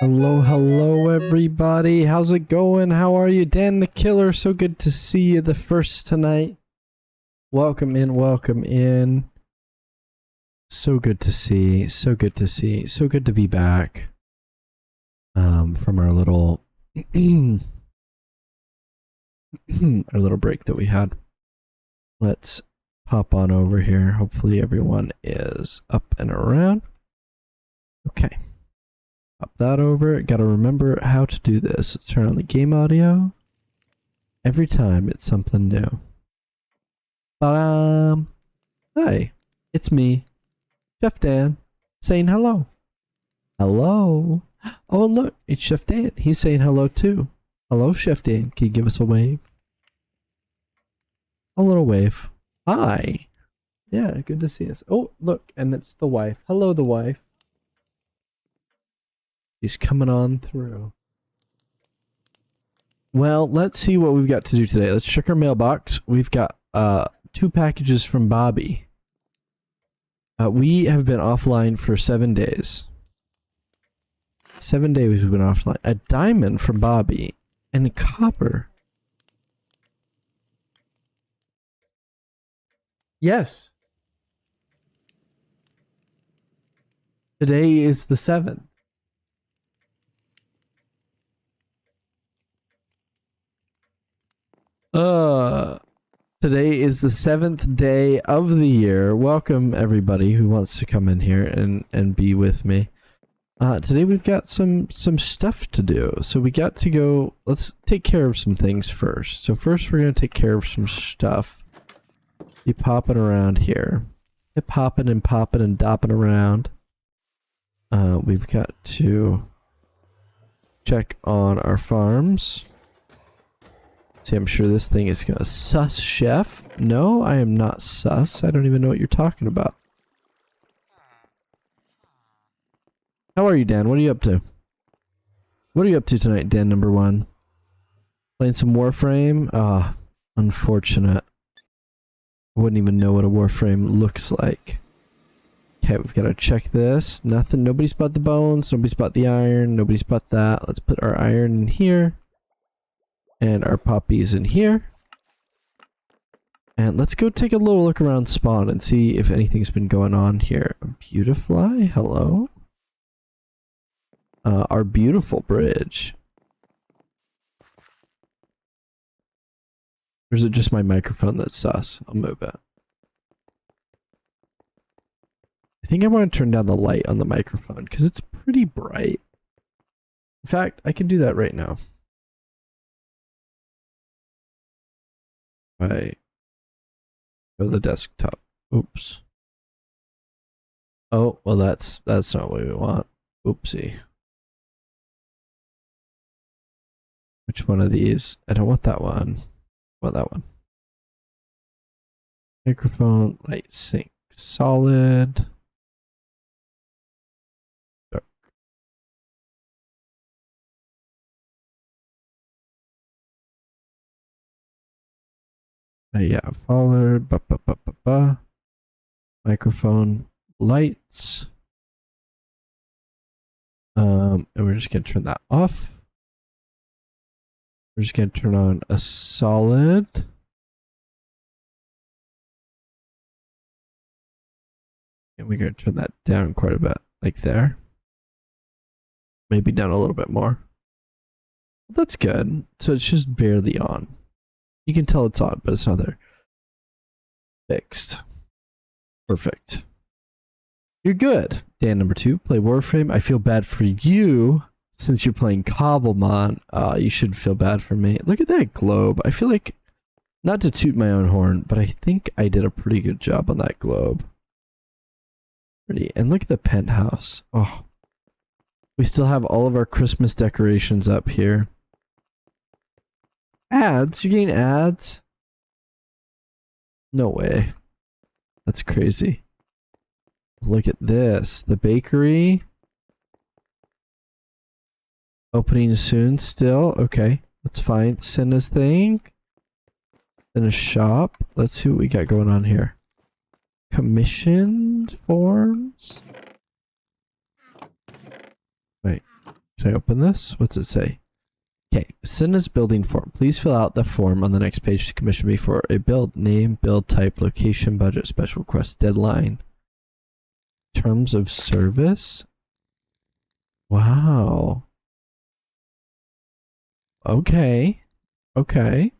Hello, hello everybody. How's it going? How are you? Dan the Killer, so good to see you the first tonight. Welcome in, welcome in. So good to see, so good to see, so good to be back. From our little our little break that we had. Let's pop on over here. Hopefully everyone is up and around. Okay. Pop that over. Gotta remember how to do this. Let's turn on the game audio. Every time it's something new. Hi, it's me, Chef Dan, saying hello. Hello. Oh, look, it's Chef Dan. He's saying hello too. Hello, Chef Dan. Can you give us a wave? A little wave. Hi. Yeah, good to see us. Oh, look, and it's the wife. Hello, the wife. She's coming on through. Well, let's see what we've got to do today. Let's check our mailbox. We've got 2 packages from Bobby. We have been offline for 7 days. 7 days we've been offline. A diamond from Bobby and a copper. Yes. Today is the 7th. Today is the 7th day of the year. Welcome everybody who wants to come in here and be with me. Today we've got some stuff to do. So we got to go, let's take care of some things first. So first we're going to take care of some stuff. Be popping around here. Hip hopping and popping and dopping around. We've got to check on our farms. See, I'm sure this thing is gonna sus chef. No, I am not sus. I don't even know what you're talking about. How are you, Dan? What are you up to? What are you up to tonight, Dan number 1? Playing some Warframe? Ah, unfortunate. I wouldn't even know what a Warframe looks like. Okay, we've got to check this. Nothing. Nobody's bought the bones. Nobody's bought the iron. Nobody's bought that. Let's put our iron in here. And our poppies in here. And let's go take a little look around spawn and see if anything's been going on here. Beautifly, hello. Our beautiful bridge. Or is it just my microphone that's sus? I'll move it. I think I want to turn down the light on the microphone because it's pretty bright. In fact, I can do that right now. I go to the desktop. Oops. Oh, well that's not what we want. Oopsie. Which one of these? I don't want that one. I want that one. Microphone, light, sync, solid. Dark. Yeah, followed. Microphone, lights. And we're just gonna turn that off. We're just gonna turn on a solid. And we're gonna turn that down quite a bit, like there. Maybe down a little bit more. That's good. So it's just barely on. You can tell it's on, but it's not there. Fixed. Perfect. You're good. Dan number 2, play Warframe. I feel bad for you since you're playing CobbleMon. You should feel bad for me. Look at that globe. I feel like, not to toot my own horn, but I think I did a pretty good job on that globe. Pretty. And look at the penthouse. Oh. We still have all of our Christmas decorations up here. Ads? You're getting ads? No way. That's crazy. Look at this. The bakery. Opening soon still. Okay. That's fine. Cinna's thing. Then a shop. Let's see what we got going on here. Commissioned forms. Wait. Can I open this? What's it say? Okay, send us building form. Please fill out the form on the next page to commission me for a build. Name, build type, location, budget, special request, deadline. Terms of service? Wow. Okay. Okay.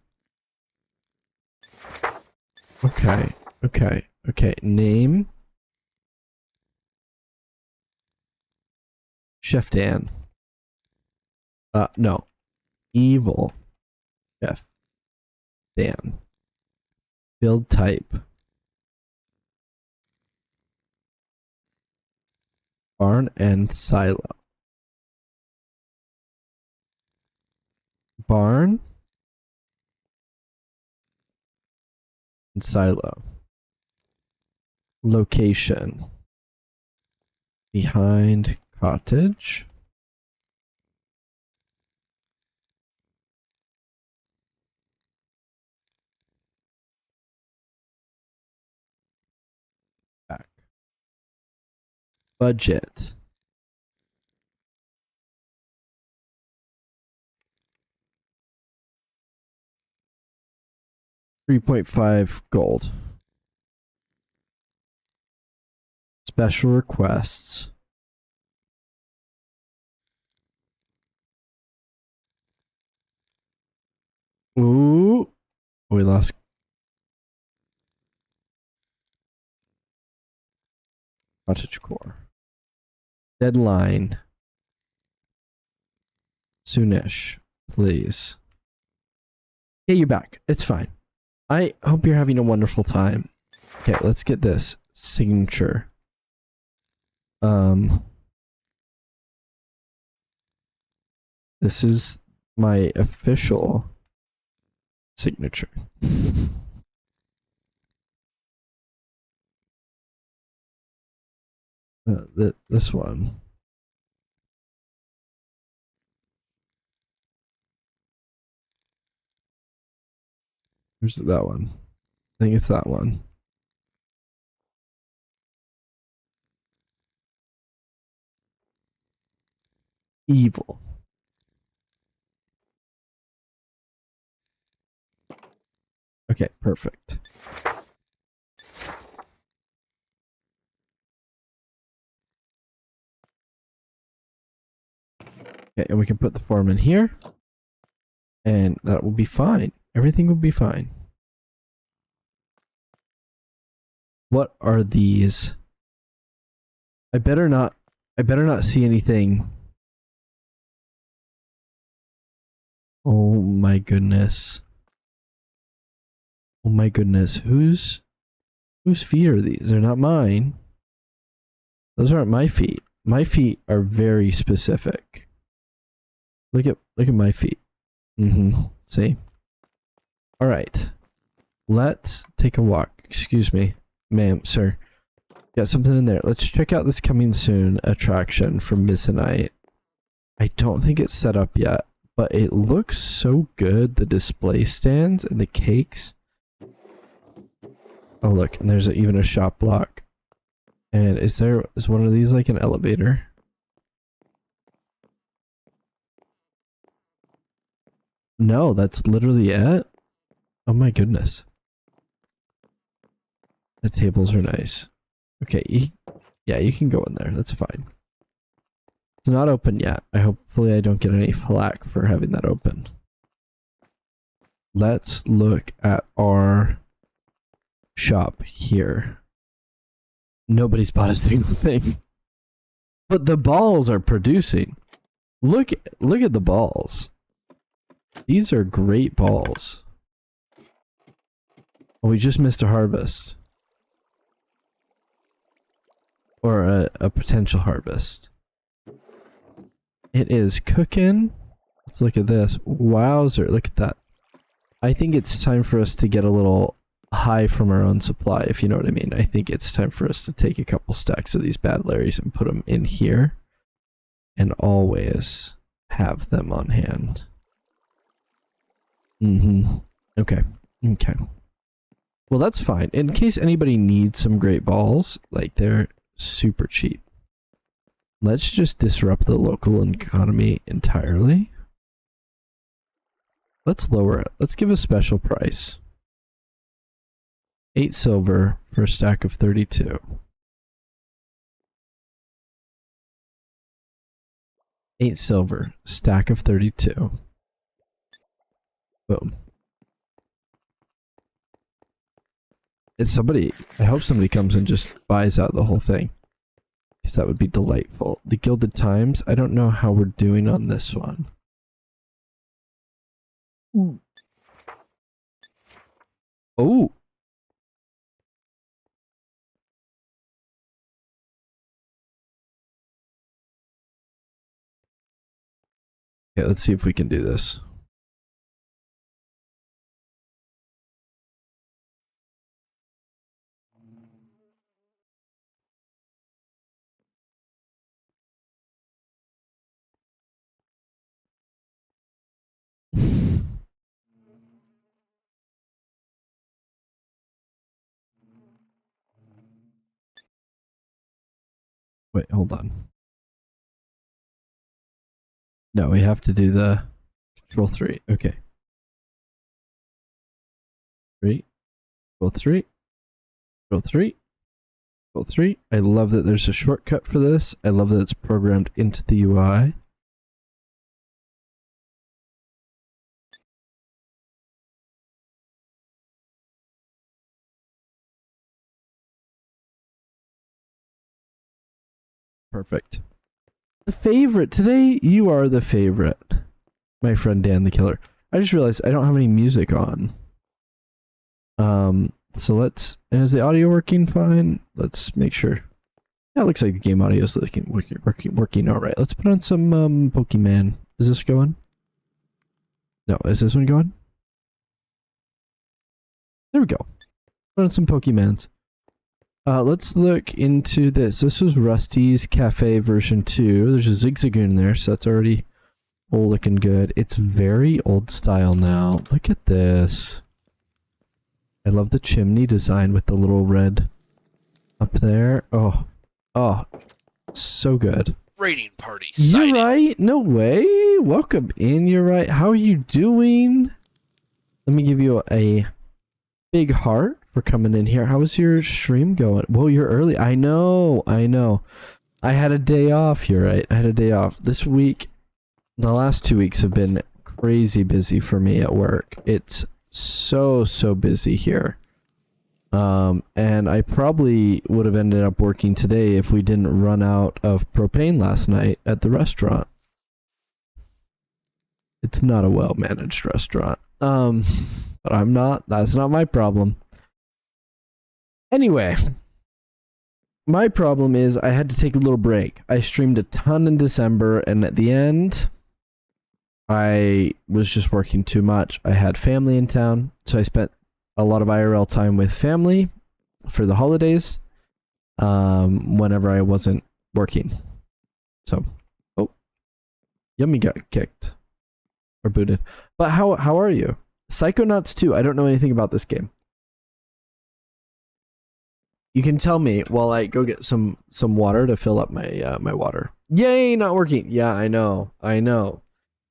Okay. Okay. Okay. Name. Chef Dan. No. Evil. Chef Dan. Build type. Barn and silo. Barn and silo. Location. Behind cottage. Back. Budget. $3.5 gold. Special requests. Ooh. We lost. Cottage core. Deadline. Soonish. Please. Yeah, you're back. It's fine. I hope you're having a wonderful time. Okay, let's get this. Signature. This is my official signature. This one. Here's that one. I think it's that one. Evil. Okay, perfect. Okay, and we can put the form in here. And that will be fine. Everything will be fine. What are these? I better not see anything. Oh my goodness. Oh my goodness. Whose feet are these? They're not mine. Those aren't my feet. My feet are very specific. Look at my feet. See? All right. Let's take a walk. Excuse me, ma'am, sir. Got something in there. Let's check out this coming soon attraction from Missonite. I don't think it's set up yet, but it looks so good. The display stands and the cakes. Oh, look, and there's even a shop block. And is one of these like an elevator? No, that's literally it. Oh my goodness. The tables are nice. Okay, yeah, you can go in there. That's fine. It's not open yet. Hopefully I don't get any flack for having that open. Let's look at our shop here. Nobody's bought a single thing. But the balls are producing. Look at the balls. These are great balls. Oh, we just missed a harvest. Or a potential harvest. It is cooking. Let's look at this. Wowzer, look at that. I think it's time for us to get a little high from our own supply, if you know what I mean. I think it's time for us to take a couple stacks of these bad Larrys and put them in here. And always have them on hand. Okay. Okay. Well, that's fine. In case anybody needs some great balls, like they're super cheap. Let's just disrupt the local economy entirely. Let's lower it. Let's give a special price. 8 silver for a stack of 32. 8 silver, stack of 32. Boom. It's somebody, I hope somebody comes and just buys out the whole thing. Because that would be delightful. The Gilded Times, I don't know how we're doing on this one. Oh! Okay, let's see if we can do this. Wait, hold on. No, we have to do the control 3. Okay. 3. Control 3. Control 3. Control 3. I love that there's a shortcut for this. I love that it's programmed into the UI. Perfect. The favorite. Today, you are the favorite. My friend Dan the Killer. I just realized I don't have any music on. So let's... And is the audio working fine? Let's make sure. Yeah, it looks like the game audio is working all right. Let's put on some Pokemon. Is this going? No, is this one going? There we go. Put on some Pokemons. Let's look into this. This was Rusty's Cafe version 2. There's a Zigzagoon in there, so that's already all looking good. It's very old style now. Look at this. I love the chimney design with the little red up there. Oh, so good. Raiding party sighting. You're right. No way. Welcome in. You're right. How are you doing? Let me give you a big heart for coming in here. How was your stream going? Well, you're early. I know. I had a day off. You're right. I had a day off. This week, the last 2 weeks have been crazy busy for me at work. It's so busy here. And I probably would have ended up working today if we didn't run out of propane last night at the restaurant. It's not a well-managed restaurant. But that's not my problem. Anyway, my problem is I had to take a little break. I streamed a ton in December, and at the end, I was just working too much. I had family in town, so I spent a lot of IRL time with family for the holidays, whenever I wasn't working. So, oh, Yummy got kicked or booted. But how are you? Psychonauts 2. I don't know anything about this game. You can tell me while I go get some water to fill up my my water. Yay, not working. Yeah, I know.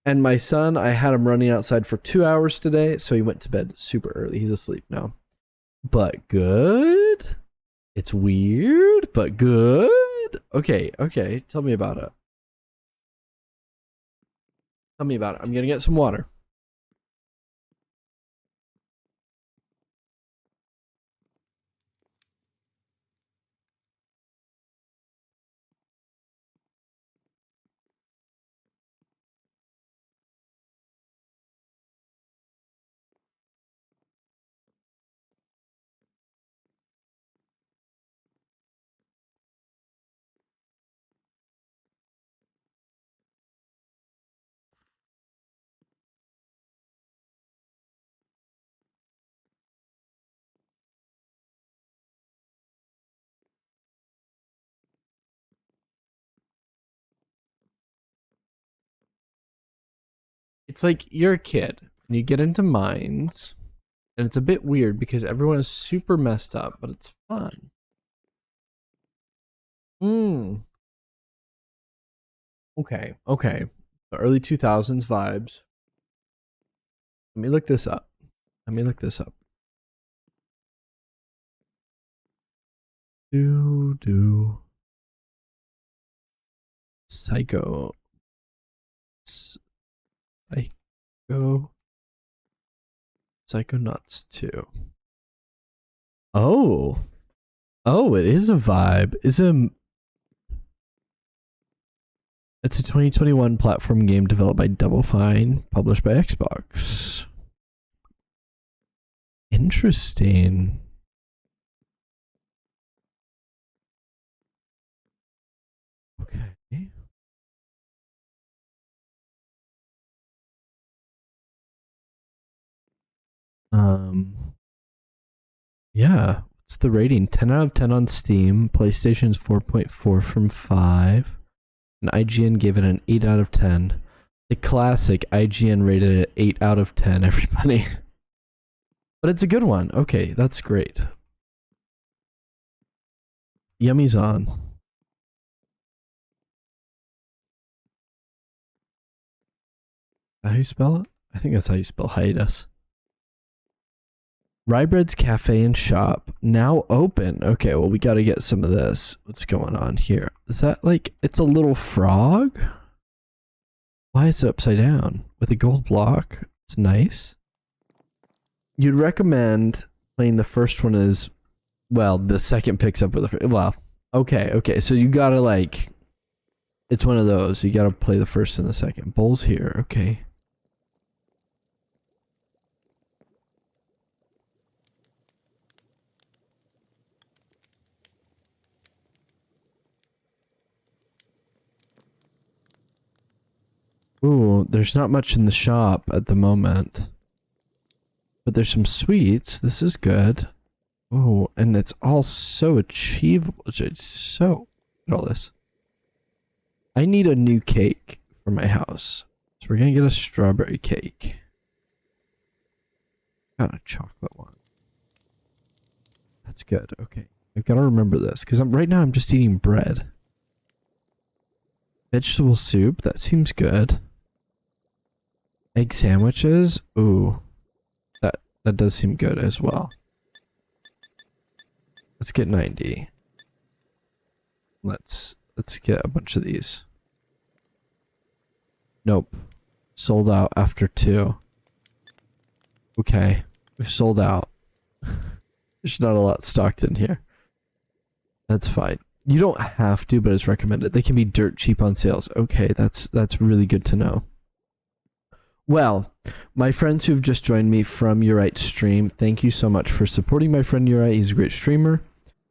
And my son, I had him running outside for 2 hours today, so he went to bed super early. He's asleep now. But good. It's weird, but good. Okay. Tell me about it. I'm gonna get some water. It's like you're a kid and you get into mines, and it's a bit weird because everyone is super messed up, but it's fun. Okay, okay. The early 2000s vibes. Let me look this up. Let me look this up. Do Psycho. Psycho. Psychonauts 2. Oh. Oh, it is a vibe. It's a 2021 platform game developed by Double Fine, published by Xbox. Interesting. Okay. Yeah. What's the rating? 10 out of 10 on Steam. PlayStation's 4.4 from 5. And IGN gave it an 8 out of 10. The classic IGN rated it 8 out of 10, everybody. But it's a good one. Okay, that's great. Yummy's on. Is that how you spell it? I think that's how you spell hiatus. Rybread's Cafe and Shop, now open. Okay, well, we got to get some of this. What's going on here? Is that like, it's a little frog? Why is it upside down? With a gold block? It's nice. You'd recommend playing the first one as, well, the second picks up with the first. Well, okay. So you got to like, it's one of those. You got to play the first and the second. Bowl's here. Okay. Ooh, there's not much in the shop at the moment. But there's some sweets. This is good. Oh, and it's all so achievable. It's so... Look at all this. I need a new cake for my house. So we're going to get a strawberry cake. Got a chocolate one. That's good. Okay. I've got to remember this. Because right now I'm just eating bread. Vegetable soup. That seems good. Egg sandwiches. Ooh. That does seem good as well. Let's get 90. Let's get a bunch of these. Nope. Sold out after 2. Okay. We've sold out. There's not a lot stocked in here. That's fine. You don't have to, but it's recommended. They can be dirt cheap on sales. Okay, that's really good to know. Well, my friends who've just joined me from Urite's stream, thank you so much for supporting my friend Urite. He's a great streamer.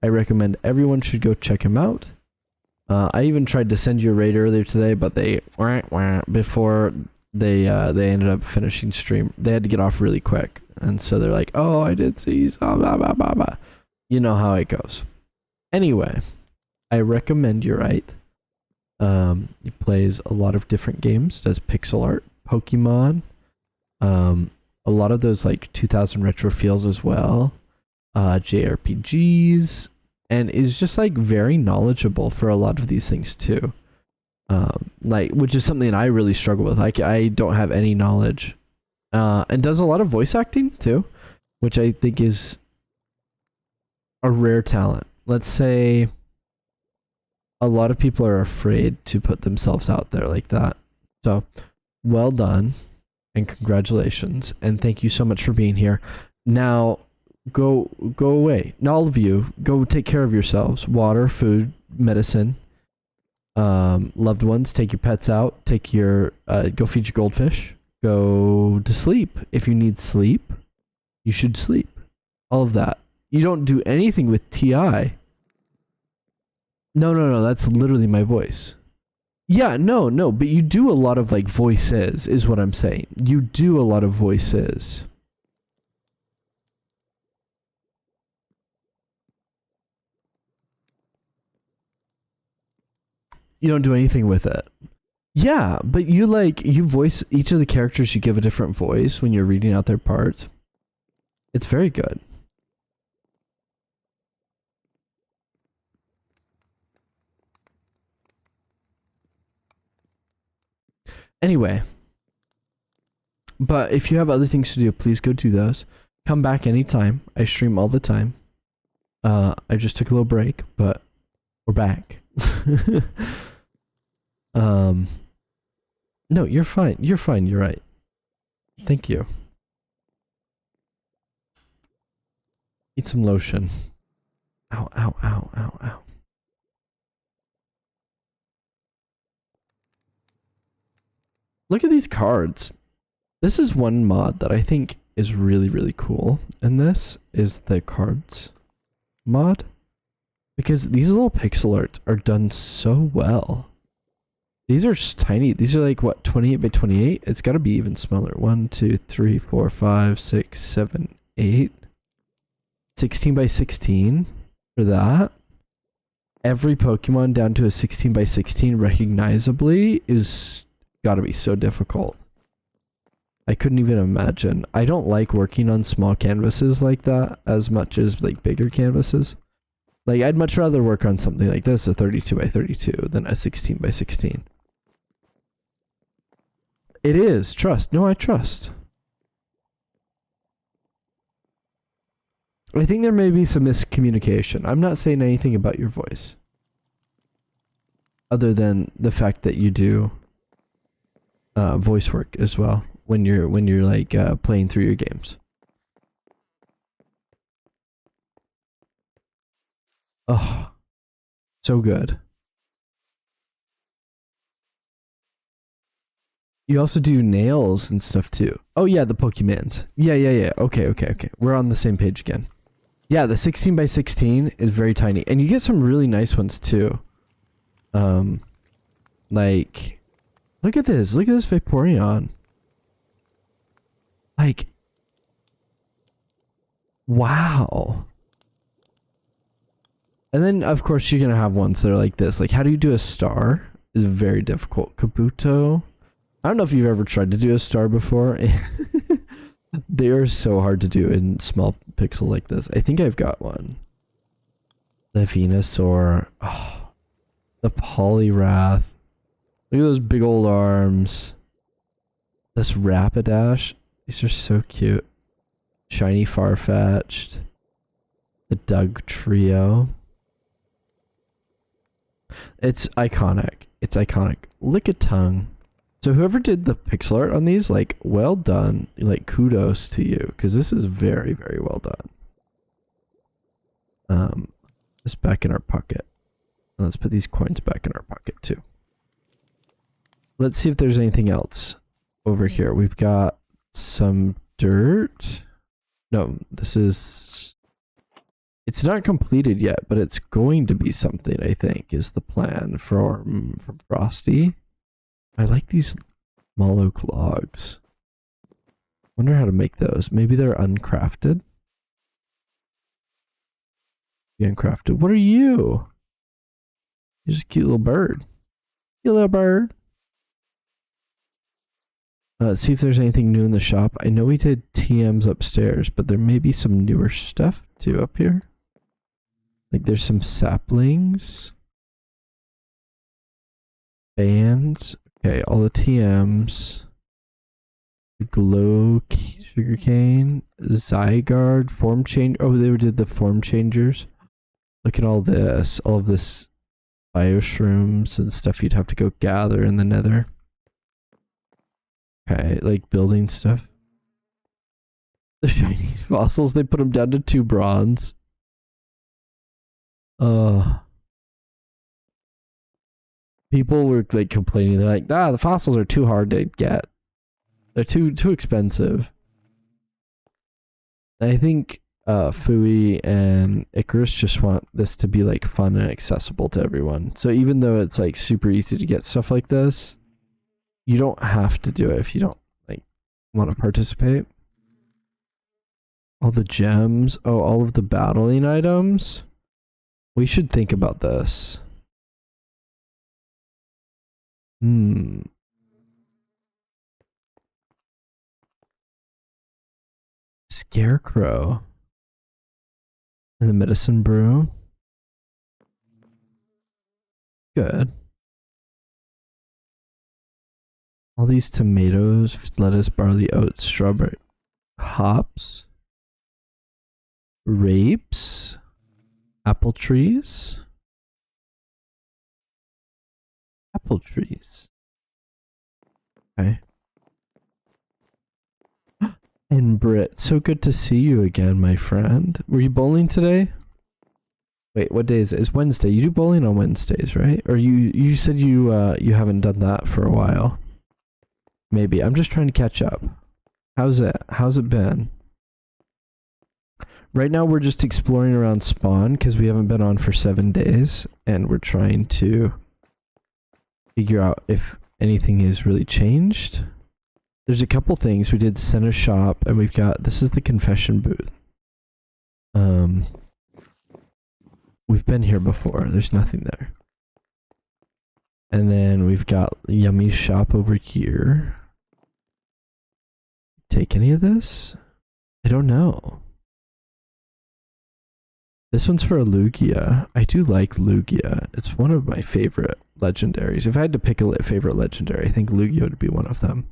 I recommend everyone should go check him out. I even tried to send you a raid earlier today, but they before they ended up finishing stream. They had to get off really quick, and so they're like, "Oh, I did see blah blah blah blah blah." You know how it goes. Anyway, I recommend Urite. He plays a lot of different games, does pixel art, Pokemon, a lot of those like 2000 retro feels as well, JRPGs, and is just like very knowledgeable for a lot of these things too. Like, which is something I really struggle with. Like, I don't have any knowledge, and does a lot of voice acting too, which I think is a rare talent. Let's say a lot of people are afraid to put themselves out there like that. So, well done and congratulations, and thank you so much for being here. Now, go away. Now, all of you, go take care of yourselves. Water, food, medicine. Loved ones, take your pets out. Take your go feed your goldfish. Go to sleep. If you need sleep, you should sleep. All of that. You don't do anything with TI. No, that's literally my voice. Yeah, no, but you do a lot of like voices, is what I'm saying. You do a lot of voices. You don't do anything with it. Yeah, but you voice each of the characters, you give a different voice when you're reading out their parts. It's very good. Anyway, but if you have other things to do, please go do those. Come back anytime. I stream all the time. I just took a little break, but we're back. No, you're fine. You're fine. You're right. Thank you. Eat some lotion. Ow, ow, ow, ow, ow. Look at these cards. This is one mod that I think is really, really cool. And this is the cards mod. Because these little pixel arts are done so well. These are tiny. These are like, what, 28 by 28? It's got to be even smaller. 1, 2, 3, 4, 5, 6, 7, 8. 16 by 16 for that. Every Pokemon down to a 16 by 16 recognizably is got to be so difficult. I couldn't even imagine. I don't like working on small canvases like that as much as like bigger canvases. Like, I'd much rather work on something like this, a 32 by 32, than a 16 by 16. It is. Trust. No, I trust. I think there may be some miscommunication. I'm not saying anything about your voice. Other than the fact that you do voice work as well when you're like playing through your games. Oh, so good. You also do nails and stuff too. Oh yeah, the Pokemans. Yeah. Okay. We're on the same page again. Yeah, the 16 by 16 is very tiny. And you get some really nice ones too. Like, look at this. Look at this Vaporeon. Like, wow. And then, of course, you're going to have ones that are like this. Like, how do you do a star? Is very difficult. Kabuto. I don't know if you've ever tried to do a star before. They are so hard to do in small pixel like this. I think I've got one. The Venusaur. Oh, the Poliwrath. Look at those big old arms. This Rapidash. These are so cute. Shiny Farfetch'd. The Doug Trio. It's iconic. It's iconic. Lickitung. So whoever did the pixel art on these, like, well done. Like, kudos to you, because this is very, very well done. This back in our pocket. Let's put these coins back in our pocket too. Let's see if there's anything else over here. We've got some dirt. No, this is... It's not completed yet, but it's going to be something, I think, is the plan from Frosty. I like these small oak logs. Wonder how to make those. Maybe they're uncrafted. Uncrafted. What are you? You're just a cute little bird. Cute little bird. Let's see if there's anything new in the shop. I know we did TMs upstairs, but there may be some newer stuff too up here. Like there's some saplings. Bands. Okay, all the TMs. Glow sugarcane. Zygarde. Form change. Oh, they did the form changers. Look at all this. All of this bioshrooms and stuff you'd have to go gather in the nether. Okay, like building stuff. The shiny fossils, they put them down to 2 bronze. People were like complaining. They're like, the fossils are too hard to get. They're too expensive. I think Fui and Icarus just want this to be like fun and accessible to everyone. So even though it's like super easy to get stuff like this, you don't have to do it if you don't like want to participate. All the gems. Oh, all of the battling items. We should think about this. Scarecrow. And the medicine brew. Good. All these tomatoes, lettuce, barley, oats, strawberry, hops, grapes, apple trees. Apple trees. Okay. And Britt, so good to see you again, my friend. Were you bowling today? Wait, what day is it? It's Wednesday. You do bowling on Wednesdays, right? Or you said you haven't done that for a while. Maybe. I'm just trying to catch up. How's it? How's it been? Right now we're just exploring around spawn because we haven't been on for 7 days and we're trying to figure out if anything is really changed. There's a couple things. We did center shop and we've got, this is the confession booth. We've been here before. There's nothing there. And then we've got Yummy shop over here. Take any of this? I don't know. This one's for a Lugia. I do like Lugia. It's one of my favorite legendaries. If I had to pick a favorite legendary, I think Lugia would be one of them.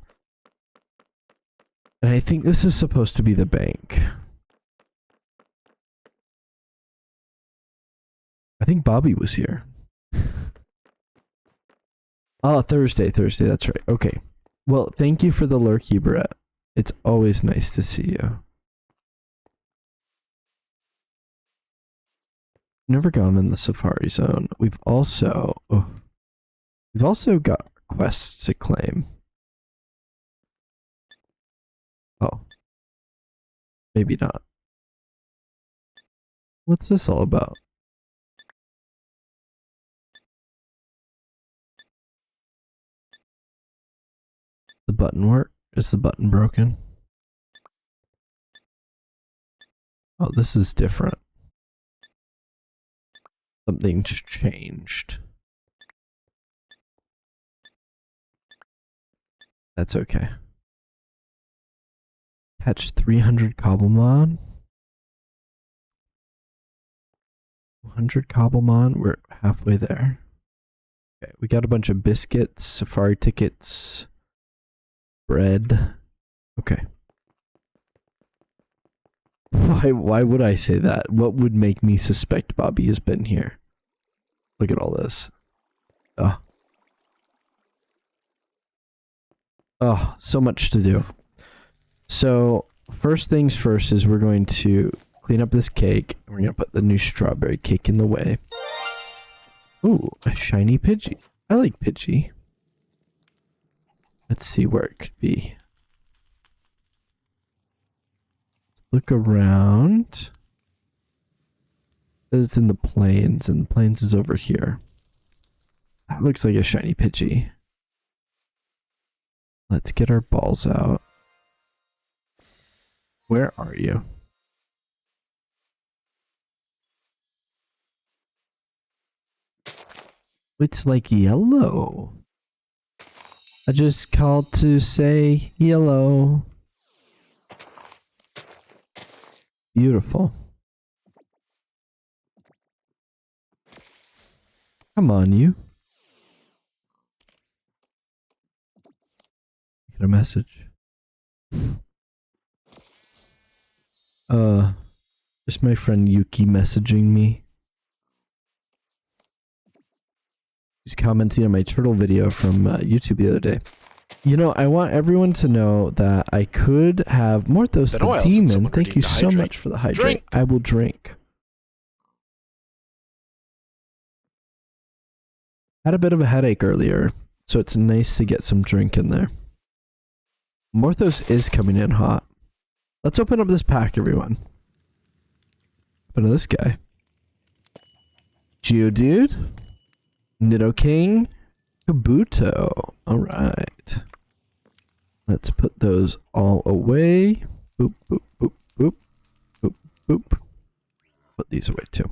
And I think this is supposed to be the bank. I think Bobby was here. Oh, Thursday, that's right. Okay. Well, thank you for the lurky, Brett. It's always nice to see you. Never gone in the Safari Zone. We've also got quests to claim. Oh. Maybe not. What's this all about? The button work? Is the button broken? Oh, this is different. Something's changed. That's okay. Catch 300 Cobblemon. 100 Cobblemon. We're halfway there. Okay, we got a bunch of biscuits, safari tickets, bread. Okay. Why would I say that? What would make me suspect Bobby has been here? Look at all this. Oh. Oh, so much to do. So, first things first is we're going to clean up this cake. And we're going to put the new strawberry cake in the way. Ooh, a shiny Pidgey. I like Pidgey. Let's see where it could be. Look around. It's in the plains, and the plains is over here. That looks like a shiny Pidgey. Let's get our balls out. Where are you? It's like yellow. I just called to say yellow. Beautiful. Come on, you. Get a message. Just my friend Yuki messaging me. He's commenting on my turtle video from YouTube the other day. You know, I want everyone to know that I could have Morthos the Demon. Thank you so much for the hydrate. I will drink. Had a bit of a headache earlier, so it's nice to get some drink in there. Morthos is coming in hot. Let's open up this pack, everyone. Open to this guy. Geodude. Nidoking. Kabuto. Alright. Let's put those all away. Boop, boop, boop, boop. Boop, boop. Put these away too.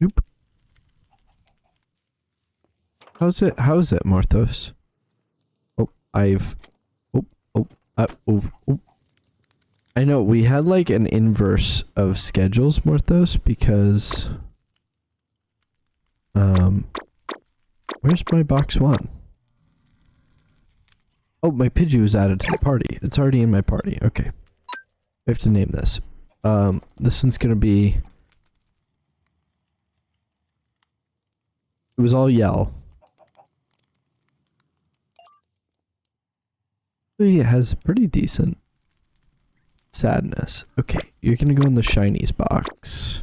Boop. How's it, Morthos? Oh, I know, we had like an inverse of schedules, Morthos, because... where's my box one? Oh, my Pidgey was added to the party. It's already in my party. Okay. We have to name this. This one's gonna be... It was all yell. It has pretty decent sadness. Okay, you're gonna go in the shinies box.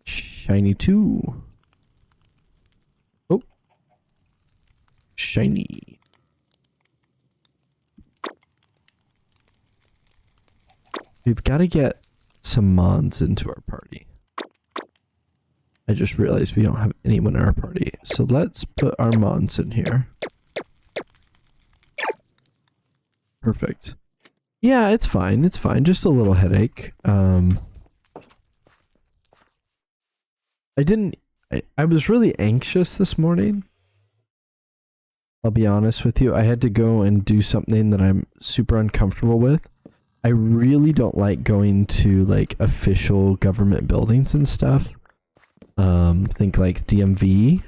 Shiny 2. Oh. Shiny. We've got to get some mons into our party. I just realized we don't have anyone in our party. So let's put our mons in here. Perfect. Yeah, it's fine. It's fine. Just a little headache. I was really anxious this morning. I'll be honest with you. I had to go and do something that I'm super uncomfortable with. I really don't like going to like official government buildings and stuff. Think like DMV.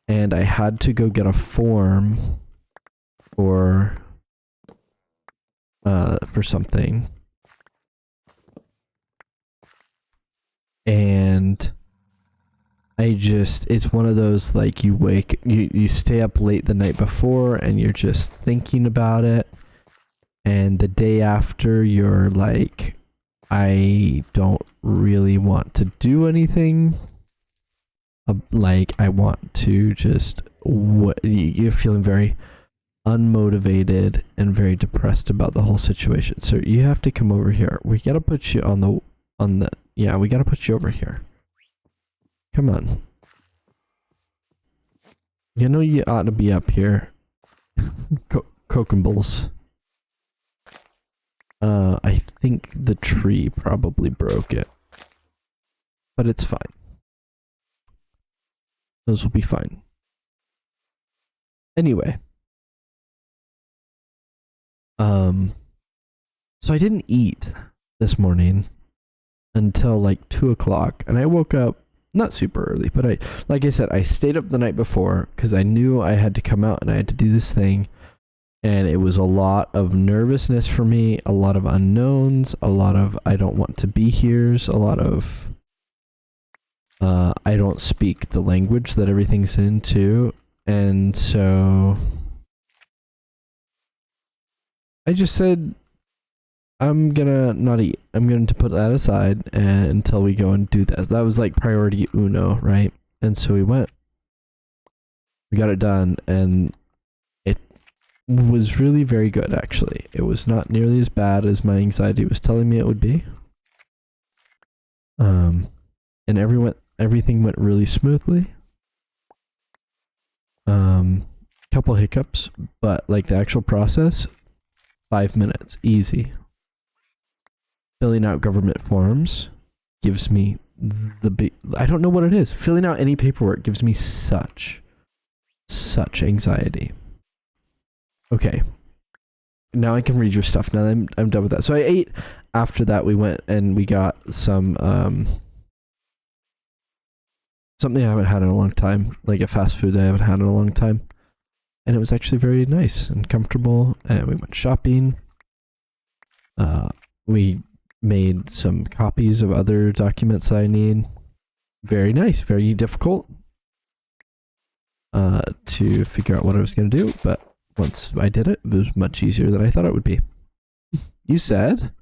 And I had to go get a form for something. And it's one of those like you stay up late the night before and you're just thinking about it. And the day after you're like, I don't really want to do anything. Like I want to just, you're feeling very unmotivated and very depressed about the whole situation. So you have to come over here. We gotta put you yeah, we gotta put you over here. Come on. You know you ought to be up here. Kokumbles. I think the tree probably broke it. But it's fine. Those will be fine. Anyway. So I didn't eat this morning until like 2 o'clock, and I woke up not super early, but like I said, I stayed up the night before because I knew I had to come out and I had to do this thing, and it was a lot of nervousness for me, a lot of unknowns, a lot of I don't want to be here's, a lot of I don't speak the language that everything's in too, and so I just said, I'm gonna not eat. I'm going to put that aside until we go and do that. That was like priority uno, right? And so we went. We got it done, and it was really very good, actually. It was not nearly as bad as my anxiety was telling me it would be. And everything went really smoothly. Couple hiccups, but like the actual process, 5 minutes, easy. Filling out government forms gives me I don't know what it is. Filling out any paperwork gives me such anxiety. Okay. Now I can read your stuff. Now I'm done with that. So I ate. After that, we went and we got some something I haven't had in a long time, like a fast food I haven't had in a long time. And it was actually very nice and comfortable. And we went shopping. We made some copies of other documents I need. Very nice, very difficult to figure out what I was going to do, but once I did it, it was much easier than I thought it would be. You said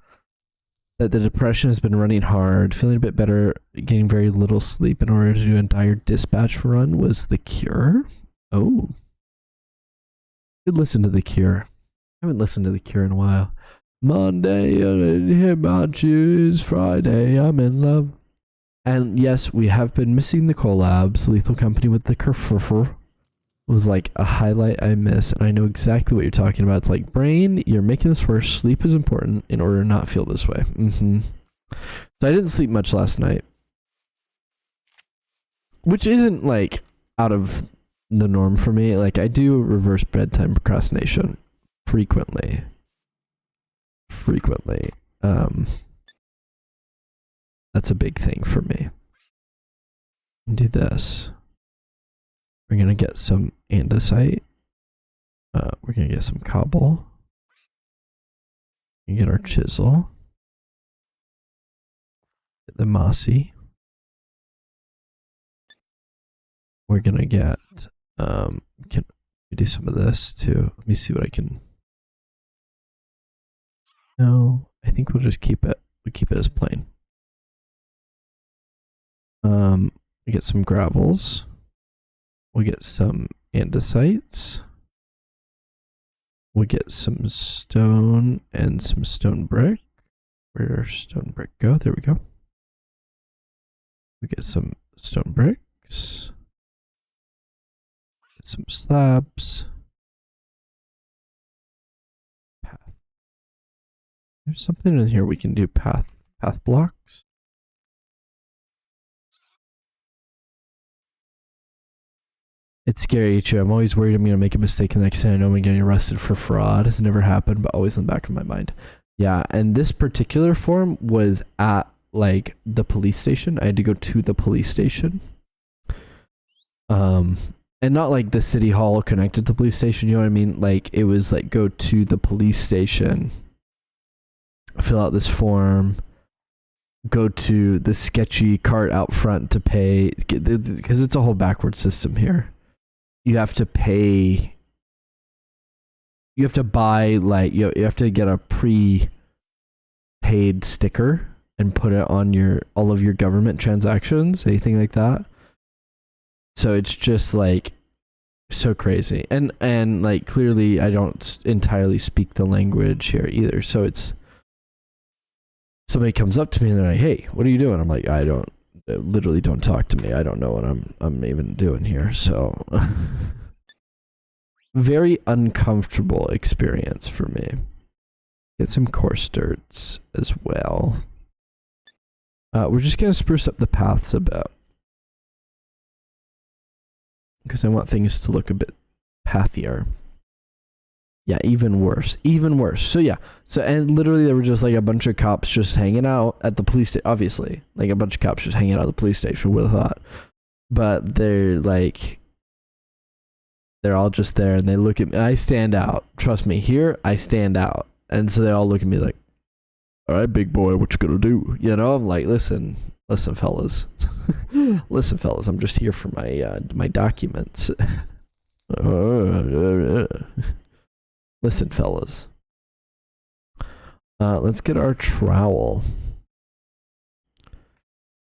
that the depression has been running hard, feeling a bit better, getting very little sleep in order to do an entire dispatch run was the cure? Oh. Should listen to The Cure. I haven't listened to The Cure in a while. Monday, I didn't hear about you. It's Friday, I'm in love. And yes, we have been missing the collabs. Lethal Company with the Kerfuffle was like a highlight I miss, and I know exactly what you're talking about. It's like, brain, you're making this worse. Sleep is important in order to not feel this way. So I didn't sleep much last night, which isn't like out of the norm for me. Like I do reverse bedtime procrastination frequently. That's a big thing for me. Do this. We're gonna get some andesite. We're gonna get some cobble. We get our chisel. Get the mossy. We're gonna get can we do some of this too? Let me see what I can. No, I think we'll just keep it. We'll keep it as plain. We get some gravels. We'll get some andesites. We'll get some stone and some stone brick. Where'd stone brick go? There we go. We get some stone bricks. Get some slabs. Path. There's something in here we can do path blocks. It's scary, too. I'm always worried I'm going to make a mistake the next day. I know I'm getting arrested for fraud. It's never happened, but always in the back of my mind. Yeah, and this particular form was at, like, the police station. I had to go to the police station. And not, like, the city hall connected to the police station, you know what I mean? Like, it was, like, go to the police station, fill out this form, go to the sketchy cart out front to pay, because it's a whole backward system here. You have to pay, you have to buy, like, you have to get a pre-paid sticker and put it on your, all of your government transactions, anything like that. So it's just like so crazy. And like clearly I don't entirely speak the language here either. So it's, somebody comes up to me and they're like, "Hey, what are you doing?" I'm like, literally don't talk to me. I don't know what I'm even doing here. So very uncomfortable experience for me. Get some coarse dirts as well. We're just gonna spruce up the paths a bit, because I want things to look a bit pathier. Yeah, even worse. So yeah, and literally there were just like a bunch of cops just hanging out at the police station, obviously. Like a bunch of cops just hanging out at the police station with that. But they're like, they're all just there and they look at me. I stand out. Trust me, here I stand out. And so they all look at me like, "All right, big boy, what you gonna do?" You know, I'm like, listen fellas. Listen fellas, I'm just here for my documents. Listen, fellas. Let's get our trowel.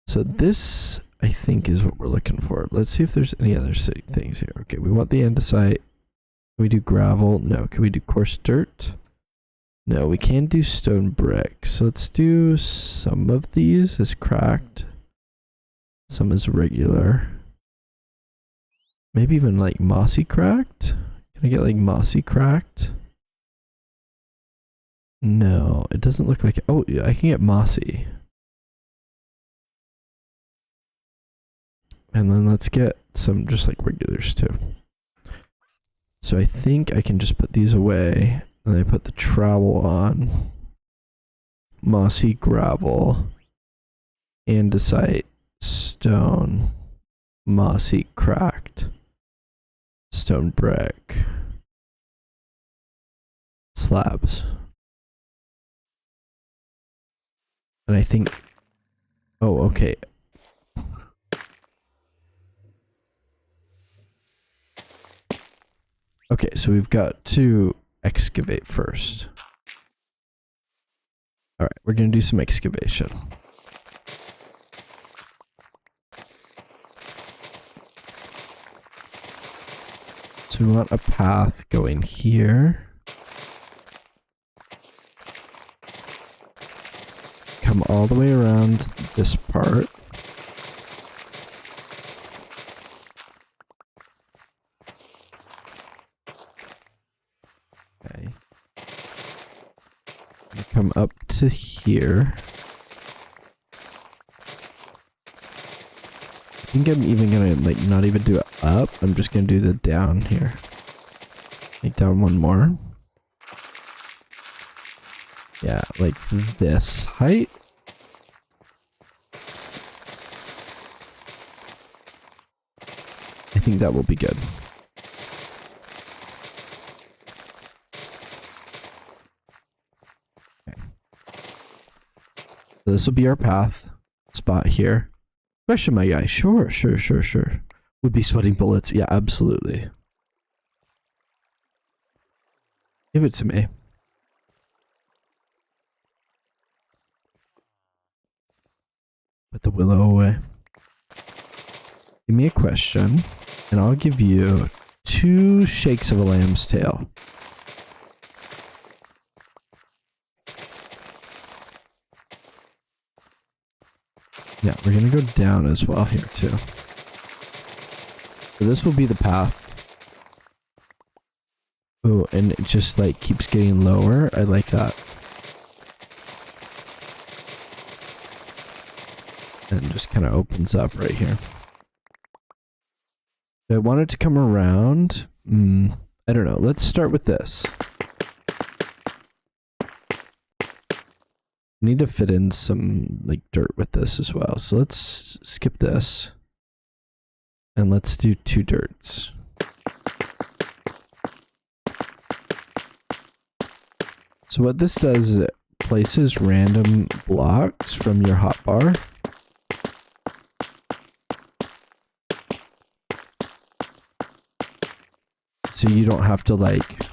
So this, I think, is what we're looking for. Let's see if there's any other things here. Okay, we want the andesite. Can we do gravel? No. Can we do coarse dirt? No, we can do stone brick. So let's do some of these as cracked. Some as regular. Maybe even like mossy cracked? Can I get like mossy cracked? No, it doesn't look like it. Oh, yeah, I can get mossy. And then let's get some just like regulars too. So I think I can just put these away. And I put the trowel on. Mossy gravel. Andesite. Stone. Mossy cracked. Stone brick. Slabs. And I think, oh, okay. Okay, so we've got to excavate first. All right, we're going to do some excavation. So we want a path going here. Come all the way around this part. Okay. Come up to here. I think I'm even gonna like not even do it up. I'm just gonna do the down here. Make down one more. Yeah, like this height. I think that will be good. So this will be our path spot here. Question, my guy. Sure. Would be sweating bullets. Yeah, absolutely. Give it to me. Put the willow away. Give me a question, and I'll give you 2 shakes of a lamb's tail. Yeah, we're gonna go down as well here too. So this will be the path. Oh, and it just like keeps getting lower. I like that. And just kind of opens up right here. I want it to come around. I don't know. Let's start with this. Need to fit in some like dirt with this as well. So let's skip this. And let's do 2 dirts. So what this does is it places random blocks from your hotbar. So you don't have to like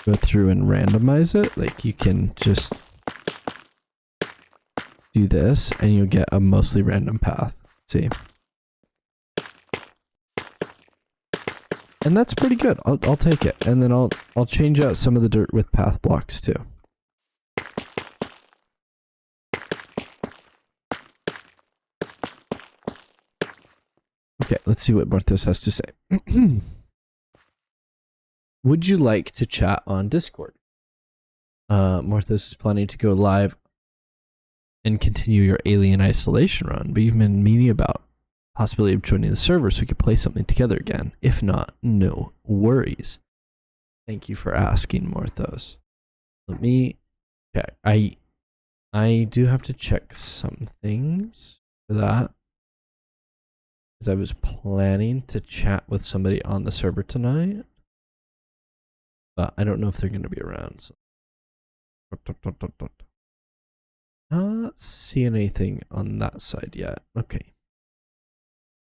go through and randomize it. Like you can just do this and you'll get a mostly random path. See? And that's pretty good. I'll take it. And then I'll change out some of the dirt with path blocks too. Okay, let's see what Marthos has to say. Would you like to chat on Discord? Marthos is planning to go live and continue your alien isolation run, but you've been meaning about possibility of joining the server so we could play something together again. If not, no worries. Thank you for asking, Marthos. Let me check. I do have to check some things for that. Because I was planning to chat with somebody on the server tonight. But I don't know if they're going to be around. So. Not seeing anything on that side yet. Okay.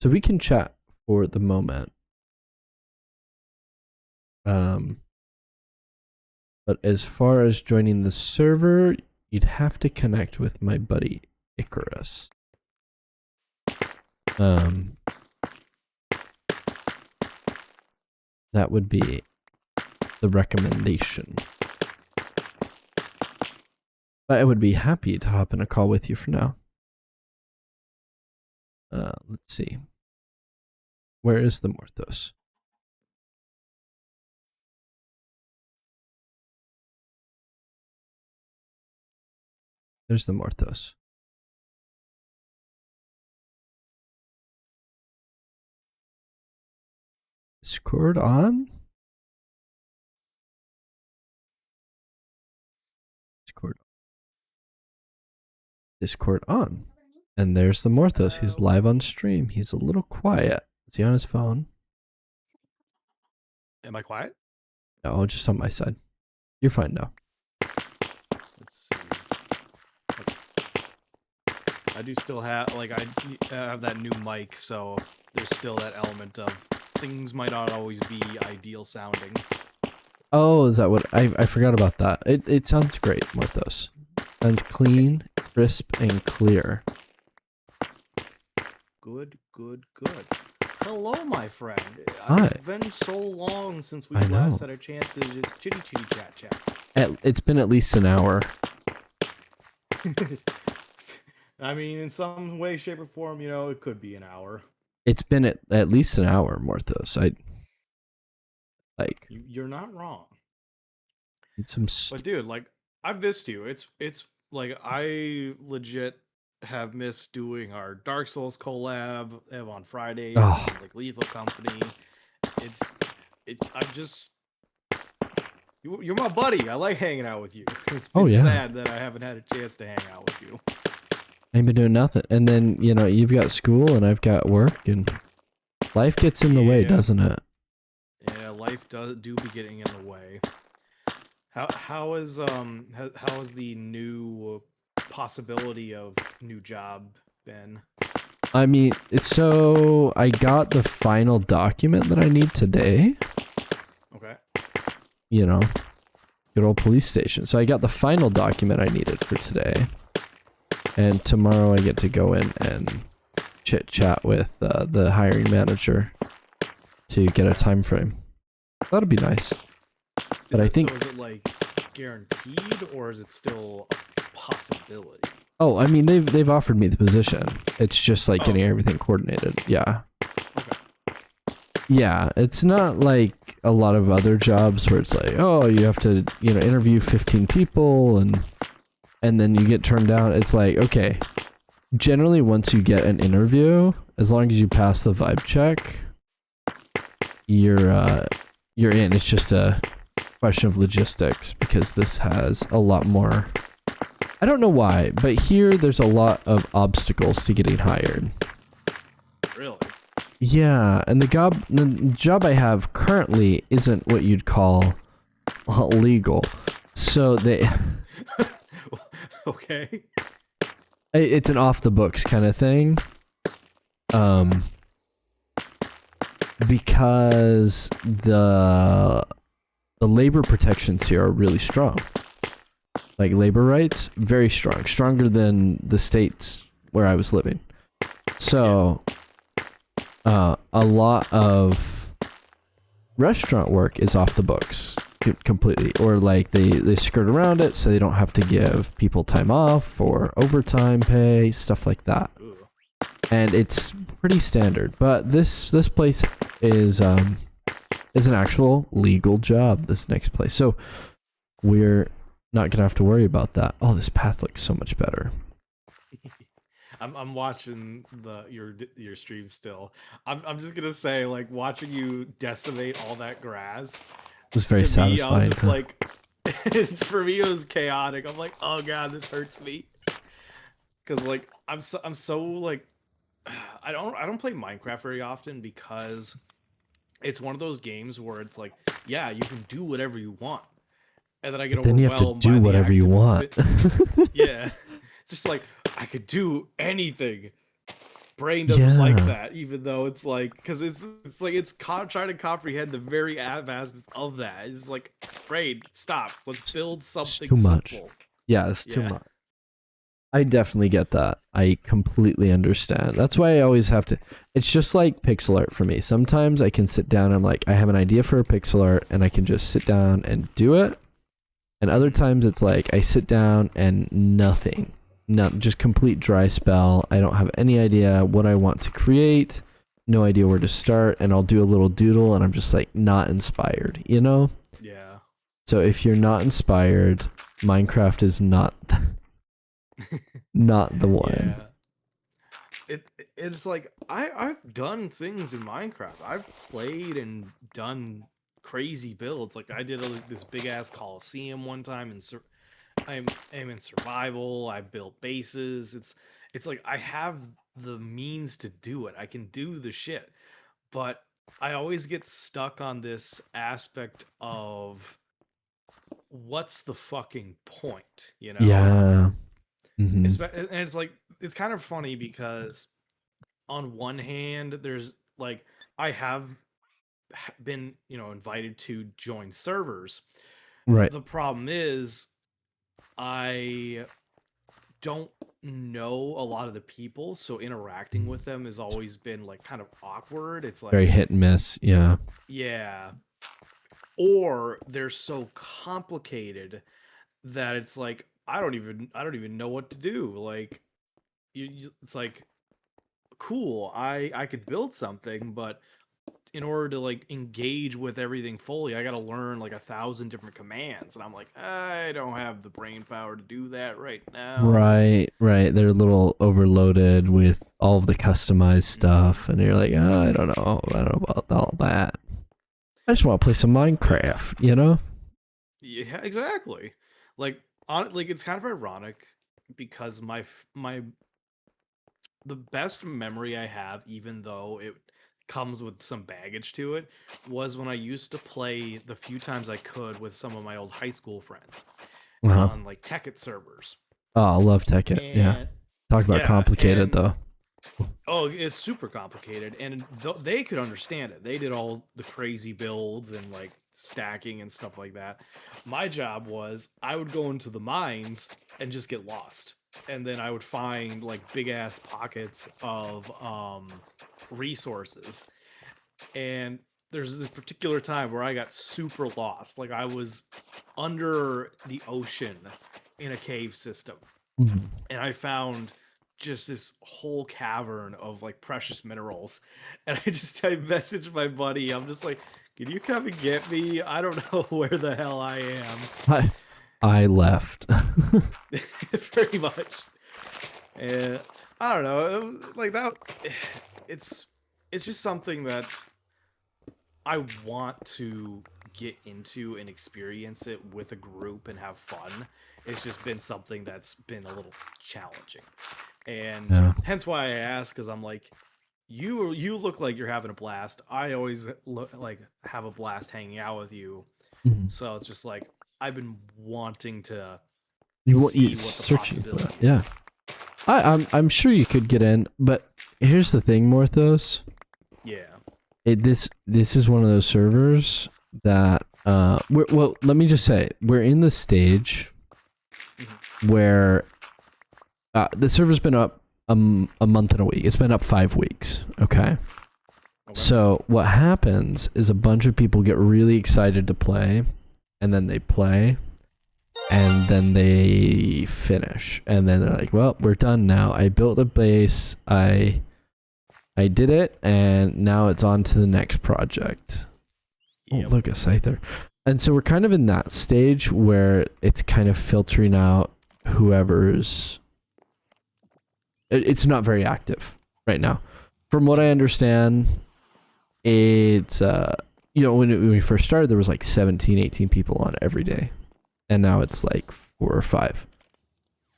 So we can chat for the moment. But as far as joining the server, you'd have to connect with my buddy Icarus. That would be the recommendation. But I would be happy to hop in a call with you for now. Let's see. Where is the Morthos? There's the Morthos. Discord on? Discord on. And there's the Morthos. He's live on stream. He's a little quiet. Is he on his phone? Am I quiet? No, just on my side. You're fine now. Let's see. I do still have, like, I have that new mic, so there's still that element of things might not always be ideal sounding. Oh, is that what? I forgot about that. It sounds great, Morthos. Sounds clean, crisp, and clear. Good, good, good. Hello, my friend. Hi. It's been so long since we last had a chance to just chitty chat. It's been at least an hour. I mean, in some way, shape, or form, you know, it could be an hour. It's been at least an hour, Morthos. You're not wrong. Need some. But dude, like, I've missed you. It's like I legit have missed doing our Dark Souls collab on Fridays, and, like Lethal Company. I'm just. You're my buddy. I like hanging out with you. It's been sad that I haven't had a chance to hang out with you. I've been doing nothing. And then, you know, you've got school and I've got work and life gets in the way, doesn't it? Yeah, life do be getting in the way. How is the new possibility of new job been? I mean, so I got the final document that I need today. Okay. You know, good old police station. So I got the final document I needed for today. And tomorrow I get to go in and chit chat with the hiring manager to get a time frame. That'll be nice. But I think. So is it like guaranteed, or is it still a possibility? Oh, I mean they've offered me the position. It's just like getting everything coordinated. Yeah. Okay. Yeah, it's not like a lot of other jobs where it's like, oh, you have to, interview 15 people and then you get turned down. It's like, okay, generally once you get an interview, as long as you pass the vibe check, you're in. It's just a question of logistics because this has a lot more. I don't know why, but here there's a lot of obstacles to getting hired. Really? Yeah, and the job I have currently isn't what you'd call legal. So they Okay. It's an off the books kind of thing. Because the labor protections here are really strong. Like labor rights, very strong, stronger than the states where I was living. So, a lot of restaurant work is off the books completely, or like they skirt around it so they don't have to give people time off or overtime pay, stuff like that. Ooh. And it's pretty standard. But this place is an actual legal job. This next place, so we're not gonna have to worry about that. Oh, this path looks so much better. I'm watching your stream still. I'm just gonna say, like, watching you decimate all that grass. It was very satisfying. Me, I was just like, for me it was chaotic. I'm like, oh god, this hurts me. Cause like I'm so like, I don't play Minecraft very often because it's one of those games where it's like, yeah, you can do whatever you want, and then I get then overwhelmed you have to do by whatever you want. Yeah, it's just like I could do anything. Brain doesn't like that, even though it's like, because it's like trying to comprehend the very vastness of that. It's like, brain, stop. Let's build something too much. simple. Yeah, it's too much. I definitely get that. I completely understand. That's why I always have to. It's just like pixel art for me. Sometimes I can sit down and like I have an idea for a pixel art and I can just sit down and do it. And other times it's like I sit down and nothing. Just complete dry spell. I don't have any idea what I want to create. No idea where to start, and I'll do a little doodle and I'm just like not inspired, Yeah. So if you're not inspired, Minecraft is not not the one. Yeah. It's like I've done things in Minecraft. I've played and done crazy builds. Like I did this big ass Coliseum one time, and I'm in survival. I built bases. It's like I have the means to do it. I can do the shit, but I always get stuck on this aspect of what's the fucking point, Yeah. Mm-hmm. And it's like, it's kind of funny because on one hand, there's like, I have been, invited to join servers. Right. The problem is I don't know a lot of the people, so interacting with them has always been like kind of awkward. It's like very hit and miss. Yeah. Yeah. Or they're so complicated that it's like I don't even know what to do. Like it's like, cool, I could build something, but in order to like engage with everything fully, I got to learn like 1,000 different commands, and I'm like, I don't have the brain power to do that right now. Right. They're a little overloaded with all of the customized stuff, and you're like, oh, I don't know about all that. I just want to play some Minecraft, Yeah, exactly. Like it's kind of ironic because the best memory I have, even though it comes with some baggage to it, was when I used to play the few times I could with some of my old high school friends on like Tekkit servers. Oh, I love Tekken. Yeah. And Talk about yeah, complicated and though. oh, it's super complicated, and they could understand it. They did all the crazy builds and like stacking and stuff like that. My job was I would go into the mines and just get lost, and then I would find like big ass pockets of resources. And there's this particular time where I got super lost. Like I was under the ocean in a cave system, Mhm. and I found just this whole cavern of like precious minerals. And I messaged my buddy. I'm just like, can you come and get me? I don't know where the hell I am. I left. Pretty much. And I don't know, like that. It's it's just something that I want to get into and experience it with a group and have fun. It's just been something that's been a little challenging. And Yeah. hence why I ask, because I'm like, you look like you're having a blast. I always look like have a blast hanging out with you. Mhm. So it's just like I've been wanting to You see what the searching for that. possibility Yeah. is. I'm sure you could get in, but here's the thing, Morthos. Yeah. This is one of those servers that well, let me just say, we're in the stage where the server's been up a month and a week. It's been up 5 weeks. Okay. So what happens is a bunch of people get really excited to play, and then they play, and then they finish, and then they're like, well, we're done now. I built a base. I did it, and now it's on to the next project. Yep. Oh, look, a Scyther. And so we're kind of in that stage where it's kind of filtering out whoever's... It's not very active right now. From what I understand, it's, you know, when we first started, there was like 17, 18 people on every day. And now it's like 4 or 5.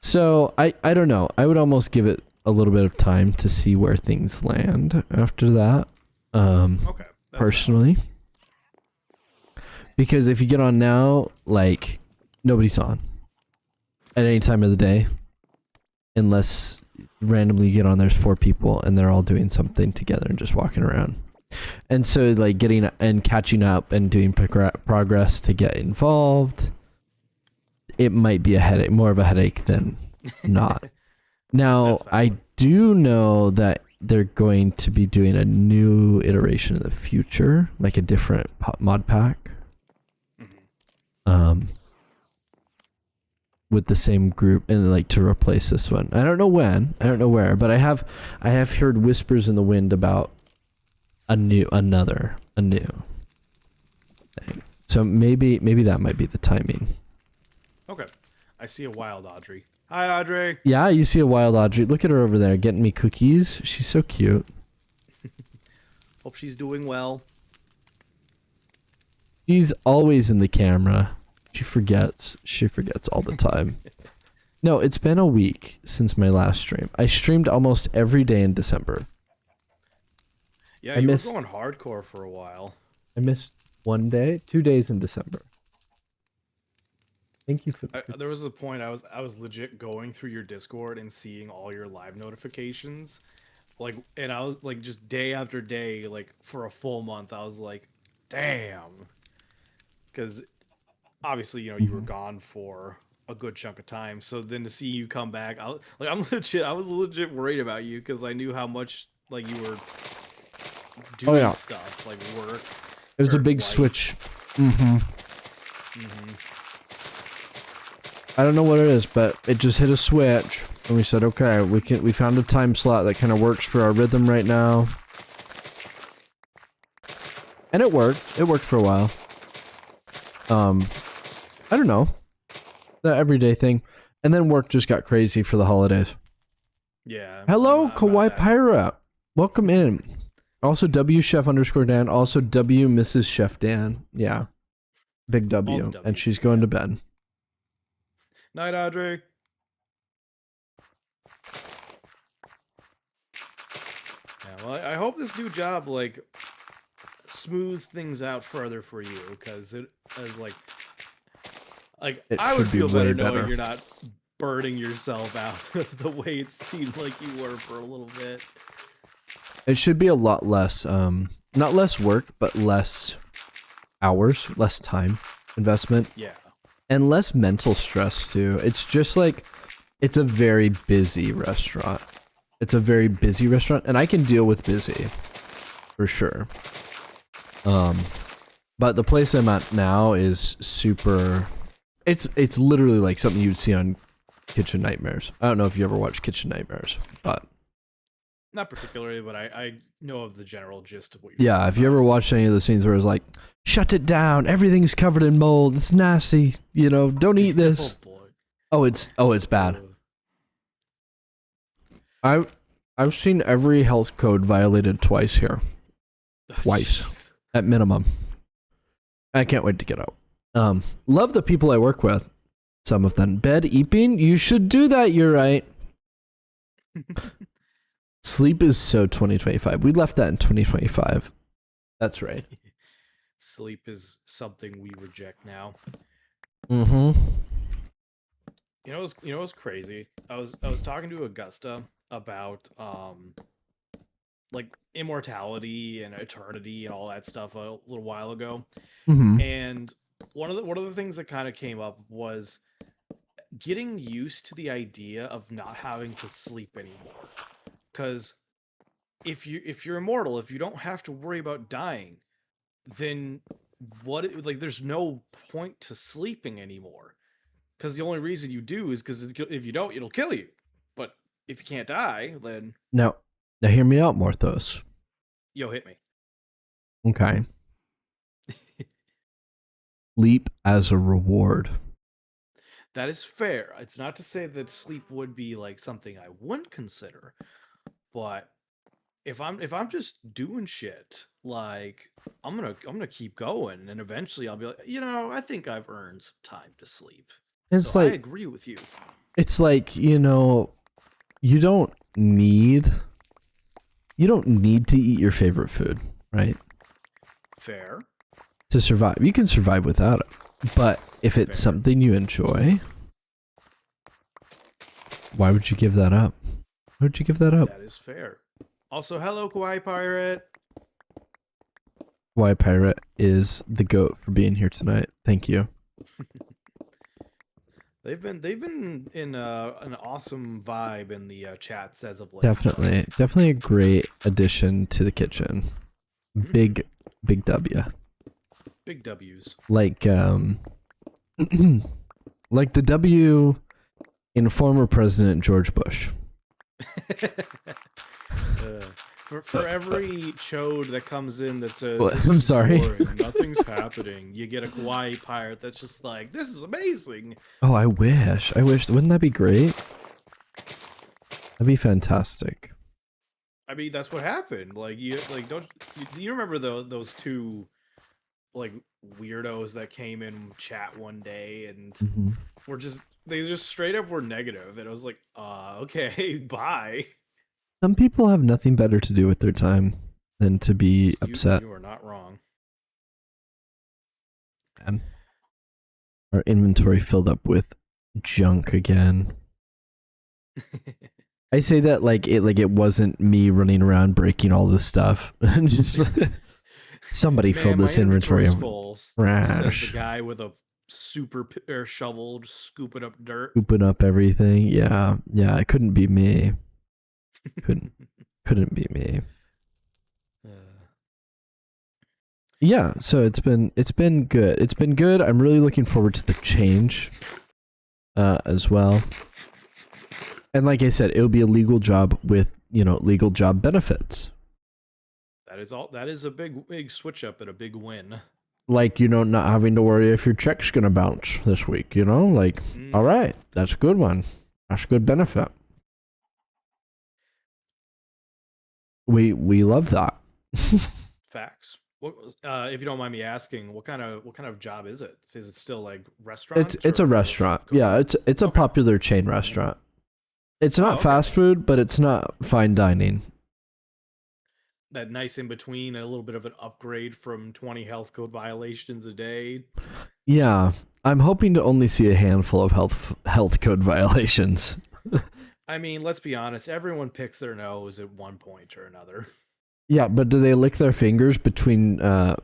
So I don't know. I would almost give it a little bit of time to see where things land after that. Okay. Personally. Because if you get on now, like, nobody's on at any time of the day. Unless randomly you get on, there's 4 people and they're all doing something together and just walking around. And so, like, getting and catching up and doing progress to get involved, it might be a headache, more of a headache than not. Now, I do know that they're going to be doing a new iteration in the future, like a different mod pack. With the same group, and like to replace this one. I don't know when, I don't know where, but I have heard whispers in the wind about a new thing. So maybe that might be the timing. Okay. I see a wild Audrey. Hi, Audrey. Yeah, you see a wild Audrey. Look at her over there getting me cookies. She's so cute. Hope she's doing well. She's always in the camera. She forgets all the time. No, it's been a week since my last stream. I streamed almost every day in December. Yeah, you were going hardcore for a while. I missed 1 day, 2 days in December. Thank you for there was a point I was legit going through your Discord and seeing all your live notifications. Like, and I was like, just day after day, like for a full month, I was like, damn. Because obviously, you know, you were gone for a good chunk of time. So then to see you come back, I was legit worried about you because I knew how much like you were doing stuff, like work. It was a big switch. I don't know what it is, but it just hit a switch, and we said, okay, we found a time slot that kind of works for our rhythm right now. And it worked. It worked for a while. I don't know. The everyday thing. And then work just got crazy for the holidays. Yeah. Hello, Kawaii Pirate. Welcome in. Also W Chef _Dan. Also W Mrs. Chef Dan. Yeah. Big W. And she's going to bed. Night, Audrey. Yeah, well, I hope this new job like smooths things out further for you, because it is like I would feel better knowing you're not burning yourself out the way it seemed like you were for a little bit. It should be a lot less, not less work, but less hours, less time investment, Yeah. and less mental stress too. It's just like, it's a very busy restaurant. It's a very busy restaurant, and I can deal with busy, for sure. But the place I'm at now is super. It's literally like something you'd see on Kitchen Nightmares. I don't know if you ever watched Kitchen Nightmares, but Not particularly, but I know of the general gist of what you're yeah, if you ever watched any of the scenes where it's like, shut it down, everything's covered in mold, it's nasty, you know, don't eat this. Oh boy. Oh, it's bad. I've seen every health code violated twice here. Twice. Jeez. At minimum. I can't wait to get out. Love the people I work with. Some of them. Bed eeping? You should do that, you're right. Sleep is so 2025. We left that in 2025. That's right. Sleep is something we reject now. Mm-hmm. You know what's crazy? I was talking to Augusta about like immortality and eternity and all that stuff a little while ago. Mm-hmm. And one of the things that kind of came up was getting used to the idea of not having to sleep anymore. Because if you're immortal, if you don't have to worry about dying, then there's no point to sleeping anymore. Because the only reason you do is because if you don't, it'll kill you. But if you can't die, then Now hear me out, Morthos. yo, hit me. Okay. Sleep as a reward. That is fair. It's not to say that sleep would be like something I wouldn't consider, but if I'm just doing shit, like I'm gonna keep going, and eventually I'll be like, I think I've earned some time to sleep. It's So like I agree with you. It's like, you don't need to eat your favorite food, right? Fair. To survive. You can survive without it. But if it's Fair. something you enjoy, why would you give that up? Why would you give that up? That is fair. Also, hello, Kawaii Pirate. Why Pirate is the GOAT for being here tonight. Thank you. They've been in an awesome vibe in the chats as of late. Definitely a great addition to the kitchen. Big W. Big W's. Like like the W in former President George Bush. For every chode that comes in that says, I'm sorry. Boring, nothing's happening, you get a Kawaii Pirate that's just like, this is amazing. Oh, I wish. Wouldn't that be great? That'd be fantastic. I mean, that's what happened. Like, do you remember those two like weirdos that came in chat one day and they just straight up were negative, and I was like, okay, bye. Some people have nothing better to do with their time than to be upset. You are not wrong. And our inventory filled up with junk again. I say that like it wasn't me running around breaking all this stuff. Just somebody filled this inventory of trash. Says the guy with a super shovel just scooping up dirt. Scooping up everything. Yeah, it couldn't be me. Couldn't be me. Yeah, so it's been good. It's been good. I'm really looking forward to the change as well. And like I said, it'll be a legal job with, legal job benefits. That is a big switch up and a big win. Like, not having to worry if your check's gonna bounce this week, like, all right, that's a good one. That's a good benefit. We love that. Facts. If you don't mind me asking, what kind of job is it? Is it still like restaurant? It's a restaurant. Yeah, it's a popular chain restaurant. It's not fast food, but it's not fine dining. That nice in between, a little bit of an upgrade from 20 health code violations a day. Yeah, I'm hoping to only see a handful of health code violations. I mean, let's be honest. Everyone picks their nose at one point or another. Yeah, but do they lick their fingers between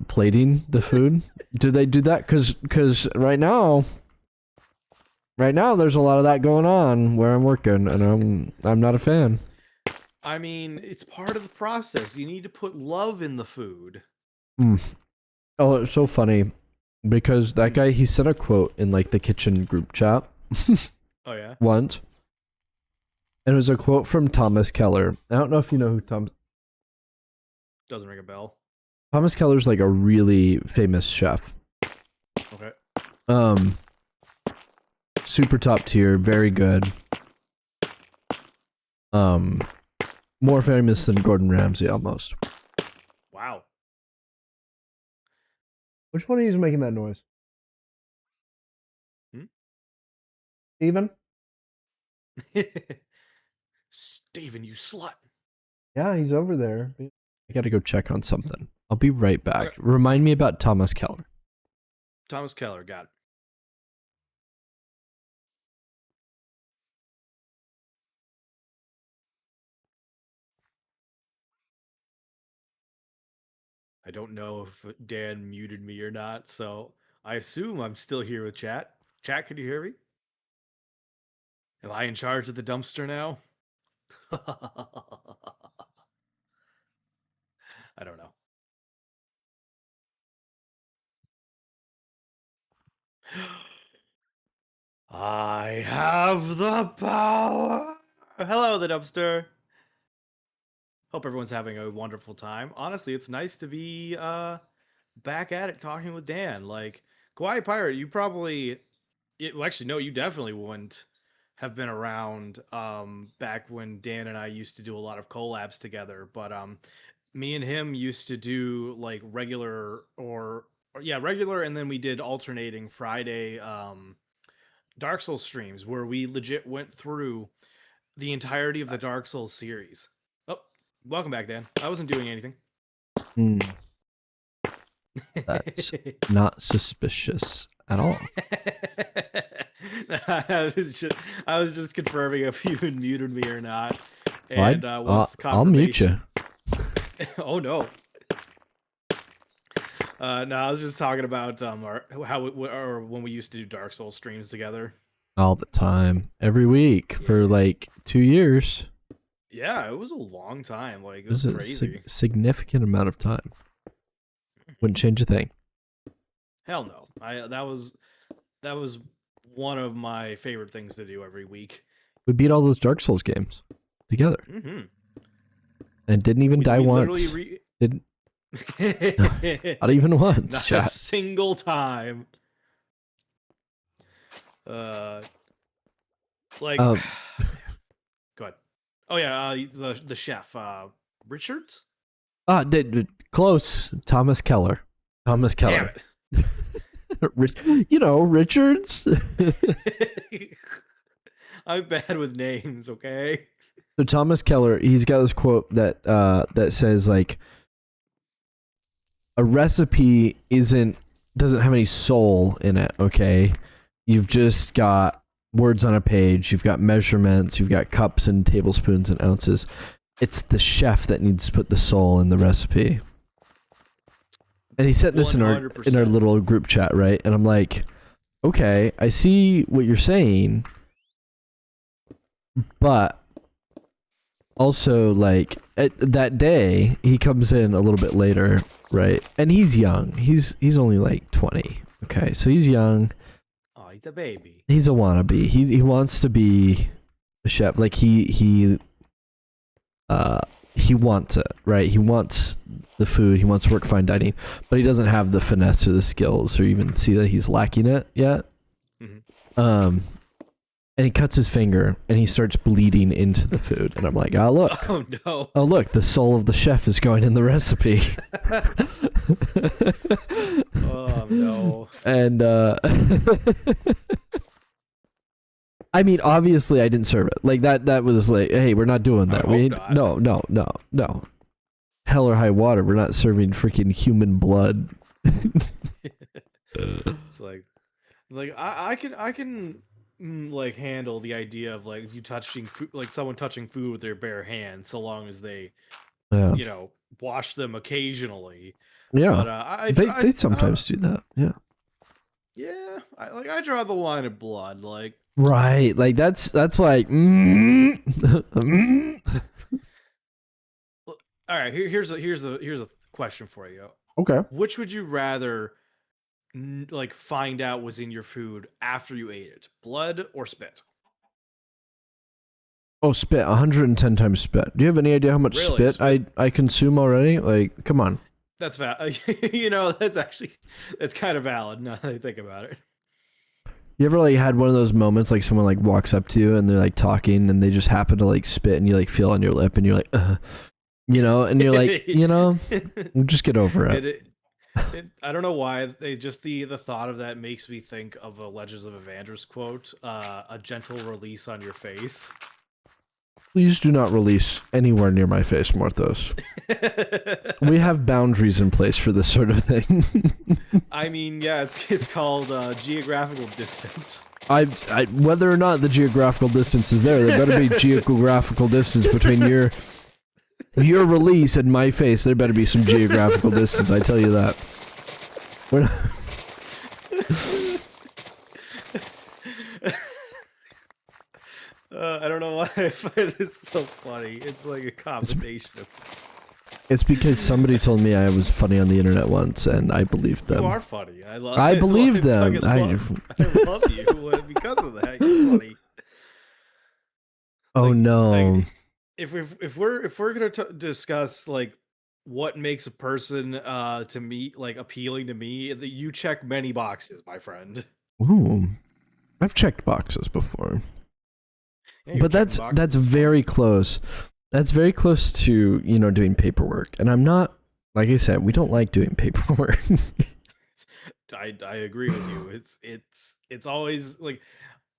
plating the food? Do they do that? Because right now there's a lot of that going on where I'm working, and I'm not a fan. I mean, it's part of the process. You need to put love in the food. Mm. Oh, it's so funny because that guy, he sent a quote in like the kitchen group chat. Oh yeah. Once. And it was a quote from Thomas Keller. I don't know if you know who Doesn't ring a bell. Thomas Keller's like a really famous chef. Okay. Super top tier, very good. More famous than Gordon Ramsay almost. Wow. Which one of you is making that noise? Steven? Steven, you slut. Yeah, he's over there. I gotta go check on something. I'll be right back. Okay. Remind me about Thomas Keller. Thomas Keller, got it. I don't know if Dan muted me or not, so I assume I'm still here with chat. Chat, can you hear me? Am I in charge of the dumpster now? I don't know. I have the power. Hello, the dumpster. Hope everyone's having a wonderful time. Honestly, it's nice to be back at it talking with Dan. Like, Quiet Pirate, you probably well, actually no, you definitely wouldn't have been around back when Dan and I used to do a lot of collabs together, but me and him used to do like regular or yeah, regular, and then we did alternating Friday Dark Souls streams where we legit went through the entirety of the Dark Souls series. Oh, welcome back, Dan. I wasn't doing anything. That's not suspicious at all. I was just confirming if you had muted me or not. And once I'll mute you. Oh no. No, I was just talking about when we used to do Dark Souls streams together. All the time, every week for like 2 years. Yeah, it was a long time. Like, it This was is crazy. a significant amount of time. Wouldn't change a thing. Hell no. That was one of my favorite things to do every week. We beat all those Dark Souls games together. Mm-hmm. And didn't even die once. Didn't. Not even once. Not chat. a single time. Like, go ahead. Oh yeah, the chef, Richards. Close. Thomas Keller. Thomas Keller. Damn it. You know, Richards. I'm bad with names. Okay. So Thomas Keller, he's got this quote that that says like, a recipe doesn't have any soul in it. Okay, you've just got words on a page. You've got measurements. You've got cups and tablespoons and ounces. It's the chef that needs to put the soul in the recipe. And he said this in our little group chat, right? And I'm like, okay, I see what you're saying, but also like that day he comes in a little bit later, right? And he's young. He's only like 20. Okay, so he's young. Oh, he's a baby. He's a wannabe. He wants to be a chef. Like he wants it, right? He wants the food. He wants to work fine dining, but he doesn't have the finesse or the skills, or even see that he's lacking it yet. Mm-hmm. And he cuts his finger, and he starts bleeding into the food. And I'm like, oh look! Oh no! Oh look! The soul of the chef is going in the recipe. Oh no! And I mean, obviously, I didn't serve it. Like that was like, hey, we're not doing that. No. Hell or high water. We're not serving freaking human blood. It's like Like I can like handle the idea of like you touching food, like someone touching food with their bare hands, so long as they, Yeah. you know, wash them occasionally. Yeah. But They sometimes do that. Yeah. yeah, I draw the line of blood. Like, Right. Like that's like all right, here's a question for you. Okay. Which would you rather like find out was in your food after you ate it? Blood or spit? Oh, spit. 110 times spit. Do you have any idea how much Really? spit I consume already? Like, come on. That's you know, that's kind of valid now that I think about it. You ever like had one of those moments like someone like walks up to you and they're like talking and they just happen to like spit and you like feel on your lip and you're like, you know, and you're like, you know, just get over it. I don't know why they just the thought of that makes me think of a Legends of Evandris quote, a gentle release on your face. Please do not release anywhere near my face, Morthos. We have boundaries in place for this sort of thing. I mean, yeah, it's called geographical distance. Whether or not the geographical distance is there better be geographical distance between your release and my face. There better be some geographical distance. I tell you that. I don't know why I find this so funny. It's like a combination of. It's because somebody told me I was funny on the internet once, and I believed them. You are funny. I believe them. I love you because of that. You're funny. Oh like, no! Like, if we're gonna discuss like what makes a person to me like appealing to me, that you check many boxes, my friend. Ooh, I've checked boxes before. Yeah, but that's very close. That's very close to, you know, doing paperwork. And I'm not, like I said, we don't like doing paperwork. I agree with you. It's always like,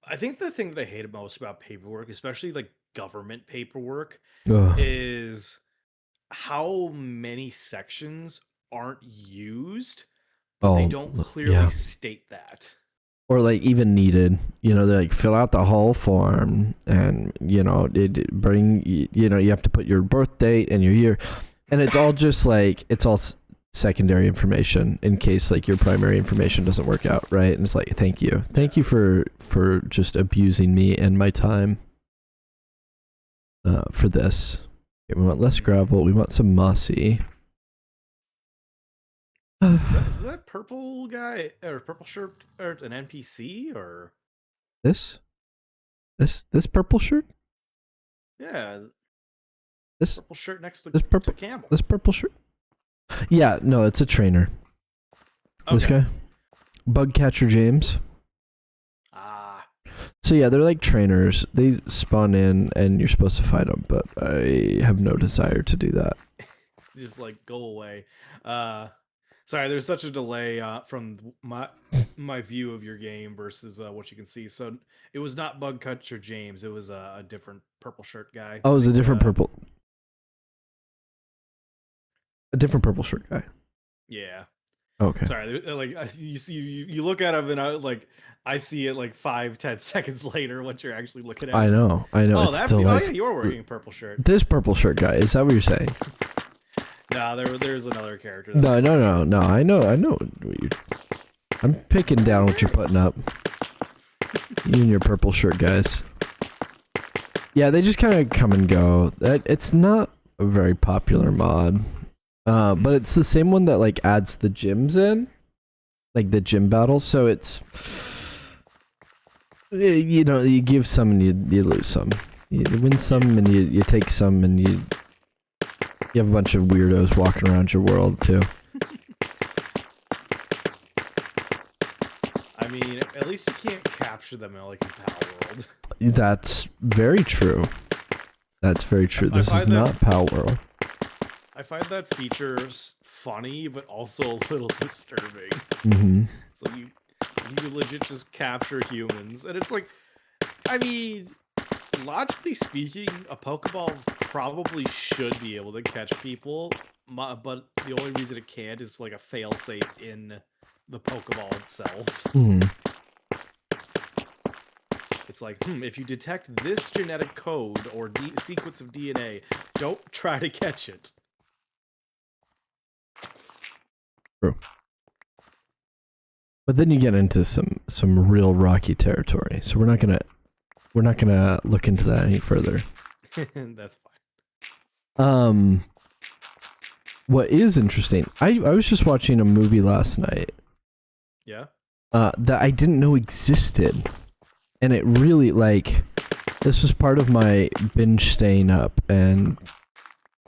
I think the thing that I hate most about paperwork, especially like government paperwork, is how many sections aren't used, but they don't clearly state that. Or like even needed, you know, they like fill out the whole form and, you know, you know, you have to put your birth date and your year, and it's all just like, it's all secondary information in case like your primary information doesn't work out, right? And it's like, thank you for just abusing me and my time for this. Okay, we want less gravel, we want some mossy. Is that purple guy or purple shirt or an NPC or this purple shirt? Yeah, this purple shirt next to to Campbell. This purple shirt? Yeah, no, it's a trainer. Okay. This guy, Bugcatcher James. Ah. So yeah, they're like trainers. They spawn in, and you're supposed to fight them, but I have no desire to do that. Just like go away. Sorry, there's such a delay from my view of your game versus what you can see. So it was not Bugcatcher James. It was a different purple shirt guy. Oh, it was a different purple. A different purple shirt guy. Yeah. Okay. Sorry, like you see, you look at him, and I see it like 5-10 seconds later once you're actually looking at. I know. Oh, yeah, you're wearing a purple shirt. This purple shirt guy. Is that what you're saying? No, there's another character. No. I know. I'm picking down what you're putting up. You and your purple shirt guys. Yeah, they just kind of come and go. It's not a very popular mod. But it's the same one that like adds the gyms in, like the gym battles. So it's, you know, you give some and you lose some. You win some and you take some, and you have a bunch of weirdos walking around your world too. I mean, at least you can't capture them in like a Pal World. That's very true. This is not Pal World. I find that feature funny, but also a little disturbing. Mm-hmm. So you legit just capture humans, and it's like, I mean, logically speaking, a Pokeball probably should be able to catch people, but the only reason it can't is like a failsafe in the Pokeball itself. Mm. It's like, if you detect this genetic code or sequence of DNA, don't try to catch it. True. But then you get into some real rocky territory, so we're not gonna look into that any further. That's fine. What is interesting, I was just watching a movie last night. Yeah. That I didn't know existed, and it really this was part of my binge staying up and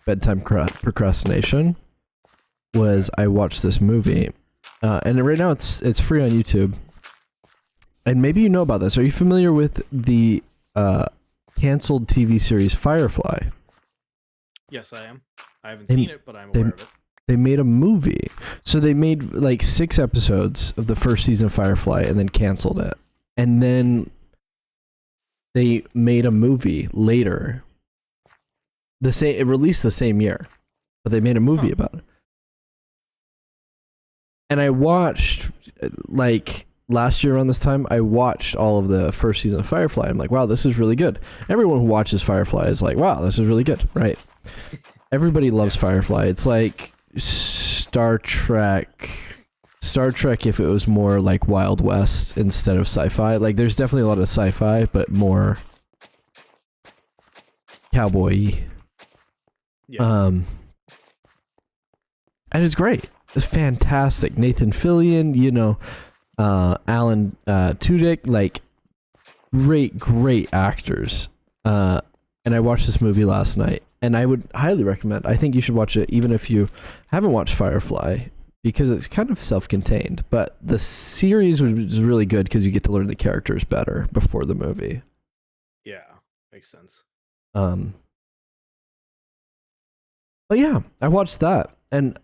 bedtime procrastination. Was I watched this movie, and right now it's free on YouTube. And maybe you know about this. Are you familiar with the canceled TV series Firefly? Yes, I am. I haven't seen it, but I'm aware of it. They made a movie. So they made like 6 episodes of the first season of Firefly and then canceled it. And then they made a movie later. It released the same year, but they made a movie about it. And I watched, last year around this time, I watched all of the first season of Firefly. I'm like, wow, this is really good. Everyone who watches Firefly is like, wow, this is really good, right? Everybody loves Firefly. It's like Star Trek if it was more like Wild West instead of sci-fi. Like, there's definitely a lot of sci-fi, but more cowboy-y. Yeah. And it's great. It's fantastic. Nathan Fillion, Alan Tudyk, like great actors. And I watched this movie last night, and I would highly recommend. I think you should watch it even if you haven't watched Firefly, because it's kind of self-contained. But the series was really good because you get to learn the characters better before the movie. Yeah, makes sense. But yeah, I watched that, and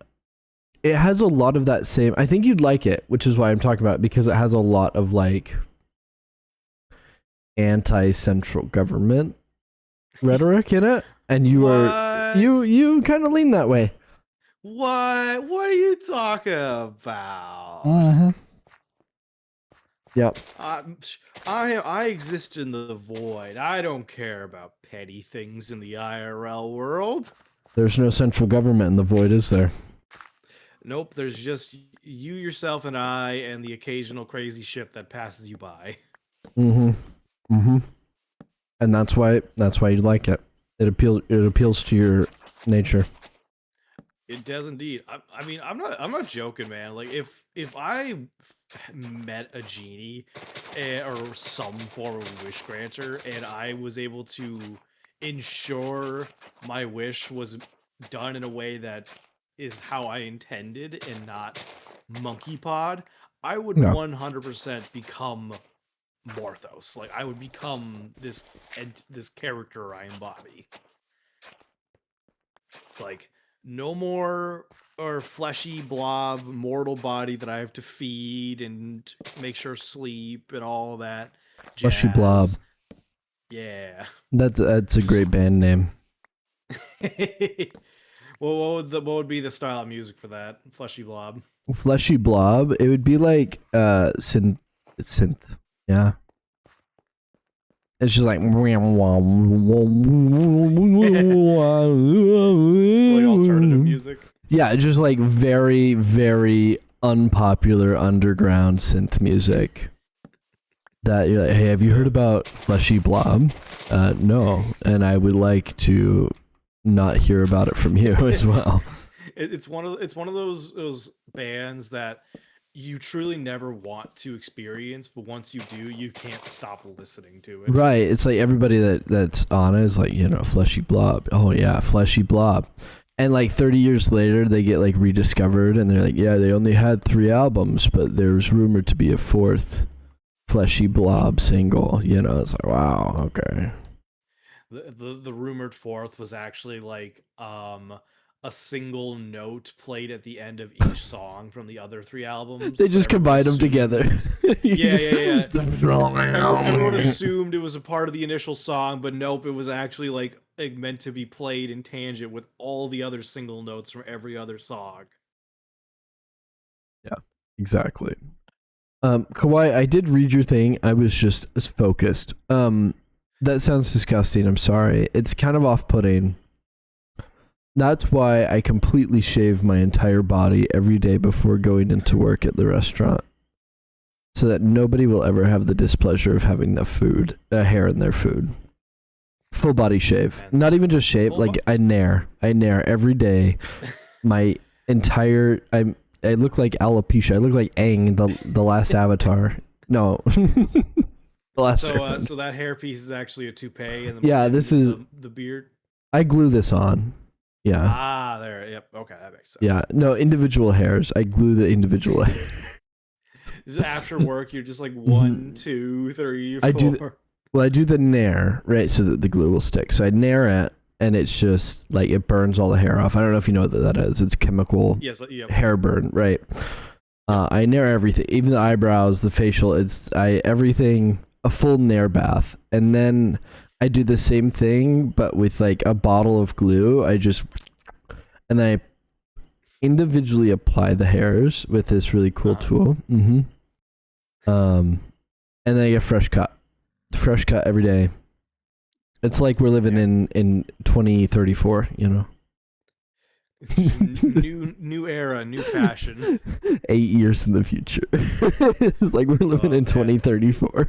it has a lot of that same. I think you'd like it, which is why I'm talking about it, because it has a lot of like anti-central government rhetoric in it, and you kind of lean that way. What? What are you talking about? Mm-hmm. Yep. I exist in the void. I don't care about petty things in the IRL world. There's no central government in the void, is there? Nope, there's just you, yourself, and I, and the occasional crazy ship that passes you by. Mm-hmm. Mm-hmm. And that's why you like it. It appeals to your nature. It does indeed. I mean, I'm not joking, man. Like, if I met a genie or some form of wish granter, and I was able to ensure my wish was done in a way that is how I intended and not monkey pod, I would 100% become Morthos. Like, I would become this character I embody. It's like, no more or fleshy blob mortal body that I have to feed and make sure sleep and all that jazz. Fleshy blob. Yeah. That's a great band name. Well, what would be the style of music for that? Fleshy blob. Fleshy blob. It would be like synth. Yeah. It's just like It's like alternative music. Yeah, just like very, very unpopular underground synth music. That you're like, hey, have you heard about Fleshy Blob? No, and I would like to not hear about it from you as well. It's one of those bands that you truly never want to experience, but once you do, you can't stop listening to it. Right. It's like everybody that's on it is like, Fleshy Blob. Oh yeah, Fleshy Blob. And like 30 years later, they get like rediscovered, and they're like, yeah, they only had 3 albums, but there's rumored to be a 4th Fleshy Blob single. It's like, wow, okay. The rumored 4th was actually like a single note played at the end of each song from the other 3 albums. They just combined them together. Yeah. Everyone assumed it was a part of the initial song, but nope, it was actually like meant to be played in tangent with all the other single notes from every other song. Yeah, exactly. Kawhi, I did read your thing. I was just focused. That sounds disgusting. I'm sorry. It's kind of off-putting. That's why I completely shave my entire body every day before going into work at the restaurant. So that nobody will ever have the displeasure of having enough food, hair in their food. Full body shave. Not even just shave, like I nair every day. My entire, I look like alopecia. I look like Aang, the last Avatar. No. The last so that hairpiece is actually a toupee, and this is the beard. I glue this on. Yeah. Ah, there. Yep. Okay, that makes sense. Yeah. No, individual hairs. I glue the individual hair. Is it after work? You're just like 1, 2, 3, 4. I do the nair, right, so that the glue will stick. So I nair it, and it's just like it burns all the hair off. I don't know if you know what that is. It's chemical hair burn, right? I nair everything, even the eyebrows, the facial. Everything, a full nair bath, and then I do the same thing, but with like a bottle of glue. And then I individually apply the hairs with this really cool tool. And then I get fresh cut every day. It's like we're living in 2034, you know. new era, new fashion. 8 years in the future. It's like we're living in 2034.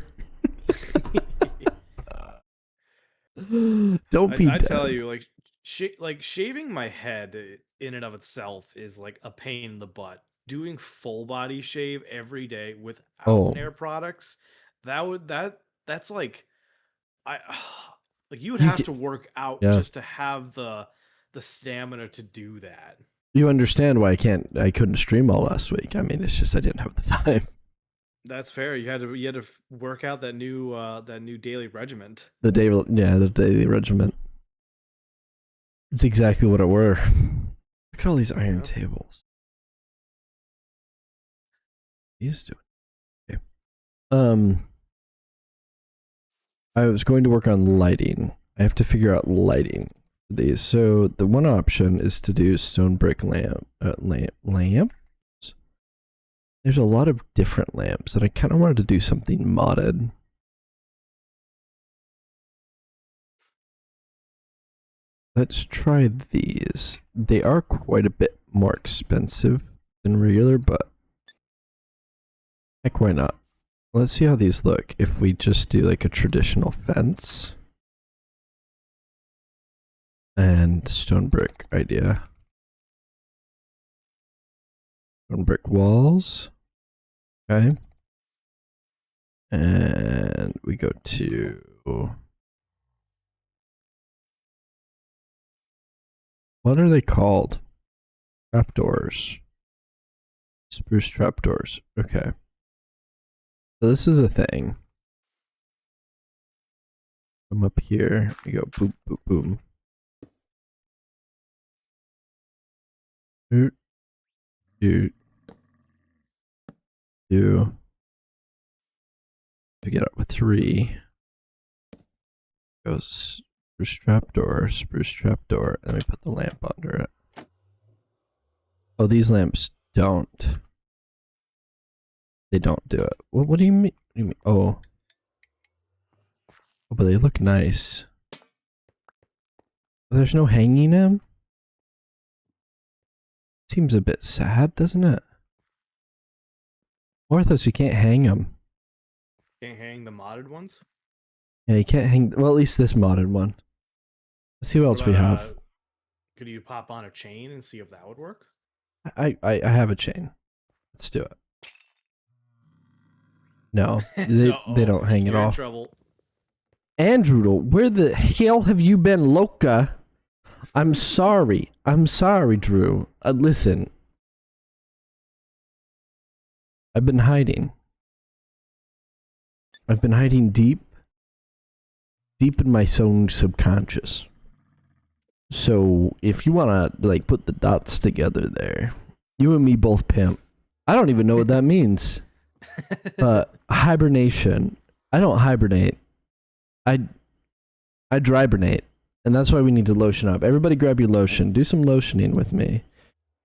Don't be. I tell you, like shaving my head in and of itself is like a pain in the butt. Doing full body shave every day without hair products, that's like you would have to work out just to have the stamina to do that. You understand why I couldn't stream all last week. I mean, it's just I didn't have the time. That's fair. You had to work out that new daily regiment. The daily regiment. It's exactly what it were. Look at all these iron tables. He's doing okay. I was going to work on lighting. I have to figure out lighting for these. So the one option is to do stone brick lamps. There's a lot of different lamps, and I kind of wanted to do something modded. Let's try these. They are quite a bit more expensive than regular, but heck, why not? Let's see how these look if we just do like a traditional fence and stone brick idea. Stone brick walls. Okay. And we go to... What are they called? Trapdoors. Spruce trapdoors. Okay. So this is a thing. Come up here. We go boom, boom, boom. Doot, doot, do. We get up with 3. Goes spruce trapdoor, and we put the lamp under it. Oh, these lamps don't. They don't do it. What do you mean? Oh. Oh, but they look nice. There's no hanging them? Seems a bit sad, doesn't it? Orthos, you can't hang them. Can't hang the modded ones? Yeah, you can't hang... Well, at least this modded one. Let's see what else we have. Could you pop on a chain and see if that would work? I have a chain. Let's do it. No, they don't hang it off. Trouble. Andrew, where the hell have you been, Loca? I'm sorry, Drew. Listen. I've been hiding. I've been hiding deep in my own subconscious. So, if you want to, like, put the dots together there, you and me both pimp. I don't even know what that means. Hibernation. I don't hibernate. I drybernate. And that's why we need to lotion up. Everybody grab your lotion. Do some lotioning with me.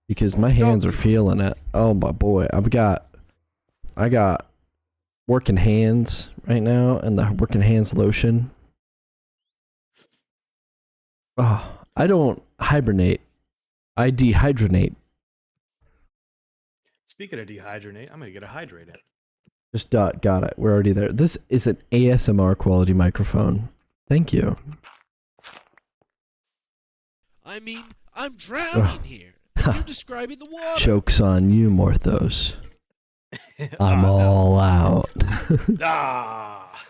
Because my hands are feeling it. Oh my boy. I got working hands right now, and the working hands lotion. Oh, I don't hibernate. I dehydrinate. Speaking of dehydrate, I'm gonna get a hydrate in. Just got it. We're already there. This is an ASMR quality microphone. Thank you. I mean, I'm drowning here. And you're describing the water. Joke's on you, Morthos. I'm all out. Ah.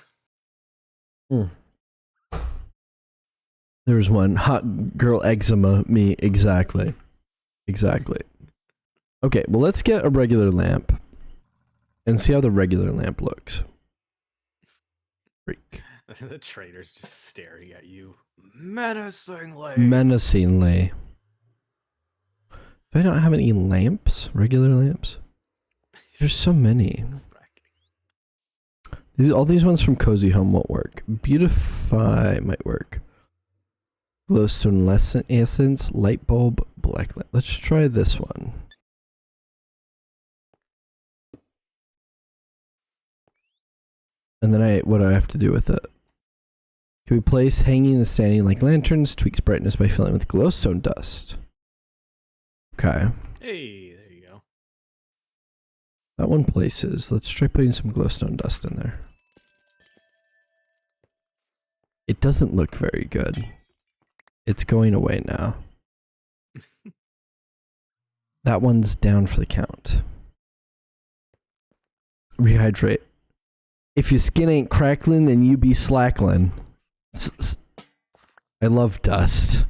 There's one hot girl eczema me exactly. Okay, well let's get a regular lamp and see how the regular lamp looks. Freak. The trader's just staring at you menacingly. Menacingly. Do I not have any lamps? Regular lamps? There's so many. All these ones from Cozy Home won't work. Beautify might work. Glowstone essence, light bulb, black lamp. Let's try this one. And then what do I have to do with it? Can we place hanging and standing like lanterns? Tweaks brightness by filling with glowstone dust. Okay. Hey, there you go. That one places. Let's try putting some glowstone dust in there. It doesn't look very good. It's going away now. That one's down for the count. Rehydrate. If your skin ain't crackling, then you be slackling. I love dust.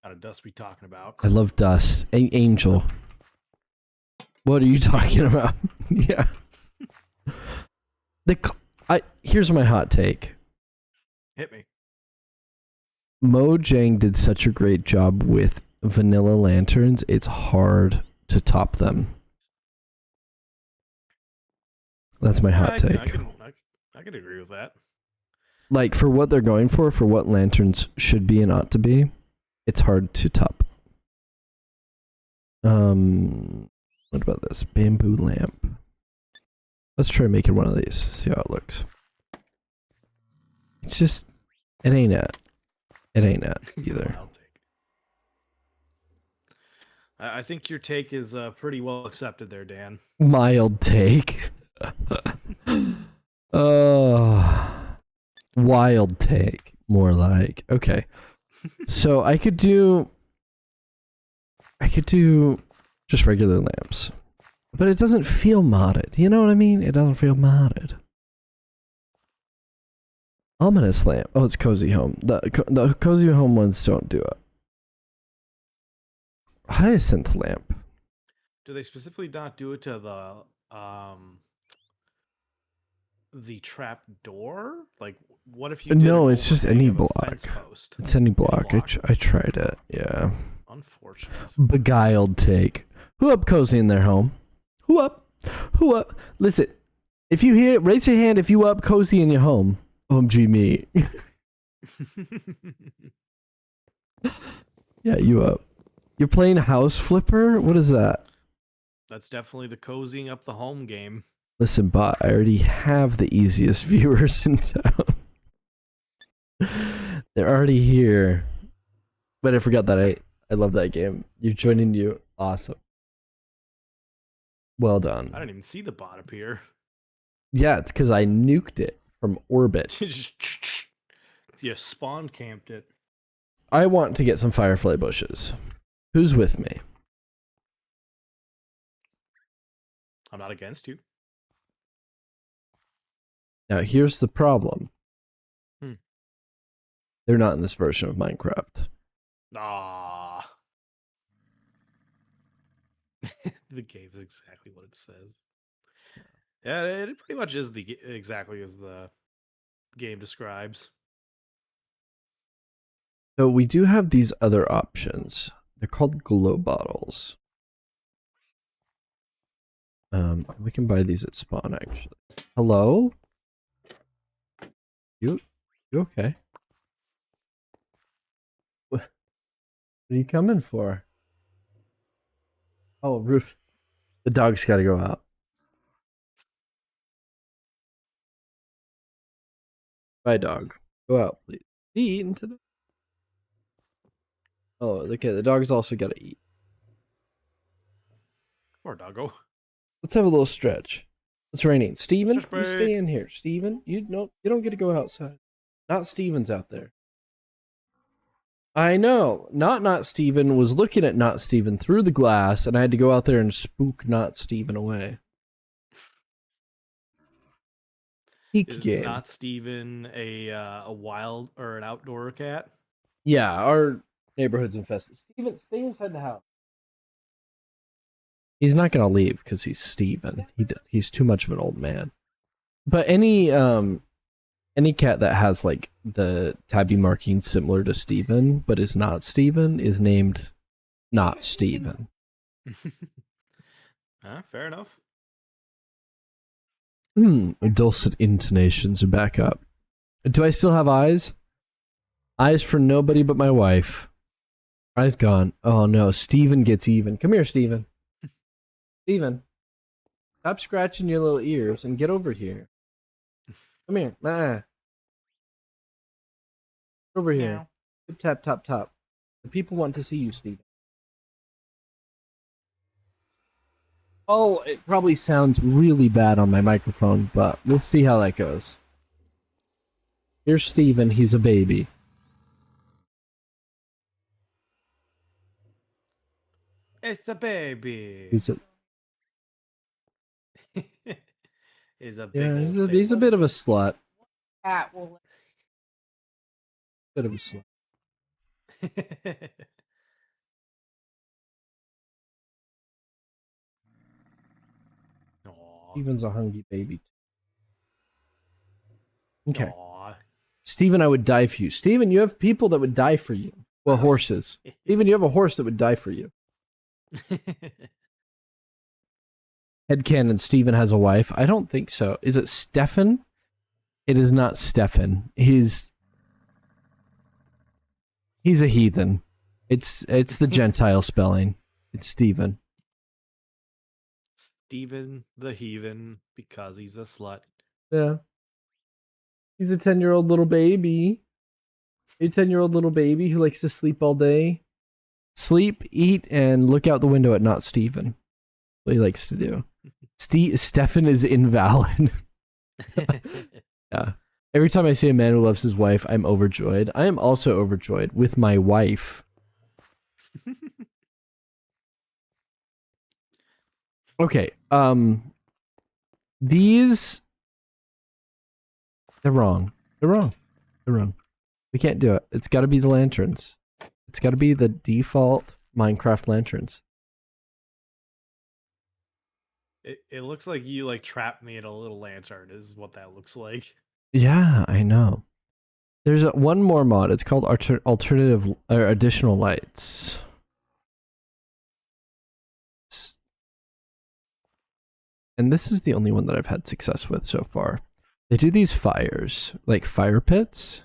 Out of dust we talking about. I love dust. Angel. What are you talking about? Yeah. Here's my hot take. Hit me. Mojang did such a great job with vanilla lanterns, it's hard to top them. That's my hot take. I could agree with that. Like, for what they're going for what lanterns should be and ought to be, it's hard to top. What about this? Bamboo lamp. Let's try making one of these, see how it looks. It's just, it ain't it. It ain't it either. I'll take. I think your take is pretty well accepted there, Dan. Mild take. Wild take, more like. Okay. So I could do just regular lamps. But it doesn't feel modded. You know what I mean? It doesn't feel modded. Ominous lamp. Oh, it's Cozy Home. The Cozy Home ones don't do it. Hyacinth lamp. Do they specifically not do it to the trap door? Like, what if you did No, an it's just overhang any of a block. fence post? It's any block. block. I tried it. Yeah. Unfortunate. Beguiled take. Who up Cozy in their home? Who up? Who up? Listen, if you hear it, raise your hand if you up Cozy in your home. OMG me. Yeah, you up. You're playing House Flipper? What is that? That's definitely the cozying up the home game. Listen, bot, I already have the easiest viewers in town. They're already here. But I forgot that I love that game. You're joining you. Awesome. Well done. I didn't even see the bot appear. Yeah, it's because I nuked it from orbit. You spawn camped it. I want to get some firefly bushes. Who's with me? I'm not against you. Now, here's the problem. Hmm. They're not in this version of Minecraft. Ah. The game is exactly what it says. Yeah, it pretty much is exactly as the game describes. So we do have these other options. They're called glow bottles. We can buy these at spawn, actually. Hello? You okay? What are you coming for? Oh, roof. The dog's got to go out. Bye, dog. Go out, please. Is he eating today? Oh, okay. The dog's also got to eat. Poor doggo. Let's have a little stretch. It's raining. Steven, Stretch you stay break. in here. Steven, you don't get to go outside. Not Steven's out there. I know. Not Steven was looking at Not Steven through the glass, and I had to go out there and spook Not Steven away. Peak Is game. not Steven a wild or an outdoor cat? Yeah, our neighborhood's infested. Steven, stay inside the house. He's not gonna leave because he's Steven. He's too much of an old man. But any cat that has like the tabby marking similar to Steven but is not Steven is named Not Steven. Fair enough. Dulcet intonations are back up. Do I still have eyes? Eyes for nobody but my wife. Eyes gone. Oh no, Steven gets even. Come here, Steven. Steven. Stop scratching your little ears and get over here. Come here. Over here. Tip, tap, tap, tap. The people want to see you, Steven. Oh, it probably sounds really bad on my microphone, but we'll see how that goes. Here's Steven. He's a baby. It's the baby. He's a He's a big yeah. old He's a baby. bit of a slut. Cat will. Bit of a slut. Aw. Steven's a hungry baby. Okay. Aw. Steven, I would die for you. Steven, you have people that would die for you. Well, horses. Steven, you have a horse that would die for you. Headcanon, Steven has a wife. I don't think so. Is it Stefan? It is not Stefan. He's a heathen. It's the Gentile spelling. It's Steven. Steven the heathen, because he's a slut. Yeah. He's a 10-year-old little baby. A 10-year-old little baby who likes to sleep all day. Sleep, eat, and look out the window at not Steven. What he likes to do. Stefan is invalid. Yeah. Every time I see a man who loves his wife, I'm overjoyed. I am also overjoyed with my wife. Okay. These... They're wrong. They're wrong. They're wrong. We can't do it. It's got to be the lanterns. It's got to be the default Minecraft lanterns. It looks like you like trapped me in a little lantern is what that looks like. Yeah, I know. There's one more mod. It's called alternative or additional lights. And this is the only one that I've had success with so far. They do these fires, like fire pits.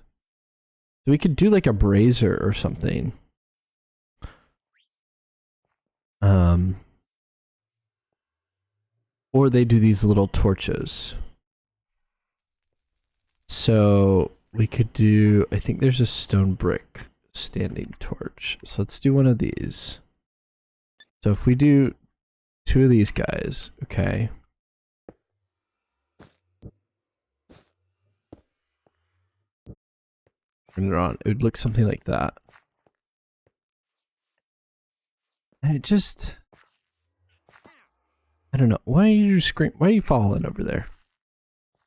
So we could do like a brazier or something. Or they do these little torches. So we could do, I think there's a stone brick standing torch. So let's do one of these. So if we do 2 of these guys, okay. Turn it on. It would look something like that. And it just... I don't know. Why are you screaming? Why are you falling over there?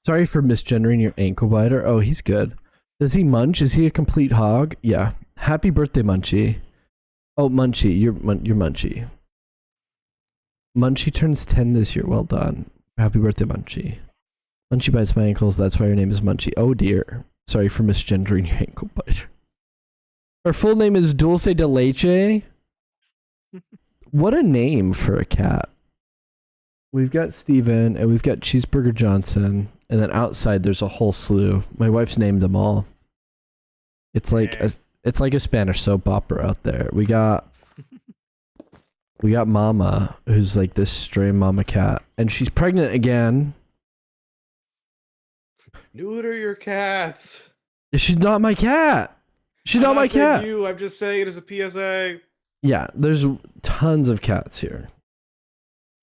Sorry for misgendering your ankle biter. Oh, he's good. Does he munch? Is he a complete hog? Yeah. Happy birthday, Munchie. Oh, Munchie. You're Munchie. Munchie turns 10 this year. Well done. Happy birthday, Munchie. Munchie bites my ankles. That's why your name is Munchie. Oh, dear. Sorry for misgendering your ankle biter. Her full name is Dulce de Leche. What a name for a cat. We've got Steven, and we've got Cheeseburger Johnson, and then outside there's a whole slew. My wife's named them all. It's like a Spanish soap opera out there. We got Mama, who's like this stray mama cat, and she's pregnant again. Neuter your cats. She's not my cat. She's not my saying cat. you. I'm just saying it as a PSA. Yeah, there's tons of cats here.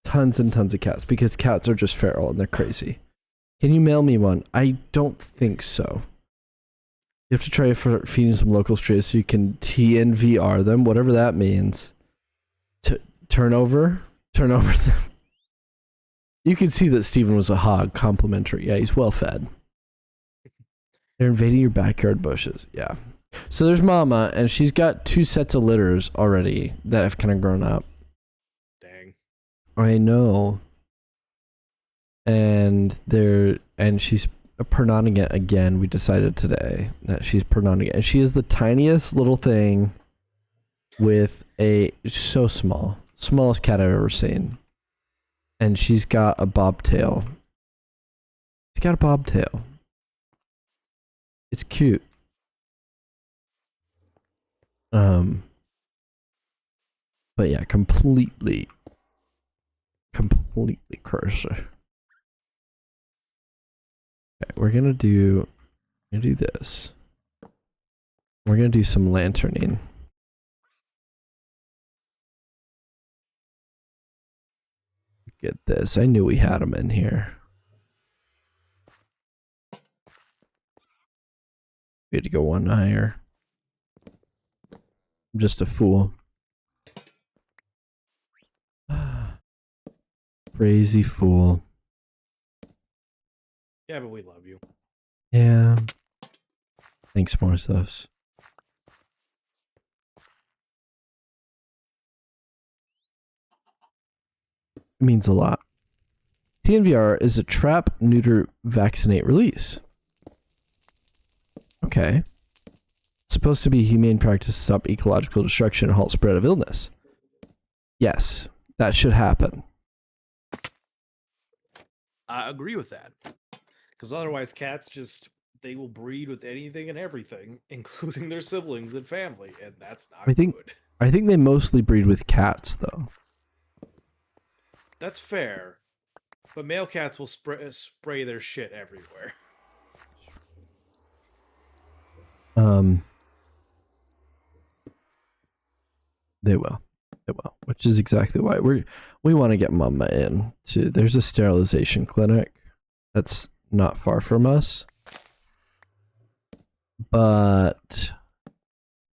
Tons and tons of cats because cats are just feral and they're crazy. Can you mail me one? I don't think so. You have to try for feeding some local strays so you can TNVR them, whatever that means. Turn over them. You can see that Steven was a hog, complimentary. Yeah, he's well fed. They're invading your backyard bushes. Yeah. So there's Mama, and she's got 2 sets of litters already that have kind of grown up. Dang. I know. And she's pernotting it again. We decided today that she's pernotting it. And she is the tiniest little thing with so small. Smallest cat I've ever seen. And she's got a bobtail. She's got a bobtail. It's cute. But yeah, completely crazy. Okay, we're gonna do this. We're gonna do some lanterning. Get this. I knew we had them in here. We had to go one higher. I'm just a fool. Crazy fool. Yeah, but we love you. Yeah. Thanks, Morthos. It means a lot. TNVR is a trap, neuter, vaccinate, release. Okay. It's supposed to be a humane practice to stop ecological destruction and halt spread of illness. Yes, that should happen. I agree with that. Because otherwise cats they will breed with anything and everything, including their siblings and family, and that's not good. I think they mostly breed with cats, though. That's fair. But male cats will spray their shit everywhere. They will. Which is exactly why we want to get Mama in to. There's a sterilization clinic that's not far from us. But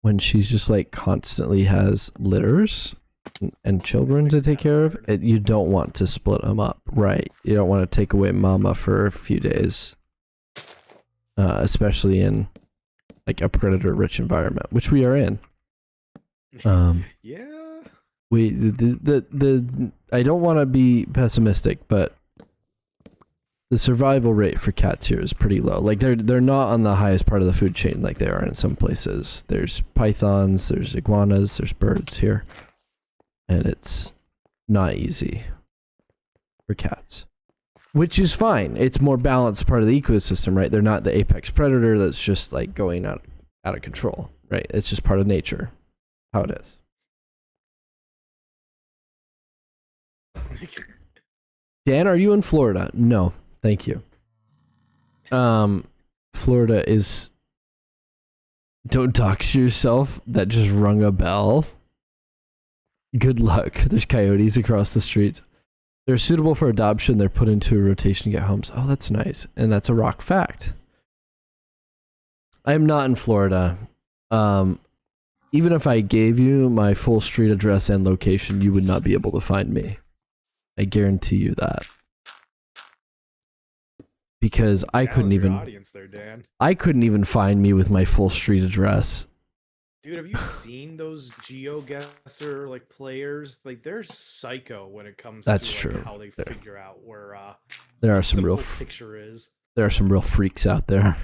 when she's just like constantly has litters and children to take care of, you don't want to split them up, right? You don't want to take away Mama for a few days, especially in like a predator-rich environment, which we are in. Yeah. I don't want to be pessimistic, but the survival rate for cats here is pretty low. Like they're not on the highest part of the food chain like they are in some places. There's pythons, there's iguanas, there's birds here. And it's not easy for cats. Which is fine. It's more balanced part of the ecosystem, right? They're not the apex predator that's just like going out of control, right? It's just part of nature. How it is. Dan, are you in Florida? No, thank you. Florida is... Don't dox yourself. That just rung a bell. Good luck. There's coyotes across the streets. They're suitable for adoption. They're put into a rotation to get homes. Oh, that's nice. And that's a rock fact. I'm not in Florida. Even if I gave you my full street address and location, you would not be able to find me. I guarantee you that. Because I couldn't even... audience there, Dan. I couldn't even find me with my full street address. Dude, have you seen those GeoGuessr like players? Like they're psycho when it comes That's to true. Like, how they figure out where there are some real picture is. There are some real freaks out there.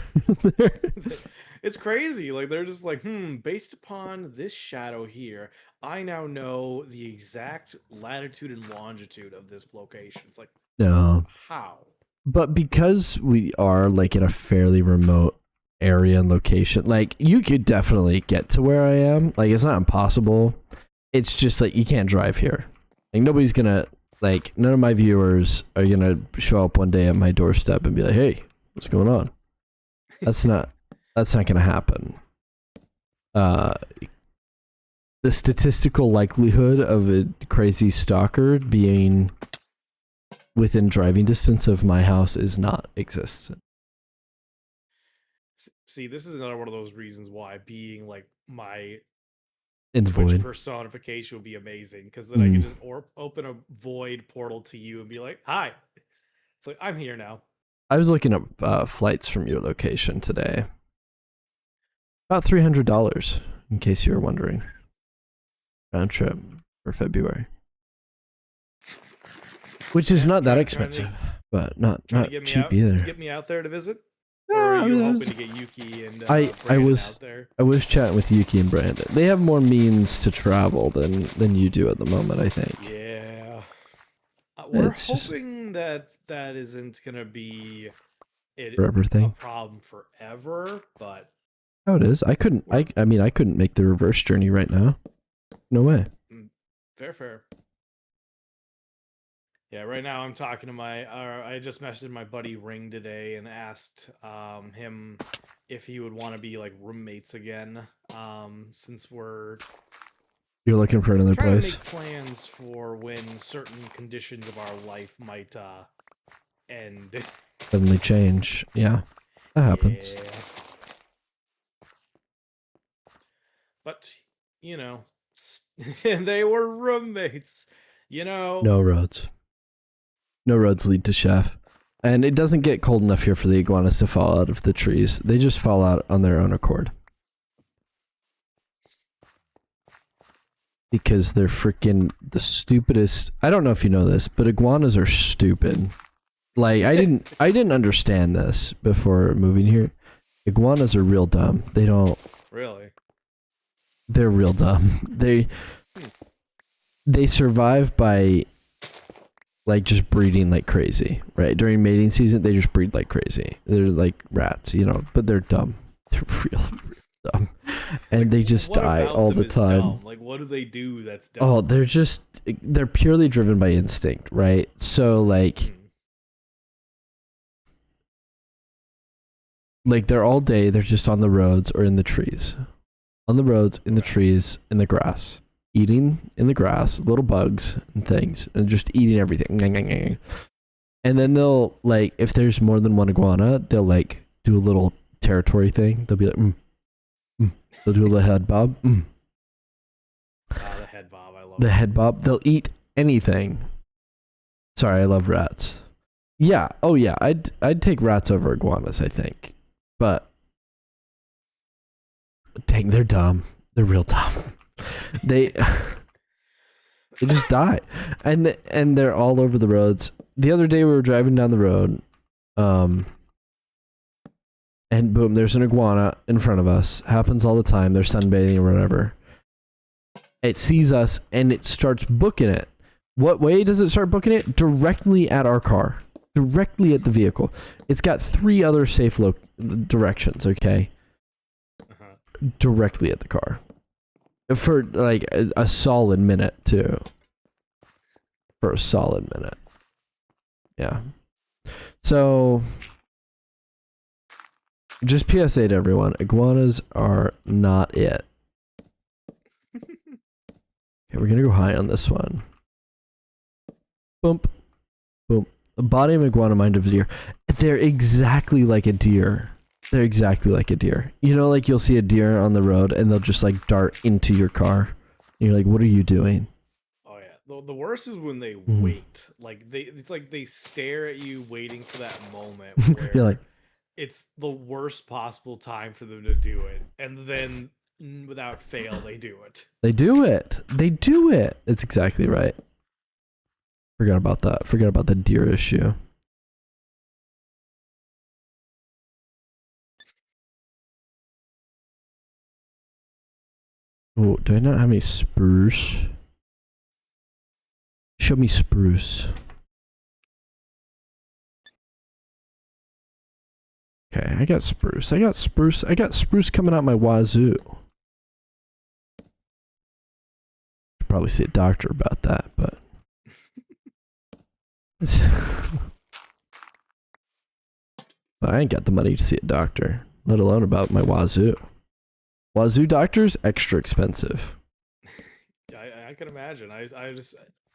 It's crazy. Like they're just like, based upon this shadow here, I now know the exact latitude and longitude of this location. It's like, no. How? But because we are like in a fairly remote area and location, like you could definitely get to where I am. Like it's not impossible. It's just like you can't drive here. Like nobody's gonna, like none of my viewers are gonna show up one day at my doorstep and be like, hey, What's going on? That's not gonna happen. The statistical likelihood of a crazy stalker being within driving distance of my house is not existent. See, this is another one of those reasons why being like my In the Twitch void. personification would be amazing, because then I can just open a void portal to you and be like, "Hi." It's like, I'm here now. I was looking up flights from your location today. About $300, in case you were wondering. Round trip for February. Which is not that expensive, but not cheap either. Get me out there to visit? Or are you hoping to get Yuki and Brandon out there? I was chatting with Yuki and Brandon. They have more means to travel than you do at the moment, I think. Yeah. We're hoping that isn't going to be a problem forever, but... How it is. I couldn't make the reverse journey right now. No way. Fair. Yeah, right now I'm talking to I just messaged my buddy Ring today and asked him if he would want to be like roommates again, since you're looking for another trying place. to make plans for when certain conditions of our life might end. Suddenly change. Yeah, that happens. Yeah. But, you know, they were roommates, you know. No roads. No roads lead to Chef. And it doesn't get cold enough here for the iguanas to fall out of the trees. They just fall out on their own accord. Because they're freaking the stupidest. I don't know if you know this, but iguanas are stupid. Like, I didn't understand this before moving here. Iguanas are real dumb. They don't... Really? They're real dumb. They survive by... like just breeding like crazy, right? During mating season, they just breed like crazy. They're like rats, you know, but they're dumb. They're real dumb. And like, they just die all the time. Dumb? Like, what do they do that's dumb? Oh, they're purely driven by instinct, right? So like they're all day, they're just on the roads or in the trees. On the roads, in the trees, in the grass. Eating in the grass, little bugs and things, and just eating everything. And then they'll, like, if there's more than one iguana, they'll, like, do a little territory thing. They'll be like, They'll do a little head bob. The head bob, I love the head bob. They'll eat anything. Sorry, I love rats. Yeah, oh yeah, I'd take rats over iguanas, I think. But, dang, they're dumb. They're real dumb. They just die, and they're all over the roads. The other day we were driving down the road, and boom, there's an iguana in front of us. Happens all the time. They're sunbathing or whatever. It sees us and it starts booking it. What way does it start booking it? Directly at our car, directly at the vehicle. It's got 3 other safe directions. Okay, directly at the car. For like a solid minute too. For a solid minute. Yeah. So just PSA to everyone, iguanas are not it. Okay, we're gonna go high on this one. Boom. Boom. The body of iguana, mind of a deer. They're exactly like a deer. They're exactly like a deer. You know, like you'll see a deer on the road and they'll just like dart into your car. And you're like, what are you doing? Oh yeah. The worst is when they wait. Like it's like they stare at you waiting for that moment where you're like, it's the worst possible time for them to do it. And then without fail, they do it. They do it. They do it. It's exactly right. Forgot about that. Forgot about the deer issue. Oh, do I not have any spruce? Show me spruce. Okay, I got spruce. I got spruce coming out my wazoo. Should probably see a doctor about that, but But I ain't got the money to see a doctor, let alone about my wazoo. Wazoo doctor's extra expensive. I can imagine. I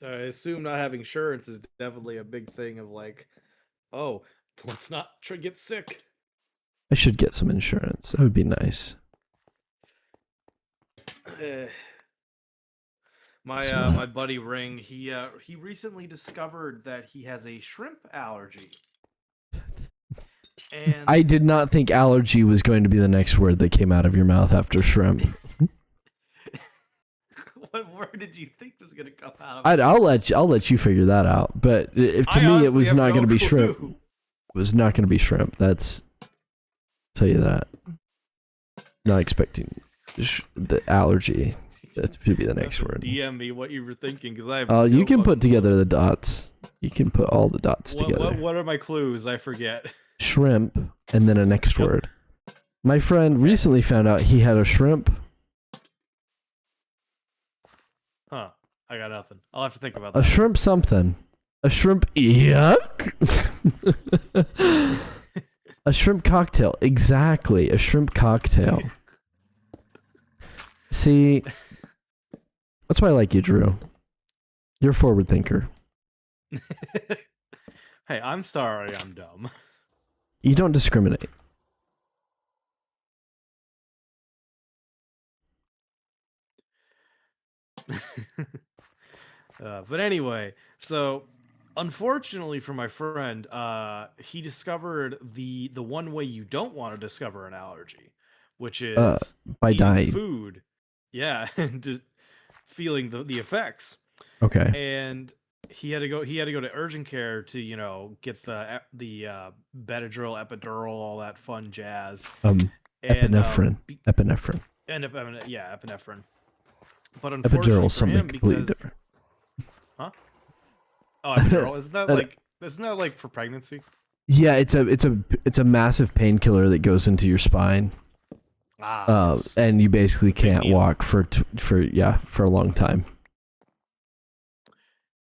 assume not having insurance is definitely a big thing of like, oh, let's not get sick. I should get some insurance. That would be nice. My buddy Ring, he recently discovered that he has a shrimp allergy. And I did not think allergy was going to be the next word that came out of your mouth after shrimp. what word did you think was gonna come out of? I'll let you figure that out. But if to me it was not going to be shrimp. It was not going to be shrimp. That's tell you that. Not expecting the allergy. That could be the next word. DM me what you were thinking, because I have you can put together the dots. You can put all the dots together. What are my clues? I forget. Shrimp, and then a next word. My friend recently found out he had a shrimp. Huh. I got nothing. I'll have to think about that. A shrimp something. A shrimp yuck. A shrimp cocktail. Exactly. A shrimp cocktail. See, that's why I like you, Drew. You're a forward thinker. Hey, I'm sorry I'm dumb. You don't discriminate. But anyway, so unfortunately for my friend, he discovered the one way you don't want to discover an allergy, which is by eating dying. food. Yeah, and just feeling the effects. Okay. And he had to go to urgent care to, get the Benadryl, epidural, all that fun jazz. Epinephrine. Epinephrine. Epinephrine. But Epidural unfortunately is something completely different. Huh? Oh, epidural. Isn't that like for pregnancy? Yeah, it's a massive painkiller that goes into your spine. And you basically can't walk for a long time.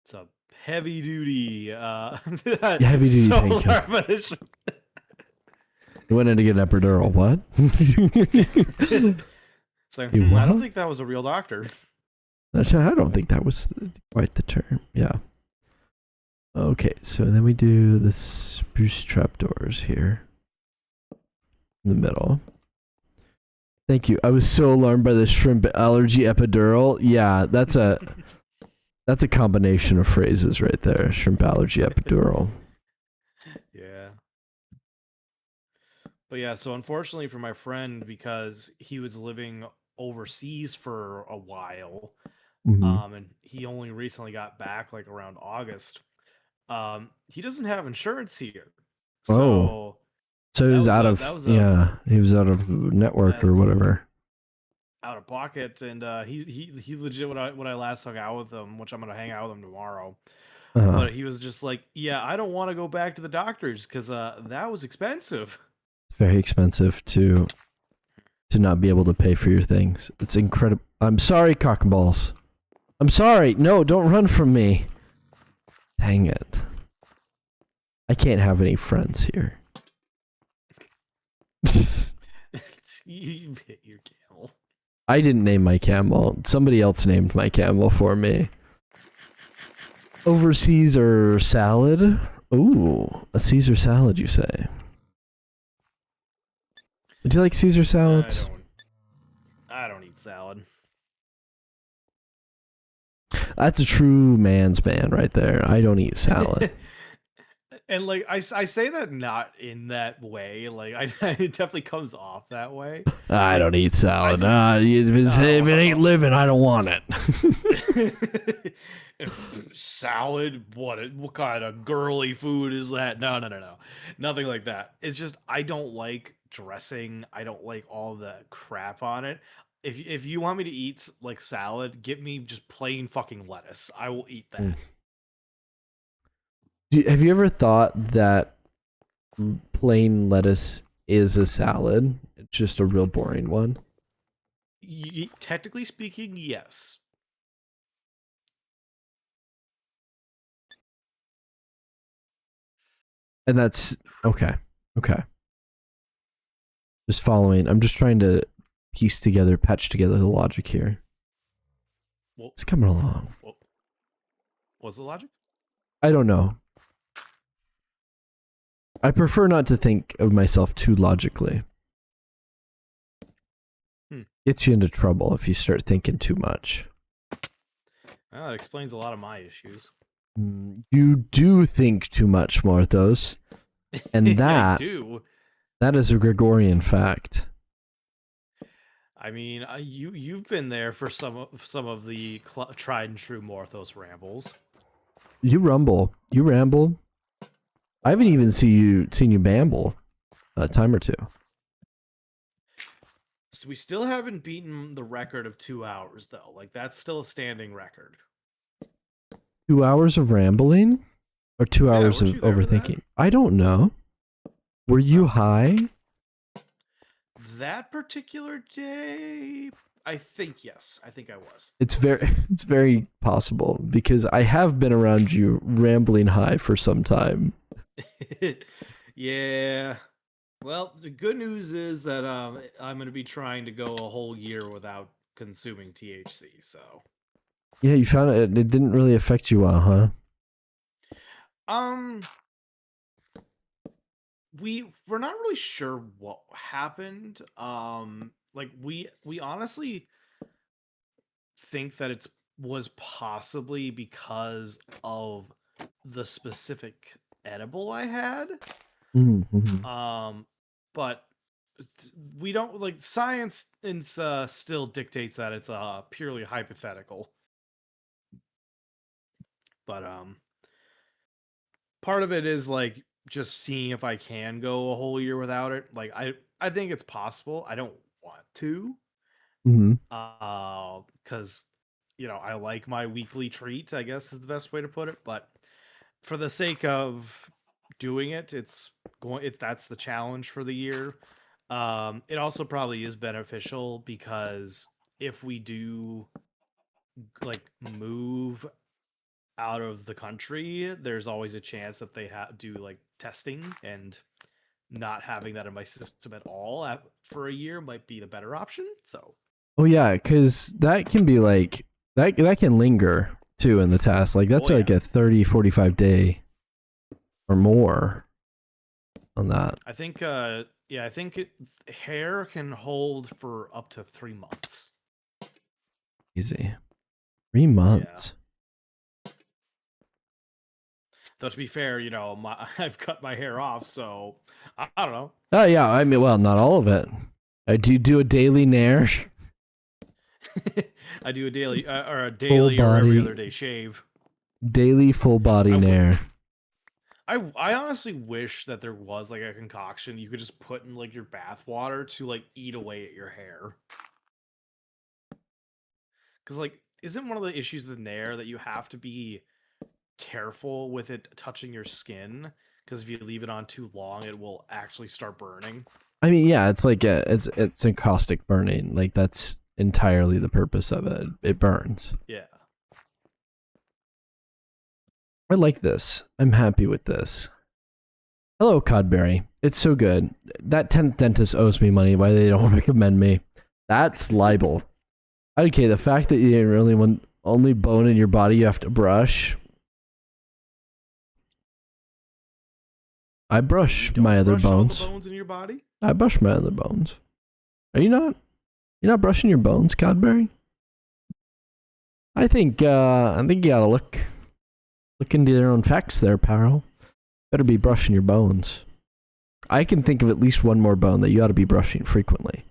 It's a heavy duty heavy duty painkiller. You went in to get an epidural. What? So, I don't think that was a real doctor. I don't think that was quite the term. Yeah. Okay, so then we do the spruce trapdoors here in the middle. Thank you. I was so alarmed by the shrimp allergy epidural. Yeah, that's a combination of phrases right there. Shrimp allergy epidural. Yeah. But yeah, so unfortunately for my friend, because he was living overseas for a while, and he only recently got back like around August, he doesn't have insurance here. So he was out of he was out of network or whatever. Out of pocket, and he legit when I last hung out with him, which I'm gonna hang out with him tomorrow. But he was just like, yeah, I don't want to go back to the doctors because that was expensive. Very expensive to not be able to pay for your things. It's incredible. I'm sorry, cock and balls. I'm sorry. No, don't run from me. Dang it. I can't have any friends here. You hit your camel. I didn't name my camel. Somebody else named my camel for me. Over Caesar salad? Ooh, a Caesar salad, you say? Would you like Caesar salads? I don't eat salad. That's a true man's man right there. I don't eat salad. And like I say that not in that way. Like it definitely comes off that way. I don't eat salad. If it ain't living, I don't want it. Salad? What kind of girly food is that? No. Nothing like that. It's just I don't like dressing. I don't like all the crap on it. If you want me to eat like salad, get me just plain fucking lettuce. I will eat that. Have you ever thought that plain lettuce is a salad? It's just a real boring one. Technically speaking, yes. And that's okay. Okay. Just following. I'm just trying to patch together the logic here. Well, It's coming along. well, what's the logic? I don't know. I prefer not to think of myself too logically. Gets you into trouble if you start thinking too much. Well, that explains a lot of my issues. You do think too much, Marthos. And that, I do. that is a Gregorian fact. I mean, you've been there for some of the tried and true Morthos rambles. You rumble. You ramble. I haven't even seen you bamble a time or two. So we still haven't beaten the record of 2 hours, though. Like, that's still a standing record. 2 hours of rambling? Or 2 hours of weren't you there for that? overthinking? I don't know. Were you high? That particular day, I think yes. I think I was. It's very possible because I have been around you rambling high for some time. Yeah. Well, the good news is that I'm going to be trying to go a whole year without consuming THC. So. Yeah, you found it didn't really affect you well, huh? We're not really sure what happened. Like we honestly think that it was possibly because of the specific edible I had. Mm-hmm. But we don't like science still dictates that it's purely hypothetical. But part of it is like just seeing if I can go a whole year without it. Like I think it's possible. I don't want to. Because I like my weekly treat, I guess is the best way to put it. But for the sake of doing it, that's the challenge for the year. It also probably is beneficial because if we do like move out of the country, there's always a chance that they do like testing, and not having that in my system at all for a year might be the better option. So. Oh yeah, because that can be like that can linger too in the test. Like that's like a 30, 45 day or more on that. I think I think hair can hold for up to 3 months. Easy. 3 months. Yeah. Though to be fair, I've cut my hair off, so I don't know. Oh yeah, I mean, well, not all of it. I do a daily nair. I do a daily or a daily or every other day shave. Daily full body nair. I honestly wish that there was like a concoction you could just put in like your bath water to like eat away at your hair. Because like, isn't one of the issues with nair that you have to be careful with it touching your skin? Because if you leave it on too long, it will actually start burning. I mean, yeah, it's like it's encaustic burning. Like that's entirely the purpose of it. It burns. Yeah. I like this. I'm happy with this. Hello, Codberry. It's so good. That 10th dentist owes me money. Why they don't recommend me? That's libel. Okay, the fact that you didn't really want only bone in your body you have to brush. I brush my other bones. All the bones in your body? I brush my other bones. Are you not? You're not brushing your bones, Codberry? I think you gotta look into your own facts there, pal. Better be brushing your bones. I can think of at least one more bone that you ought to be brushing frequently.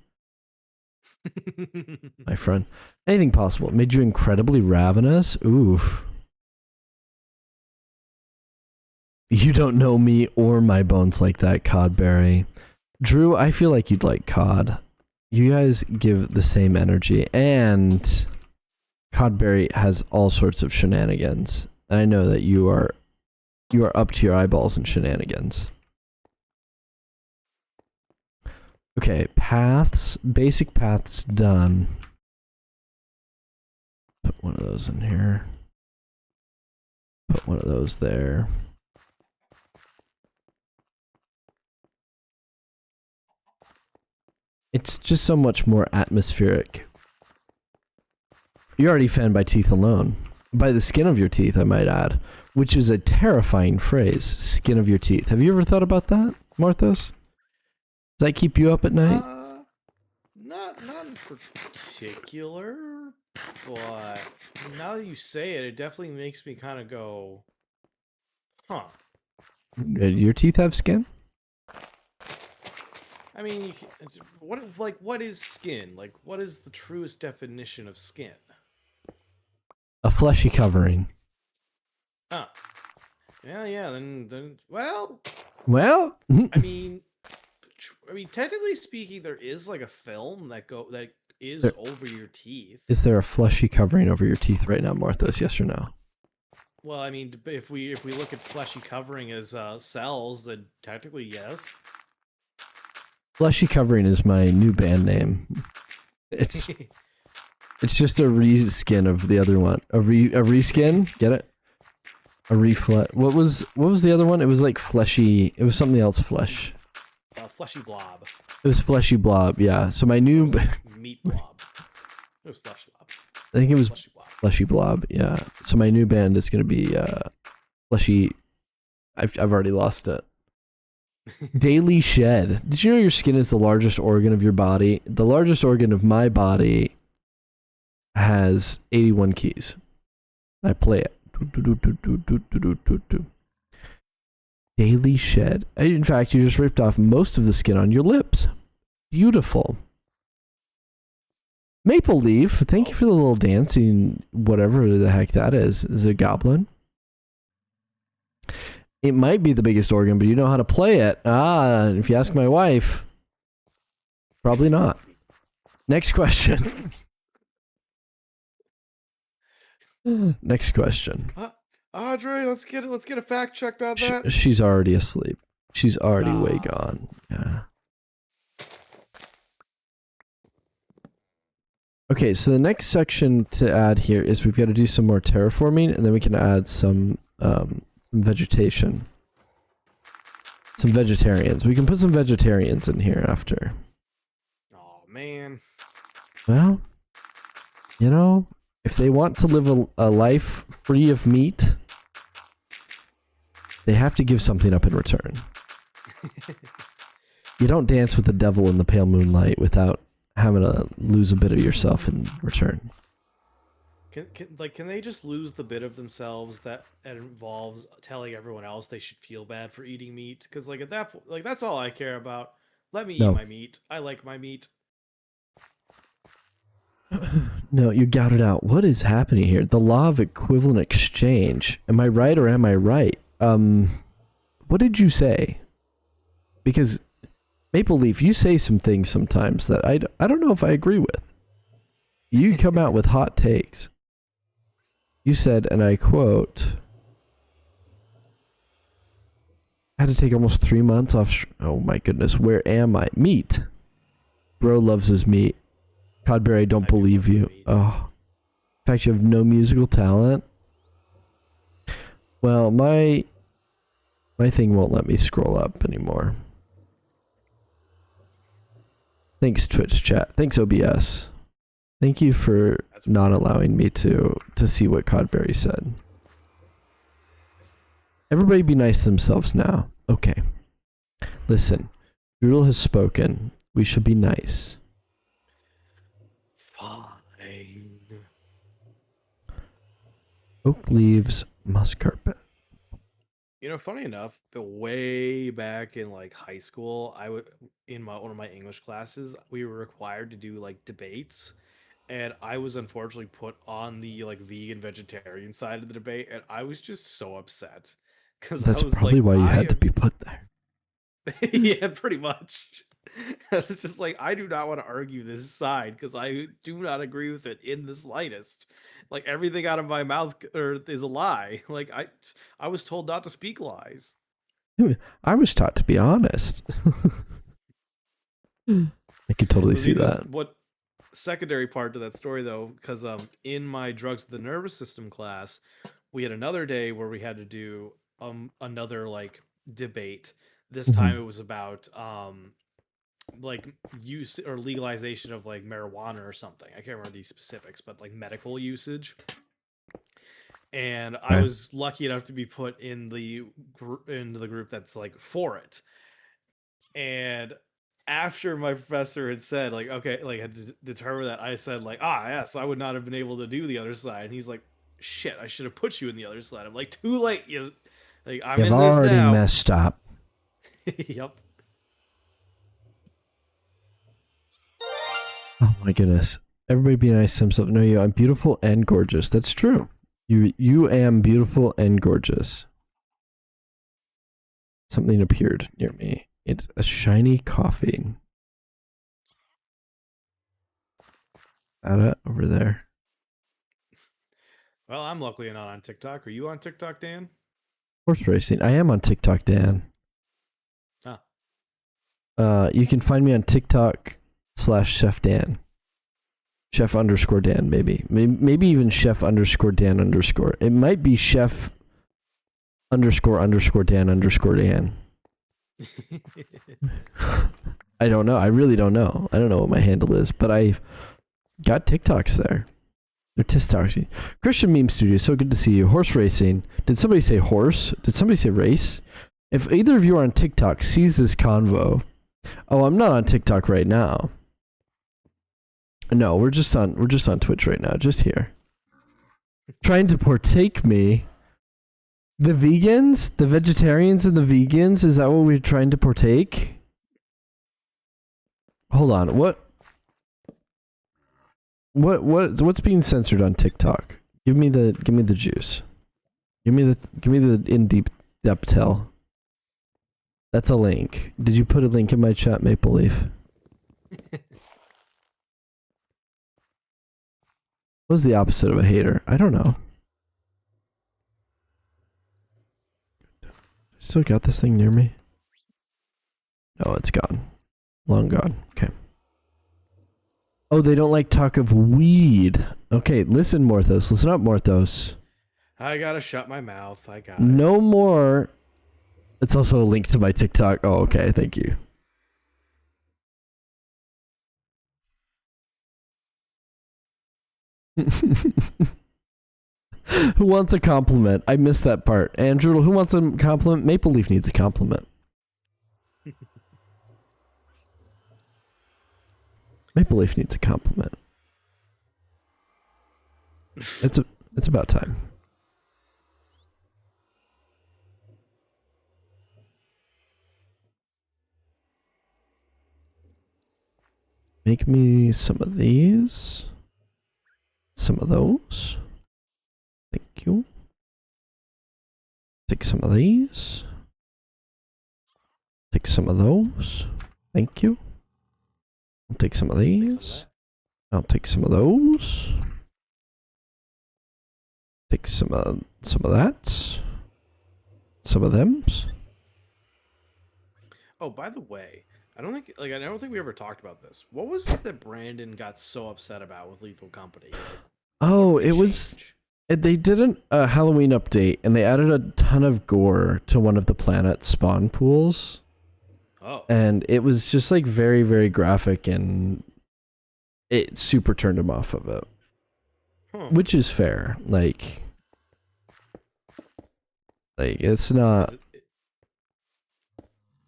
My friend. Anything possible. It made you incredibly ravenous? Oof. You don't know me or my bones like that, Codberry. Drew, I feel like you'd like Cod. You guys give the same energy, and Codberry has all sorts of shenanigans. I know that you are up to your eyeballs in shenanigans. Okay, paths, basic paths done. Put one of those in here. Put one of those there. It's just so much more atmospheric. You're already fanned by teeth alone. By the skin of your teeth, I might add. Which is a terrifying phrase, skin of your teeth. Have you ever thought about that, Marthos? Does that keep you up at night? Not in particular, but now that you say it, it definitely makes me kind of go, huh. Your teeth have skin? I mean, what is skin? Like, what is the truest definition of skin? A fleshy covering. Huh. Yeah, then, well, I mean, technically speaking, there is like a film that is over your teeth. Is there a fleshy covering over your teeth right now, Marthos? Yes or no? Well, I mean, if we look at fleshy covering as cells, then technically yes. Fleshy covering is my new band name. It's just a reskin of the other one. A reskin? Get it? A reflex. What was the other one? It was like fleshy. It was something else. Flesh. Fleshy blob. It was fleshy blob. Yeah. So my new meat blob. It was fleshy blob. I think it was fleshy blob. Yeah. So my new band is gonna be fleshy. I've already lost it. Daily Shed. Did you know your skin is the largest organ of your body? The largest organ of my body has 81 keys. I play it. Daily Shed. In fact, you just ripped off most of the skin on your lips. Beautiful. Maple Leaf, thank you for the little dancing, whatever the heck that is. Is it a goblin? It might be the biggest organ, but you know how to play it. If you ask my wife, probably not. Next question. Next question. Audrey, let's get a fact checked on that. She's already asleep. She's already way gone. Yeah. Okay, so the next section to add here is we've got to do some more terraforming, and then we can add some vegetation. Some vegetarians. We can put some vegetarians in here after. Oh, man. Well, you know, if they want to live a life free of meat, they have to give something up in return. You don't dance with the devil in the pale moonlight without having to lose a bit of yourself in return. Can they just lose the bit of themselves that involves telling everyone else they should feel bad for eating meat? Because like at that point, like that's all I care about. Let me eat my meat. I like my meat. No, you got it out. What is happening here? The law of equivalent exchange. Am I right or am I right? What did you say? Because Maple Leaf, you say some things sometimes that I don't know if I agree with. You come out with hot takes. You said, and I quote, I had to take almost 3 months off. Oh my goodness, where am I? Meat. Bro loves his meat. Codberry, I don't believe you. Oh. In fact, you have no musical talent. Well, my thing won't let me scroll up anymore. Thanks, Twitch chat. Thanks, OBS. Thank you for not allowing me to see what Codberry said. Everybody be nice to themselves now. Okay. Listen. Doodle has spoken. We should be nice. Fine. Oak leaves, musk carpet. You know, funny enough, but way back in like high school, in one of my English classes, we were required to do like debates, and I was unfortunately put on the like vegan vegetarian side of the debate, and I was just so upset because That's probably why you had to be put there. Yeah, pretty much. I was just like, I do not want to argue this side because I do not agree with it in the slightest. Like everything out of my mouth is a lie. Like I was told not to speak lies. I was taught to be honest. I could totally see that. What secondary part to that story though, because in my drugs of the nervous system class, we had another day where we had to do another like debate. This time it was about like use or legalization of like marijuana or something. I can't remember the specifics, but like medical usage. And I Okay. was lucky enough to be put in into the group that's like for it. And after my professor had said like, okay, like had determined that, I said like, yes, I would not have been able to do the other side. And he's like, shit, I should have put you in the other side. I'm like, too late. You like, I'm You've in this already now. messed up. Yep. Oh my goodness. Everybody be nice to themselves. No, I'm beautiful and gorgeous. That's true. You am beautiful and gorgeous. Something appeared near me. It's a shiny coffee. Ada over there. Well, I'm luckily not on TikTok. Are you on TikTok, Dan? Horse racing. I am on TikTok, Dan. Huh. You can find me on TikTok /Chef Dan. Chef_Dan, maybe. Maybe even Chef_Dan_. It might be Chef__Dan_Dan. I don't know. I really don't know. I don't know what my handle is, but I got TikToks there. They're TikToks. Christian Meme Studio, so good to see you. Horse racing. Did somebody say horse? Did somebody say race? If either of you are on TikTok, seize this convo. Oh, I'm not on TikTok right now. No, we're just on Twitch right now, just here. Trying to partake me. The vegans, the vegetarians and the vegans, is that what we're trying to partake? Hold on, what's being censored on TikTok? Give me the juice. Give me the in deep depth tell. That's a link. Did you put a link in my chat, Maple Leaf? What's the opposite of a hater? I don't know. Still got this thing near me? No, it's gone. Long gone. Okay. Oh, they don't like talk of weed. Okay, listen, Morthos. Listen up, Morthos. I gotta shut my mouth. I got it. No more. It's also a link to my TikTok. Oh, okay. Thank you. Who wants a compliment? I missed that part. Andrew, who wants a compliment? Maple Leaf needs a compliment. Maple Leaf needs a compliment. It's about time. Make me some of these. Some of those. Thank you. Take some of these. Take some of those. Thank you. I'll take some of these. I'll take some of those. Take some of that. Some of them's. Oh, by the way, I don't think we ever talked about this. What was it that Brandon got so upset about with Lethal Company? Like, Oh, it was. They did a Halloween update, and they added a ton of gore to one of the planet spawn pools. Oh. And it was just like very, very graphic, and it super turned him off of it. Huh. Which is fair. Like it's not.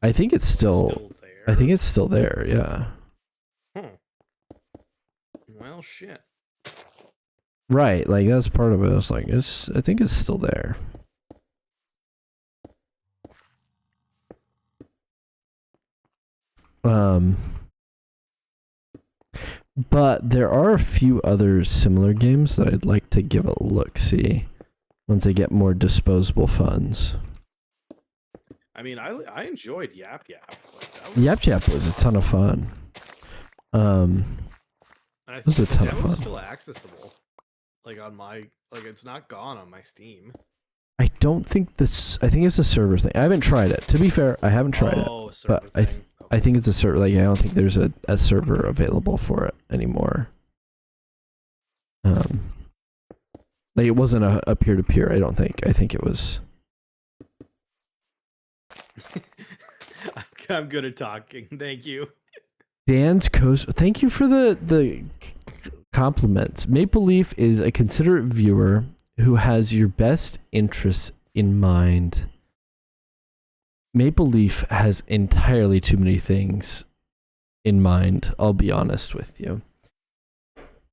I think it's still there. I think it's still there, yeah. Well, shit. Right, like that's part of it. It's like I think it's still there. But there are a few other similar games that I'd like to give a look-see once I get more disposable funds. I mean, I enjoyed Yap Yap. Like, Yap Yap was a ton of fun. It was a ton of fun. Still accessible, like on my it's not gone on my Steam. I don't think this. I think it's a server thing. I haven't tried it. To be fair, I haven't tried it. Server but thing. I think it's a server. Like I don't think there's a server available for it anymore. Like it wasn't a peer-to-peer. I don't think. I think it was. I'm good at talking. Thank you. Dan's Coast. Thank you for the compliments. Maple Leaf is a considerate viewer who has your best interests in mind. Maple Leaf has entirely too many things in mind, I'll be honest with you.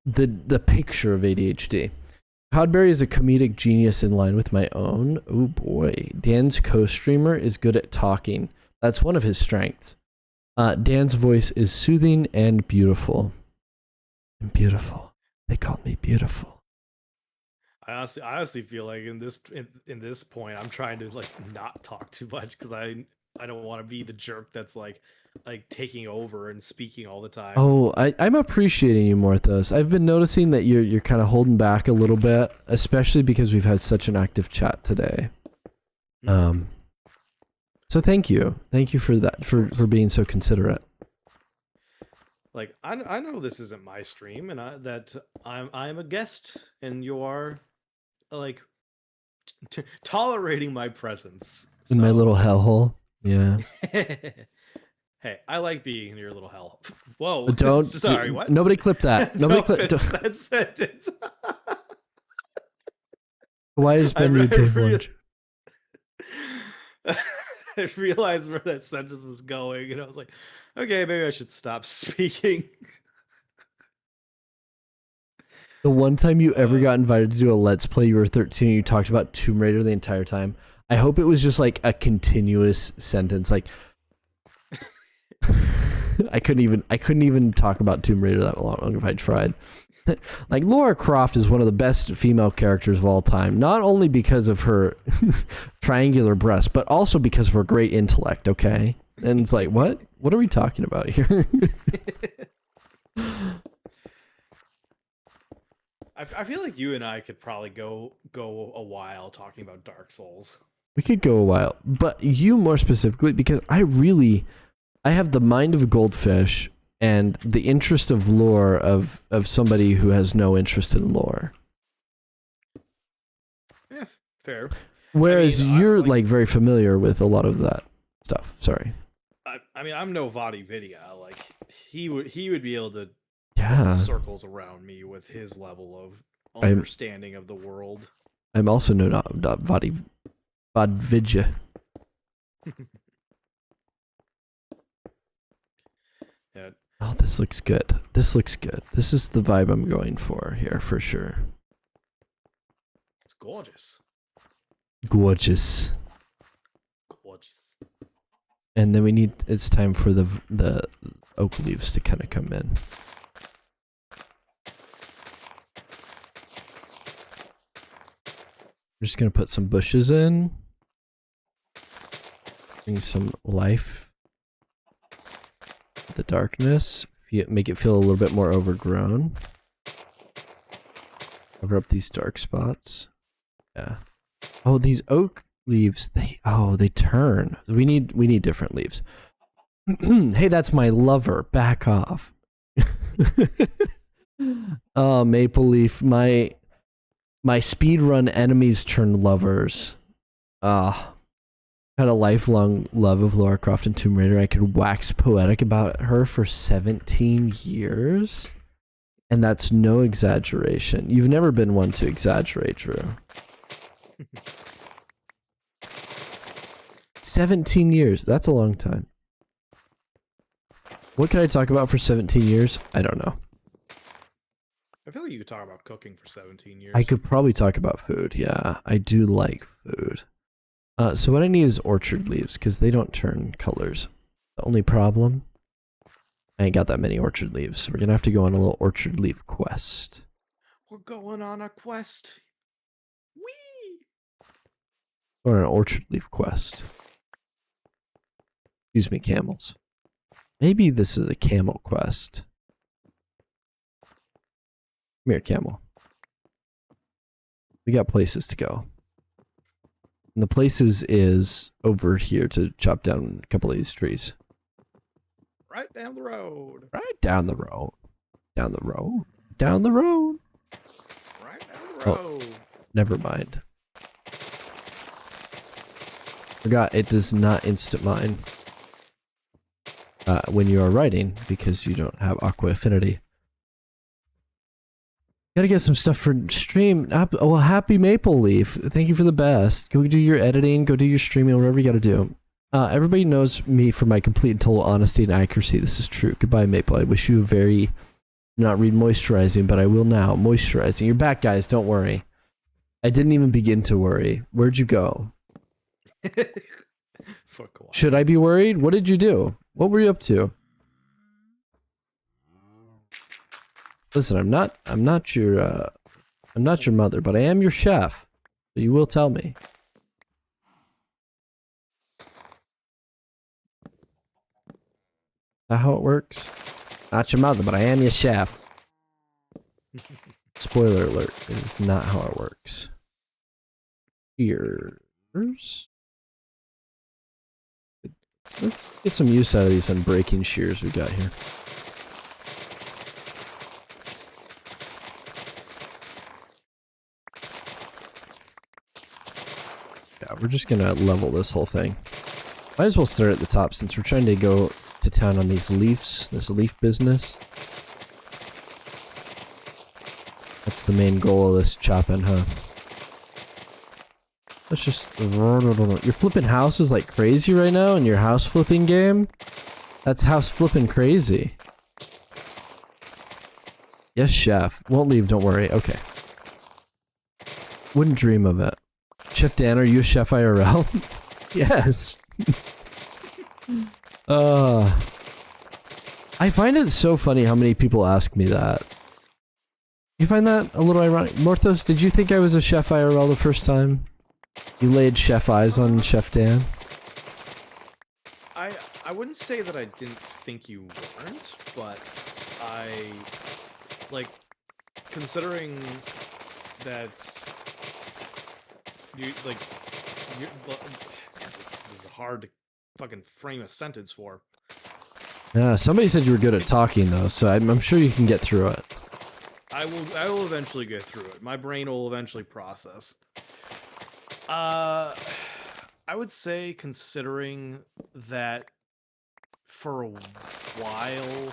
The picture of ADHD. Codberry is a comedic genius in line with my own. Oh boy. Dan's co-streamer is good at talking. That's one of his strengths. Dan's voice is soothing and beautiful. I'm beautiful. They called me beautiful. I honestly feel like in this point, I'm trying to like not talk too much because I don't want to be the jerk that's like taking over and speaking all the time. Oh, I'm appreciating you, Morthos. I've been noticing that you're kind of holding back a little bit, especially because we've had such an active chat today. So thank you for that, for being so considerate. Like I know this isn't my stream, and I'm a guest, and you are like tolerating my presence In my little hellhole. Yeah. Hey, I like being in your little hell. Whoa! Don't. Sorry, what? Nobody clip that. Nobody clip that sentence. Why is Ben I realized where that sentence was going, and I was like, okay, maybe I should stop speaking. The one time you ever got invited to do a Let's Play, you were 13 and you talked about Tomb Raider the entire time. I hope it was just like a continuous sentence. Like, I couldn't even talk about Tomb Raider that long if I tried. Like, Lara Croft is one of the best female characters of all time, not only because of her triangular breast, but also because of her great intellect, okay? And it's like, what are we talking about here? I feel like you and I could probably go a while talking about Dark Souls. We could go a while, but you more specifically, because I have the mind of a goldfish and the interest of lore of somebody who has no interest in lore. Yeah, fair. Whereas you're like very familiar with a lot of that stuff. Sorry. I mean, I'm no Vadi Vidya. Like he would be able to run circles around me with his level of understanding of the world. I'm also no Vadi Vidya. Yeah. Oh, this looks good. This looks good. This is the vibe I'm going for here, for sure. It's gorgeous. Gorgeous. Gorgeous. And then it's time for the oak leaves to kind of come in. We're just going to put some bushes in. Bring some life. The darkness, make it feel a little bit more overgrown. Cover up these dark spots. Yeah. Oh, these oak leaves, they turn. We need different leaves. Hey, that's my lover. Back off. Oh, Maple Leaf, my speedrun enemies turn lovers. Had a lifelong love of Lara Croft and Tomb Raider. I could wax poetic about her for 17 years. And that's no exaggeration. You've never been one to exaggerate, Drew. 17 years. That's a long time. What can I talk about for 17 years? I don't know. I feel like you could talk about cooking for 17 years. I could probably talk about food. Yeah, I do like food. So what I need is orchard leaves, because they don't turn colors. The only problem, I ain't got that many orchard leaves. So we're going to have to go on a little orchard leaf quest. We're going on a quest. Whee! Or an orchard leaf quest. Excuse me, camels. Maybe this is a camel quest. Come here, camel. We got places to go. And the places is over here to chop down a couple of these trees. Right down the road. Right down the road. Down the road. Down the road. Right down the road. Oh, never mind. Forgot it does not instant mine. when you are writing because you don't have Aqua Affinity. Gotta get some stuff for stream. Well, happy Maple Leaf. Thank you for the best. Go do your editing. Go do your streaming. Whatever you gotta do. Everybody knows me for my complete and total honesty and accuracy. This is true. Goodbye, Maple. I wish you a very... Not read moisturizing, but I will now. Moisturizing. You're back, guys. Don't worry. I didn't even begin to worry. Where'd you go? Fuck a while. Should I be worried? What did you do? What were you up to? Listen, I'm not your mother, but I am your chef. So you will tell me. Is that how it works? Not your mother, but I am your chef. Spoiler alert, it is not how it works. Shears? Let's get some use out of these unbreaking shears we got here. Yeah, we're just gonna level this whole thing. Might as well start at the top since we're trying to go to town on these leaves, this leaf business. That's the main goal of this chopping, huh? Let's just... You're flipping houses like crazy right now in your house flipping game? That's house flipping crazy. Yes, chef. Won't leave, don't worry. Okay. Wouldn't dream of it. Chef Dan, are you a chef IRL? Yes. I find it so funny how many people ask me that. You find that a little ironic? Morthos, did you think I was a chef IRL the first time? You laid chef eyes on Chef Dan? I wouldn't say that I didn't think you weren't, but I... Like, considering that... You, like... This is hard to fucking frame a sentence for. Yeah, somebody said you were good at talking though, so I'm sure you can get through it. I will eventually get through it. My brain will eventually process. I would say, considering that for a while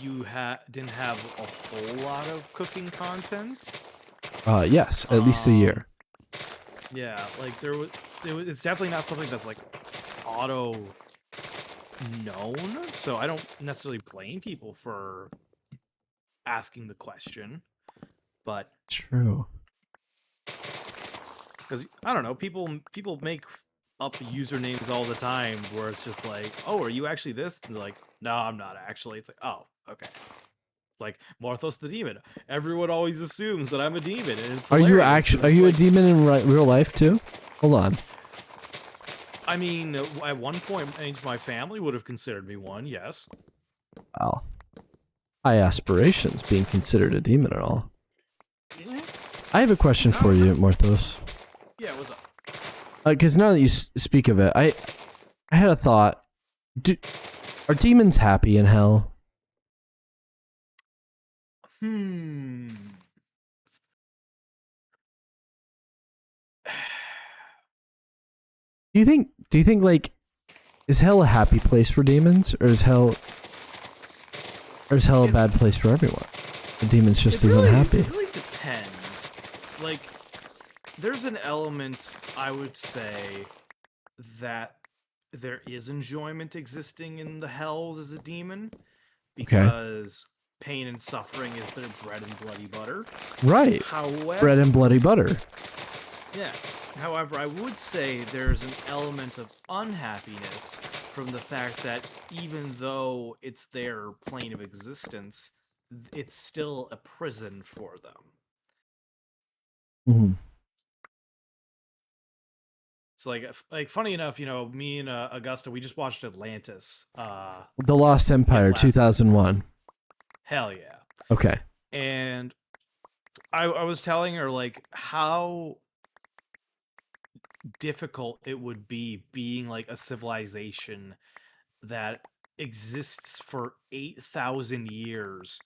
you didn't have a whole lot of cooking content. Yes, at least a year. Yeah, like it's definitely not something that's like auto known, so I don't necessarily blame people for asking the question, but True. because I don't know, people make up usernames all the time where it's just like, oh, are you actually this? And they're like, no, I'm not actually. It's like, oh, okay. Like Morthos the demon. Everyone always assumes that I'm a demon, and it's Are you hilarious 'cause actually? Are it's you like, a demon in real life too? Hold on. I mean, at one point, my family would have considered me one. Yes. Wow. High aspirations, being considered a demon at all. Yeah. I have a question for you, Morthos. Yeah. What's up? Because now that you speak of it, I had a thought. Are demons happy in hell? Hmm. Do you think like, is hell a happy place for demons, or is hell a bad place for everyone? The demons just as unhappy. It really depends. Like, there's an element, I would say, that there is enjoyment existing in the hells as a demon, because pain and suffering is their bread and bloody butter. Right. However, Bread and bloody butter. yeah. However, I would say there's an element of unhappiness from the fact that even though it's their plane of existence, it's still a prison for them. Mm-hmm. It's like funny enough, you know, me and Augusta, we just watched Atlantis. The Lost Empire, 2001. Hell yeah. Okay. And I was telling her like how difficult it would be being like a civilization that exists for 8,000 years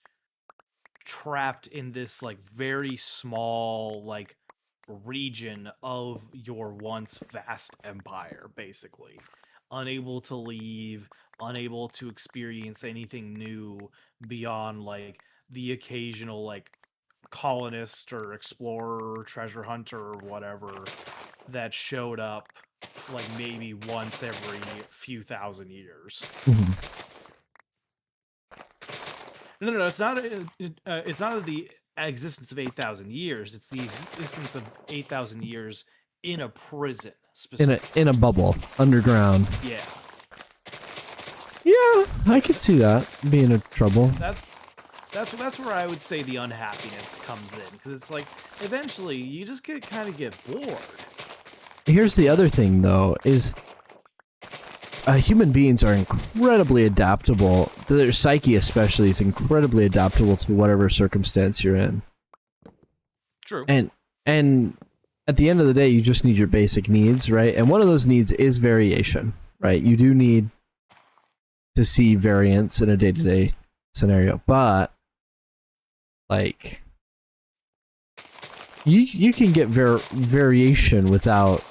trapped in this like very small like region of your once vast empire, basically. unable to leave, unable to experience anything new beyond like the occasional like colonist or explorer or treasure hunter or whatever that showed up like maybe once every few thousand years. Mhm. No. It's not. It's not the existence of 8,000 years. It's the existence of 8,000 years in a prison. Specifically. In a bubble underground. Yeah. Yeah, I could see that being a trouble. That's where I would say the unhappiness comes in, because it's like eventually you just kind of get bored. Here's the other thing, though, is human beings are incredibly adaptable. Their psyche, especially, is incredibly adaptable to whatever circumstance you're in. True. And at the end of the day, you just need your basic needs, right? And one of those needs is variation, right? You do need to see variance in a day-to-day scenario, but like you can get variation without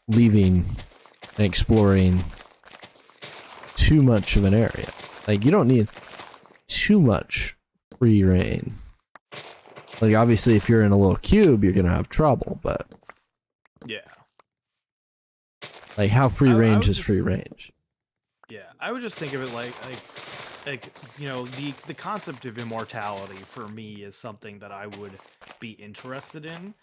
leaving and exploring too much of an area. Like, you don't need too much free reign. Like, obviously, if you're in a little cube, you're gonna have trouble, but Yeah. like, how free range would is just- free range? Yeah, I would just think of it like you know, the concept of immortality for me is something that I would be interested in.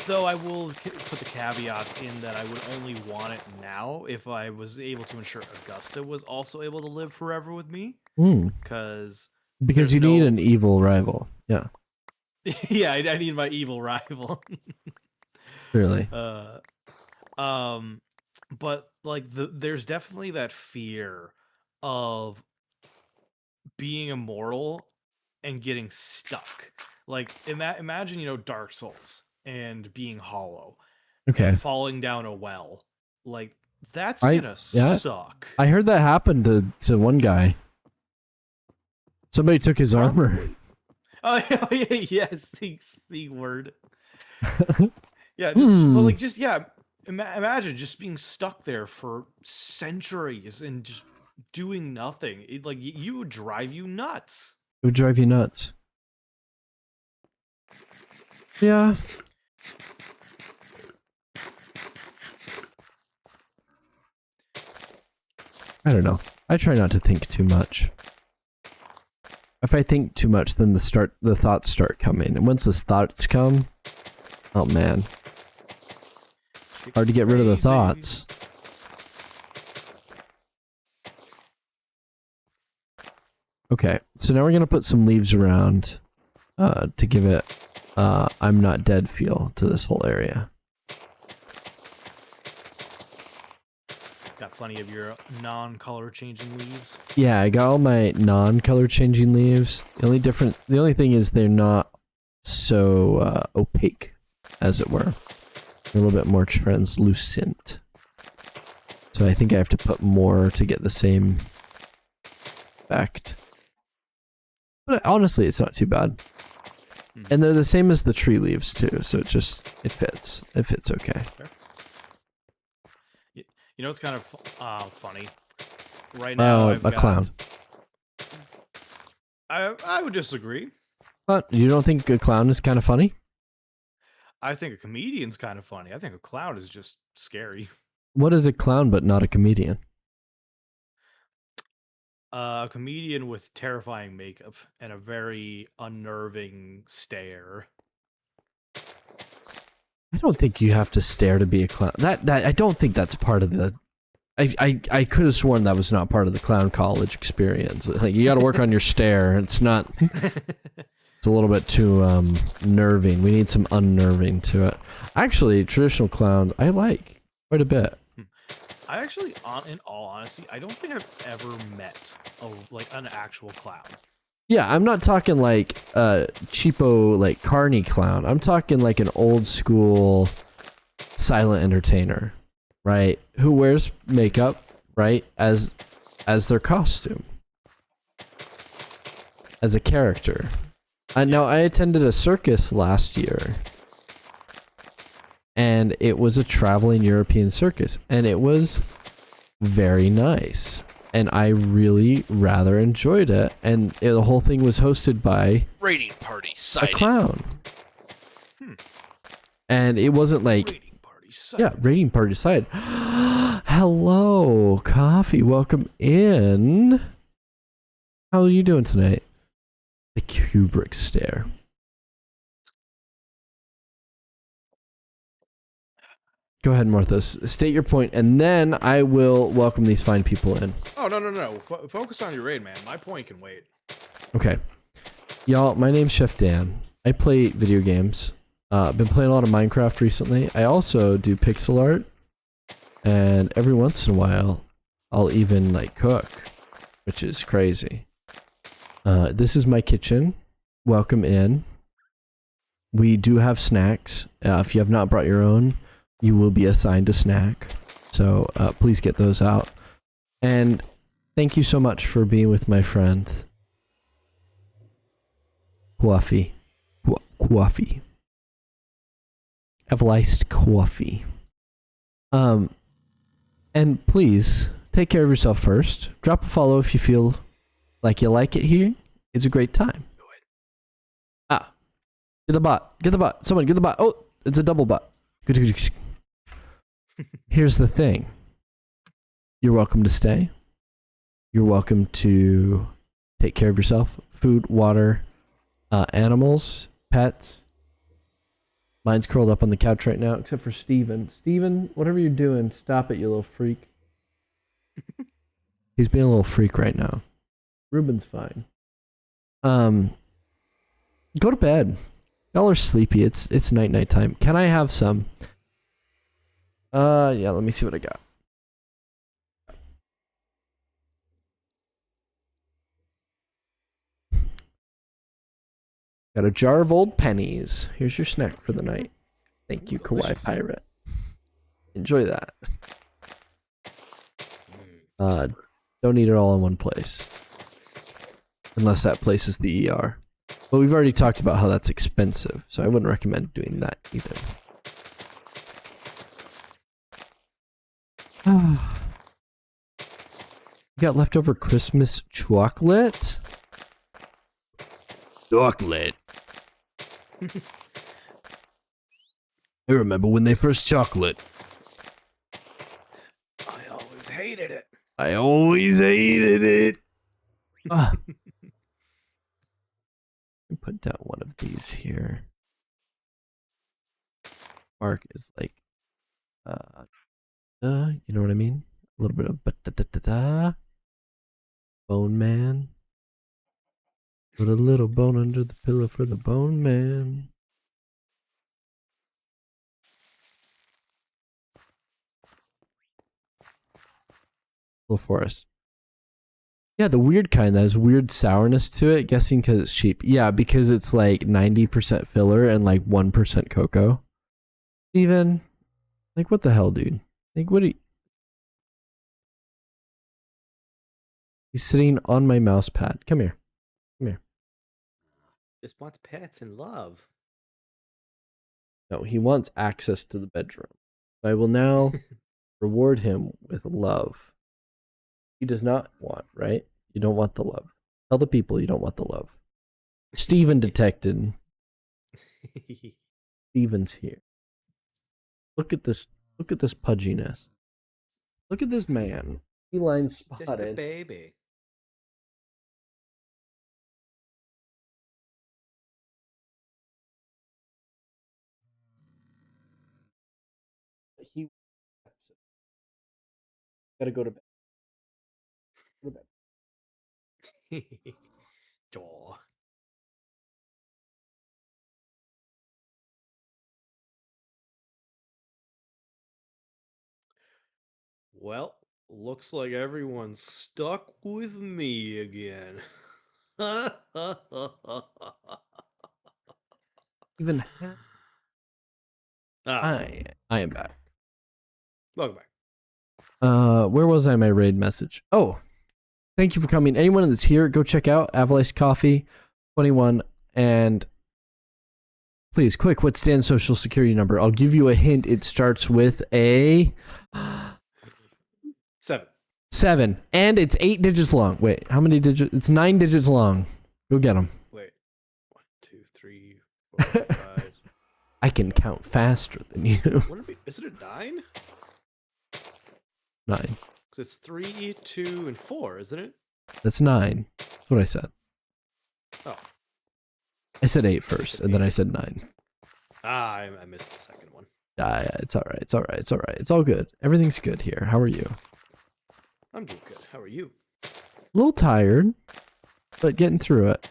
Though I will put the caveat in that I would only want it now if I was able to ensure Augusta was also able to live forever with me. Because There's you need no- an evil rival. Yeah, Yeah, I need my evil rival. really. But like there's definitely that fear of being immortal and getting stuck. Like imagine, you know, Dark Souls and being hollow Okay. and falling down a well. Like that's Yeah. gonna suck. I heard that happened to one guy. Somebody took his armor. Oh yeah, yes, the word. Yeah, just but like just yeah. Imagine just being stuck there for centuries and just doing nothing. Like you would drive you nuts. It would drive you nuts. Yeah. I don't know. I try not to think too much. If I think too much, then the thoughts start coming. And once the thoughts come, oh man. Hard to get rid of the Crazy. thoughts. Okay, so now we're gonna put some leaves around to give it I'm not dead feel to this whole area. Got plenty of your non-color changing leaves. Yeah, I got all my non-color changing leaves. The only thing is they're not so opaque, as it were. They're a little bit more translucent. So I think I have to put more to get the same effect. But honestly, it's not too bad. And they're the same as the tree leaves too, so it fits. It fits okay. You know what's kind of funny? Right now, I've a got, clown. I would disagree. You don't think a clown is kind of funny? I think a comedian's kind of funny. I think a clown is just scary. What is a clown but not a comedian? A comedian with terrifying makeup and a very unnerving stare. I don't think you have to stare to be a clown. That I don't think that's part of the. I could have sworn that was not part of the clown college experience. Like, you got to work on your stare. It's not. It's a little bit too nerving. We need some unnerving to it. Actually, traditional clowns I like quite a bit. I actually, in all honesty, I don't think I've ever met an actual clown. Yeah, I'm not talking like cheapo like carny clown. I'm talking like an old school silent entertainer, right? Who wears makeup, right, as their costume, as a character. I attended a circus last year, and it was a traveling European circus, and it was very nice. And I really rather enjoyed it. And the whole thing was hosted by Raiding party a sighting. clown. And it wasn't like, Raiding party site. yeah, raiding party side. Hello, Coffee. Welcome in. How are you doing tonight? The Kubrick stare. Go ahead, Marthos. State your point, and then I will welcome these fine people in. Oh, no. Focus on your raid, man. My point can wait. Okay. Y'all, my name's Chef Dan. I play video games. Been playing a lot of Minecraft recently. I also do pixel art. And every once in a while, I'll even, like, cook. Which is crazy. This is my kitchen. Welcome in. We do have snacks. If you have not brought your own, you will be assigned a snack. So please get those out. And thank you so much for being with my friend. Coffee. Coffee. Eviliced coffee. And please, take care of yourself first. Drop a follow if you feel like you like it here. It's a great time. Ah. Get the bot. Get the bot. Someone get the bot. Oh, it's a double bot. Here's the thing. You're welcome to stay. You're welcome to take care of yourself. Food, water, animals, pets. Mine's curled up on the couch right now, except for Steven. Steven, whatever you're doing, stop it, you little freak. He's being a little freak right now. Ruben's fine. Go to bed. Y'all are sleepy. It's night time. Can I have some? Yeah, let me see what I got. Got a jar of old pennies. Here's your snack for the night. Thank you, Kawaii Delicious. Pirate. Enjoy that. Don't eat it all in one place. Unless that place is the ER. But we've already talked about how that's expensive, so I wouldn't recommend doing that either. You got leftover Christmas chocolate? Chocolate. I remember when they first chocolate. I always hated it. I always hated it. Put down one of these here. Mark is like, you know what I mean? A little bit of Bone Man. Put a little bone under the pillow for the Bone Man. Little forest. Yeah, the weird kind that has weird sourness to it, guessing because it's cheap. Yeah, because it's like 90% filler and like 1% cocoa. Steven, like what the hell, dude? Like what are you... He's sitting on my mouse pad. Come here. Come here. Just wants pets and love. No, he wants access to the bedroom. I will now reward him with love. He does not want, right? You don't want the love. Tell the people you don't want the love. Steven detected. Steven's here. Look at this. Look at this pudginess. Look at this man. Feline spotted. Just a baby. He gotta go to bed. Go to bed. Aw. Well, looks like everyone's stuck with me again. Even Ah, I am back. welcome back. Where was I in my raid message? Oh, thank you for coming. Anyone that's here, go check out Avalanche Coffee 21 and Please, quick, what's Stan's social security number? I'll give you a hint. It starts with a 7. 7, and it's 8 digits long. Wait, how many digits? It's 9 digits long. Go get them. Wait. 1, 2, 3, 4, 5. I can count faster than you. Is it a 9? 9. 'Cause it's 3, 2, and 4, isn't it? That's 9. That's what I said. Oh. I said 8 first, and then I said 9. Ah, I missed the second one. Yeah, it's alright, it's alright, it's alright. It's all good. Everything's good here. How are you? I'm doing good. How are you? A little tired, but getting through it.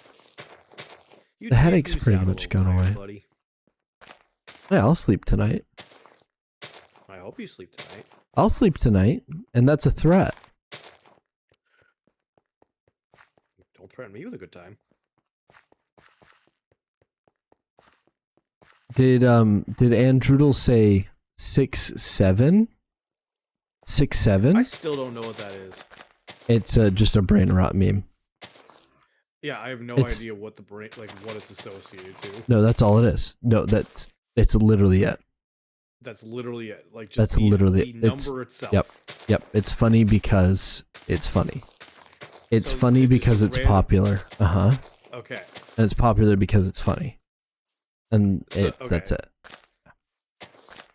The headache's pretty much gone away. Buddy. Yeah, I'll sleep tonight. I hope you sleep tonight. I'll sleep tonight, and that's a threat. Don't threaten me with a good time. Did Androodle say 6-7? 6-7? I still don't know what that is. It's just a brain rot meme. Yeah, I have no It's- idea what the brain, like what it's associated to. No, that's all it is. No, it's literally it. That's literally it. Like just That's the, literally the it. number itself. Yep. It's funny because it's funny. It's So funny it just because it's random- popular. Uh-huh. Okay. And it's popular because it's funny. And So- that's okay. it.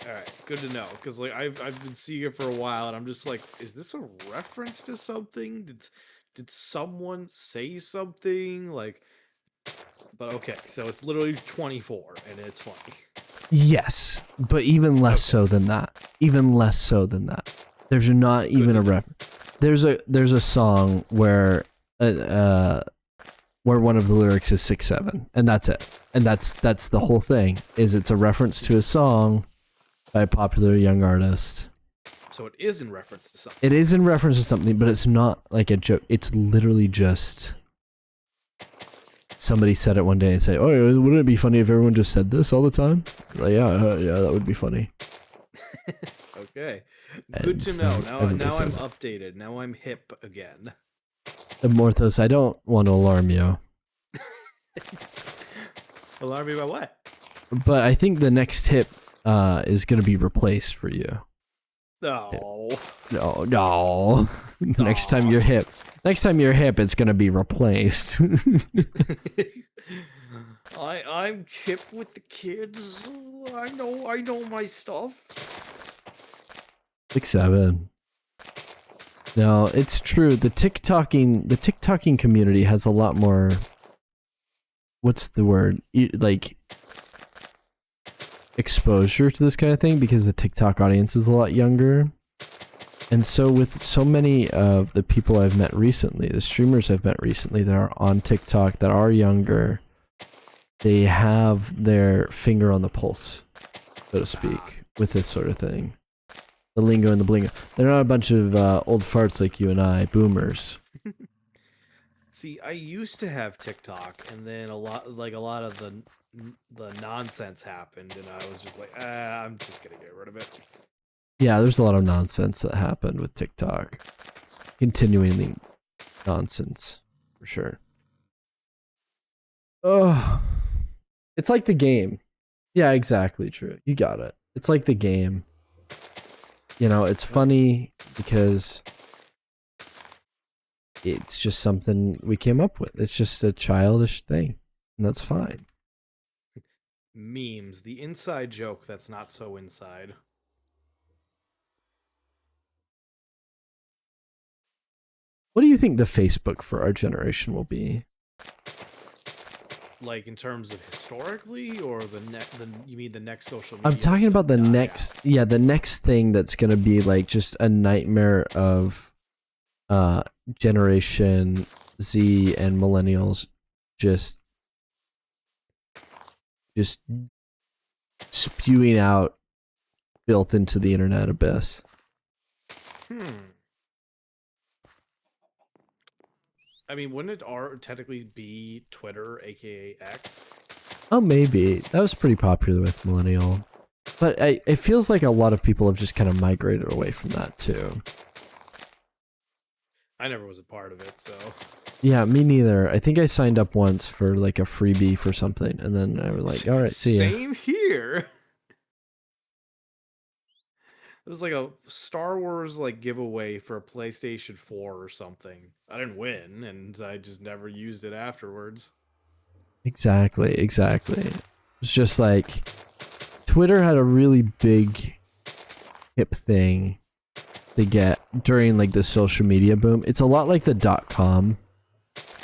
All right. Good to know. Because like I've been seeing it for a while, and I'm just like, is this a reference to something? Did someone say something like? But okay, so it's literally 24, and it's funny. Yes, but even less so than that. Even less so than that. There's not even to a know. reference. There's a song where one of the lyrics is 6-7, and that's it. And that's the whole thing. Is it's a reference to a song by a popular young artist. So it is in reference to something. It is in reference to something, but it's not like a joke. It's literally just somebody said it one day and say, "Oh, wouldn't it be funny if everyone just said this all the time?" Like, yeah, that would be funny. Okay. And Good to so know. Now everybody I'm says it. updated. Now I'm hip again. Morthos, I don't want to alarm you, Alarm me about what? but I think the next tip is going to be replaced for you. No. No. Next time you're hip, it's going to be replaced. I'm hip with the kids. I know my stuff. 6-7. No, it's true. The TikToking community has a lot more. What's the word? Like exposure to this kind of thing because the TikTok audience is a lot younger. And so with so many of the people I've met recently, the streamers I've met recently that are on TikTok that are younger, they have their finger on the pulse, so to speak, with this sort of thing. The lingo and the blingo. They're not a bunch of old farts like you and I, boomers. See, I used to have TikTok, and then a lot of the nonsense happened, and I was just like, I'm just gonna get rid of it. Yeah, there's a lot of nonsense that happened with TikTok. Continuing nonsense, for sure. Oh, it's like the game. Yeah, exactly true. You got it. It's like the game. You know, it's funny because it's just something we came up with. It's just a childish thing, and that's fine. Memes, the inside joke that's not so inside. What do you think the Facebook for our generation will be? Like in terms of historically, or you mean the next social media? I'm that's talking gonna about the die out? next, yeah, the next thing that's gonna be like just a nightmare of Generation Z and millennials just spewing out filth into the internet abyss. I mean, wouldn't it technically be Twitter, aka X? Oh, maybe. That was pretty popular with millennial. But it feels like a lot of people have just kind of migrated away from that too. I never was a part of it, so. Yeah, me neither. I think I signed up once for like a freebie for something, and then I was like, all right, see ya. Same here. It was like a Star Wars like giveaway for a PlayStation 4 or something. I didn't win, and I just never used it afterwards. Exactly. It's just like Twitter had a really big hip thing to get during like the social media boom. It's a lot like the .com.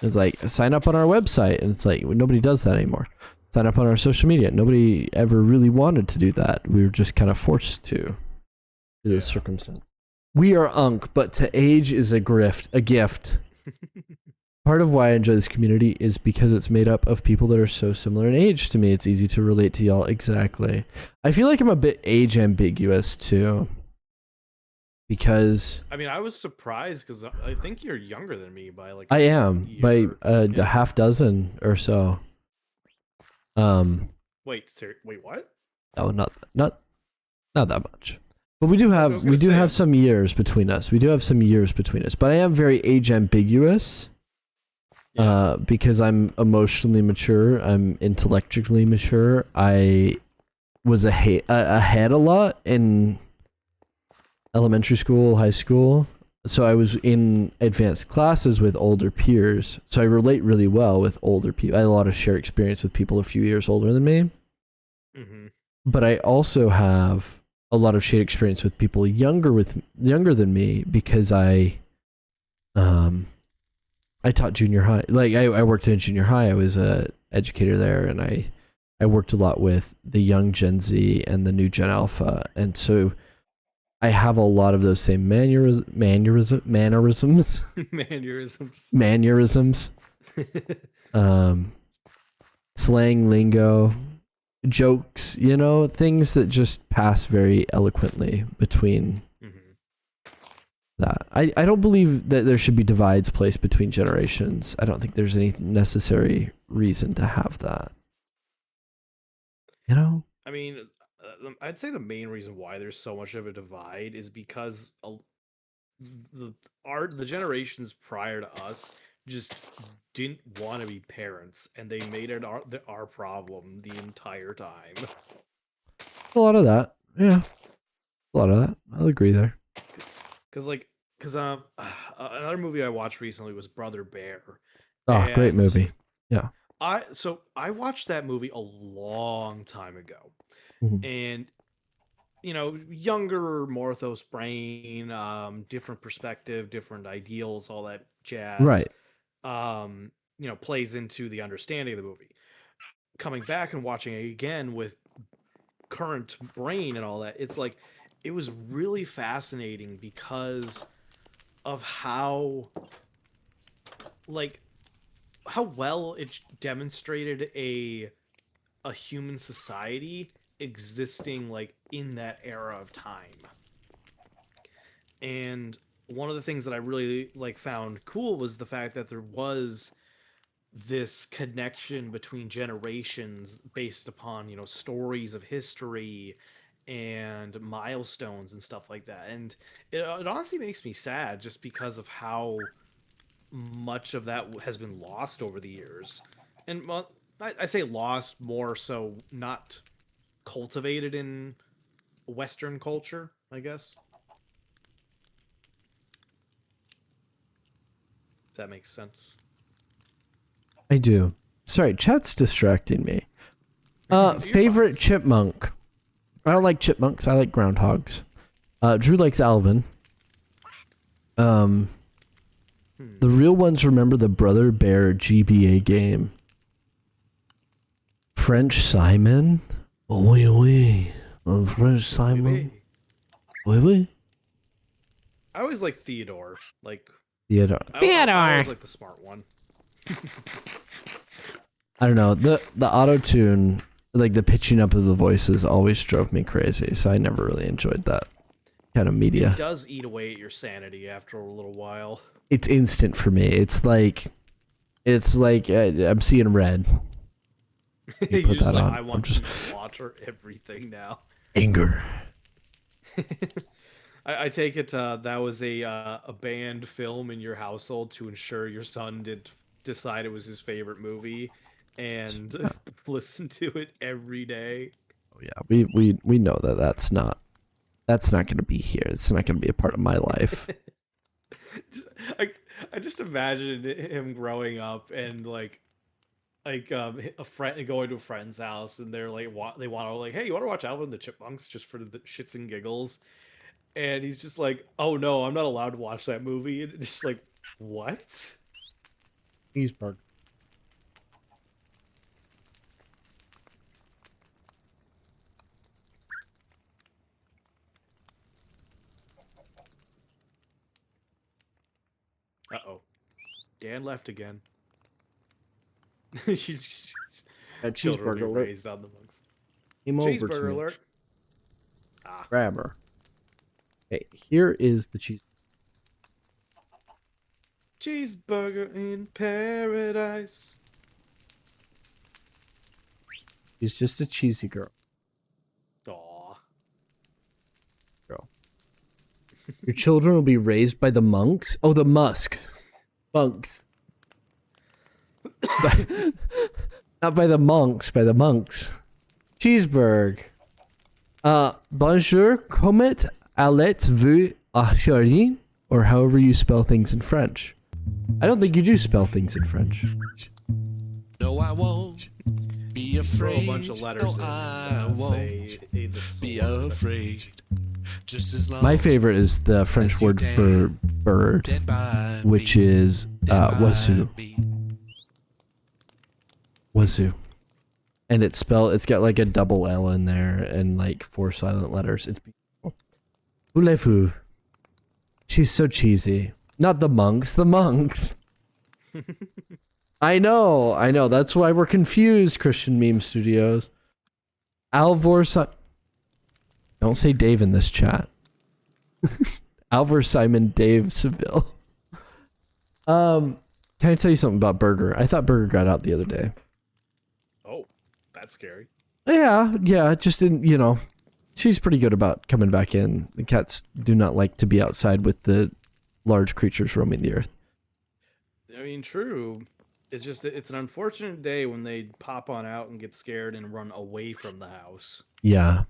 It's like sign up on our website, and it's like nobody does that anymore. Sign up on our social media. Nobody ever really wanted to do that. We were just kind of forced to. The circumstance. We are Unk, but to age is a gift. Part of why I enjoy this community is because it's made up of people that are so similar in age to me. It's easy to relate to y'all. Exactly. I feel like I'm a bit age ambiguous too. Because I mean, I was surprised because I think you're younger than me by like. I am by yeah. a half dozen or so. Wait, what? Oh, not that much. But we do have some years between us. But I am very age ambiguous. Yeah. Because I'm emotionally mature, I'm intellectually mature. I was ahead a lot in elementary school, high school. So I was in advanced classes with older peers. So I relate really well with older people. I had a lot of shared experience with people a few years older than me. Mm-hmm. But I also have a lot of shared experience with people younger than me because I taught junior high. Like I worked in a junior high. I was a educator there, and I worked a lot with the young Gen Z and the new Gen Alpha, and so I have a lot of those same mannerisms, slang, lingo, jokes, things that just pass very eloquently between that. I don't believe that there should be divides placed between generations. I don't think there's any necessary reason to have that. I mean, I'd say the main reason why there's so much of a divide is because the generations prior to us just didn't want to be parents, and they made it our problem the entire time. A lot of that, yeah. A lot of that. I'll agree there. Because another movie I watched recently was Brother Bear. Oh, great movie. Yeah. I watched that movie a long time ago, and younger Morthos brain, different perspective, different ideals, all that jazz. Right. Plays into the understanding of the movie. Coming back and watching it again with current brain and all that, it's like it was really fascinating because of how well it demonstrated a human society existing like in that era of time. And one of the things that I really found cool was the fact that there was this connection between generations based upon stories of history and milestones and stuff like that. And it honestly makes me sad just because of how much of that has been lost over the years. And well, I say lost more so not cultivated in Western culture, I guess. If that makes sense. I do. Sorry, chat's distracting me. Favorite chipmunk. I don't like chipmunks. I like groundhogs. Drew likes Alvin. The real ones remember the Brother Bear GBA game. French Simon? Oui, oui. French Simon? Oui, oui. I always like Theodore. Theodore. I always like the smart one. I don't know. The auto-tune, like the pitching up of the voices always drove me crazy, so I never really enjoyed that kind of media. It does eat away at your sanity after a little while. It's instant for me. It's like I'm seeing red. You put that on. I want to water everything now. Anger. I take it that was a banned film in your household to ensure your son did decide it was his favorite movie and Yeah. listen to it every day. Oh yeah, we know that that's not going to be here. It's not going to be a part of my life. just, I, I just imagine him growing up and a friend going to a friend's house and they're like they want to like, hey, you want to watch Alvin and the Chipmunks just for the shits and giggles, and he's just like, oh no, I'm not allowed to watch that movie, and it's just like, what? Cheeseburger. Uh-oh, Dan left again. She's A children cheeseburger alert. raised on the monks. Came over to Cheeseburger me. alert. Ah, Grab her. Okay, here is the cheese. cheeseburger in paradise. She's just a cheesy girl. Aw. Your children will be raised by the monks? Oh, the musks. Monks. Not by the monks, by the monks. Cheeseburg. Bonjour, comment allez-vous aujourd'hui? Or however you spell things in French. I don't think you do spell things in French. No, I won't be Throw afraid. a bunch of letters No, in I and won't say the be syllable. afraid. Just as long My favorite is the French word for bird, stand by which me, is stand by wazoo. me. Wazoo. And it's got like a double L in there and like 4 silent letters. It's beautiful. Voulez-vous? She's so cheesy. Not the monks, the monks. I know. That's why we're confused, Christian Meme Studios. Alvor Don't say Dave in this chat. Alvor Simon Dave Seville. Can I tell you something about Burger? I thought Burger got out the other day. Oh, that's scary. Yeah, just didn't, she's pretty good about coming back in. The cats do not like to be outside with the large creatures roaming the earth. I mean, true. It's just it's an unfortunate day when they pop on out and get scared and run away from the house. Yeah.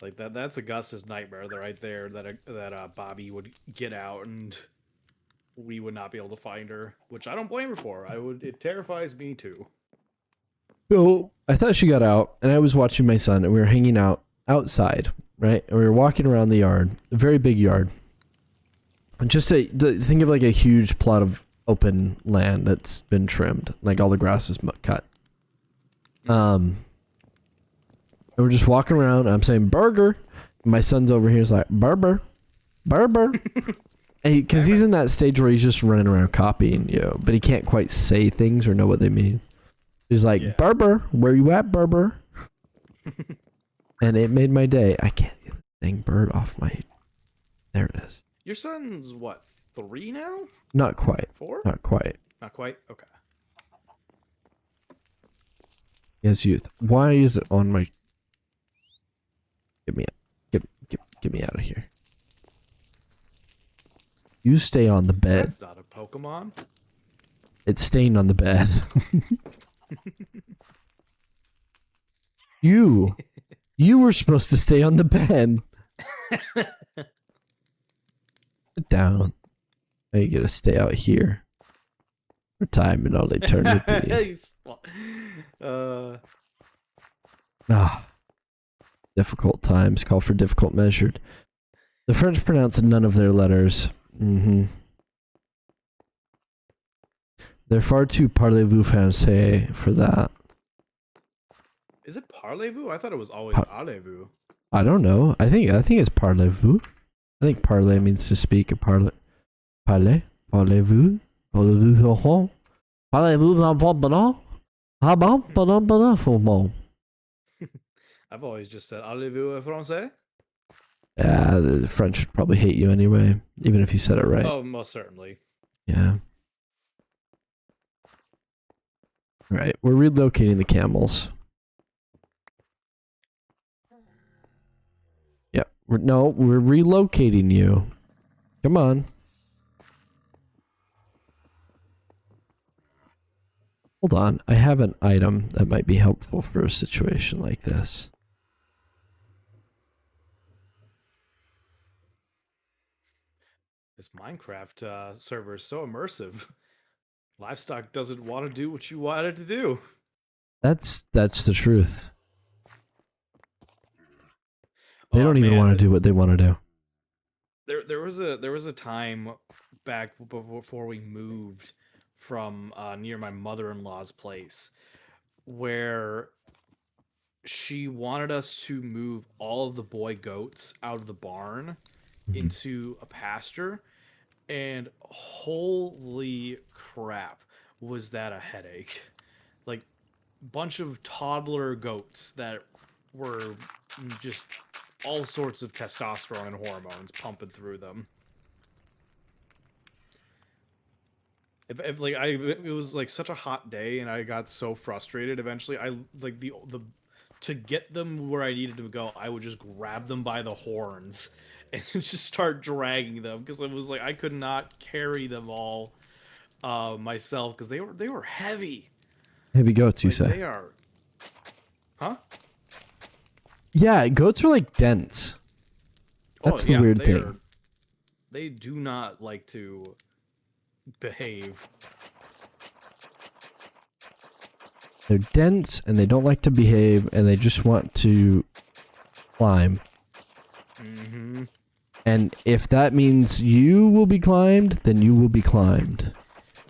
Like that's Augustus' nightmare. They're right there that Bobby would get out and we would not be able to find her, which I don't blame her for. It terrifies me too. So I thought she got out, and I was watching my son, and we were hanging out outside, right? And we were walking around the yard, a very big yard. And just think of like a huge plot of open land that's been trimmed, like all the grass is cut. And we're just walking around. And I'm saying burger. And my son's over here is like burger. And because he's in that stage where he's just running around copying you, but he can't quite say things or know what they mean. He's like, Yeah. Berber, where you at, Berber? And it made my day. I can't get the dang bird off my... There it is. Your son's what, 3 now? Not quite. 4? Not quite. Not quite. Okay. Yes, youth. Why is it on my... Get me out of here. You stay on the bed. That's not a Pokemon. It's staying on the bed. You were supposed to stay on the bed. Sit down. Now you gotta stay out here for time and all eternity. Difficult times call for difficult measured. The French pronounce none of their letters. They're far too parlez-vous français for that. Is it parlez-vous? I thought it was always allez-vous. I don't know. I think it's parlez-vous. I think parler means to speak. Parlez-vous, parlez-vous, parlez-vous, parlez-vous. I've always just said allez-vous français. Yeah, the French would probably hate you anyway, even if you said it right. Oh, most certainly. Yeah. Right, we're relocating the camels. Yep, No, we're relocating you. Come on. Hold on. I have an item that might be helpful for a situation like this. This Minecraft server is so immersive. Livestock doesn't want to do what you want it to do. That's the truth. They Oh, don't even man, want to do what they want to do. there was a time back before we moved from near my mother-in-law's place where she wanted us to move all of the boy goats out of the barn into a pasture, and holy crap, was that a headache. Like, bunch of toddler goats that were just all sorts of testosterone and hormones pumping through them. If like it was like such a hot day and I got so frustrated eventually, I like the to get them where I needed to go, I would just grab them by the horns and just start dragging them, because it was like I could not carry them all myself, because they were heavy. Heavy goats, you Like, say? they are. Huh? Yeah, goats are like dense. That's the weird thing. They do not like to behave. They're dense and they don't like to behave and they just want to climb. Mm-hmm. And if that means you will be climbed, then you will be climbed.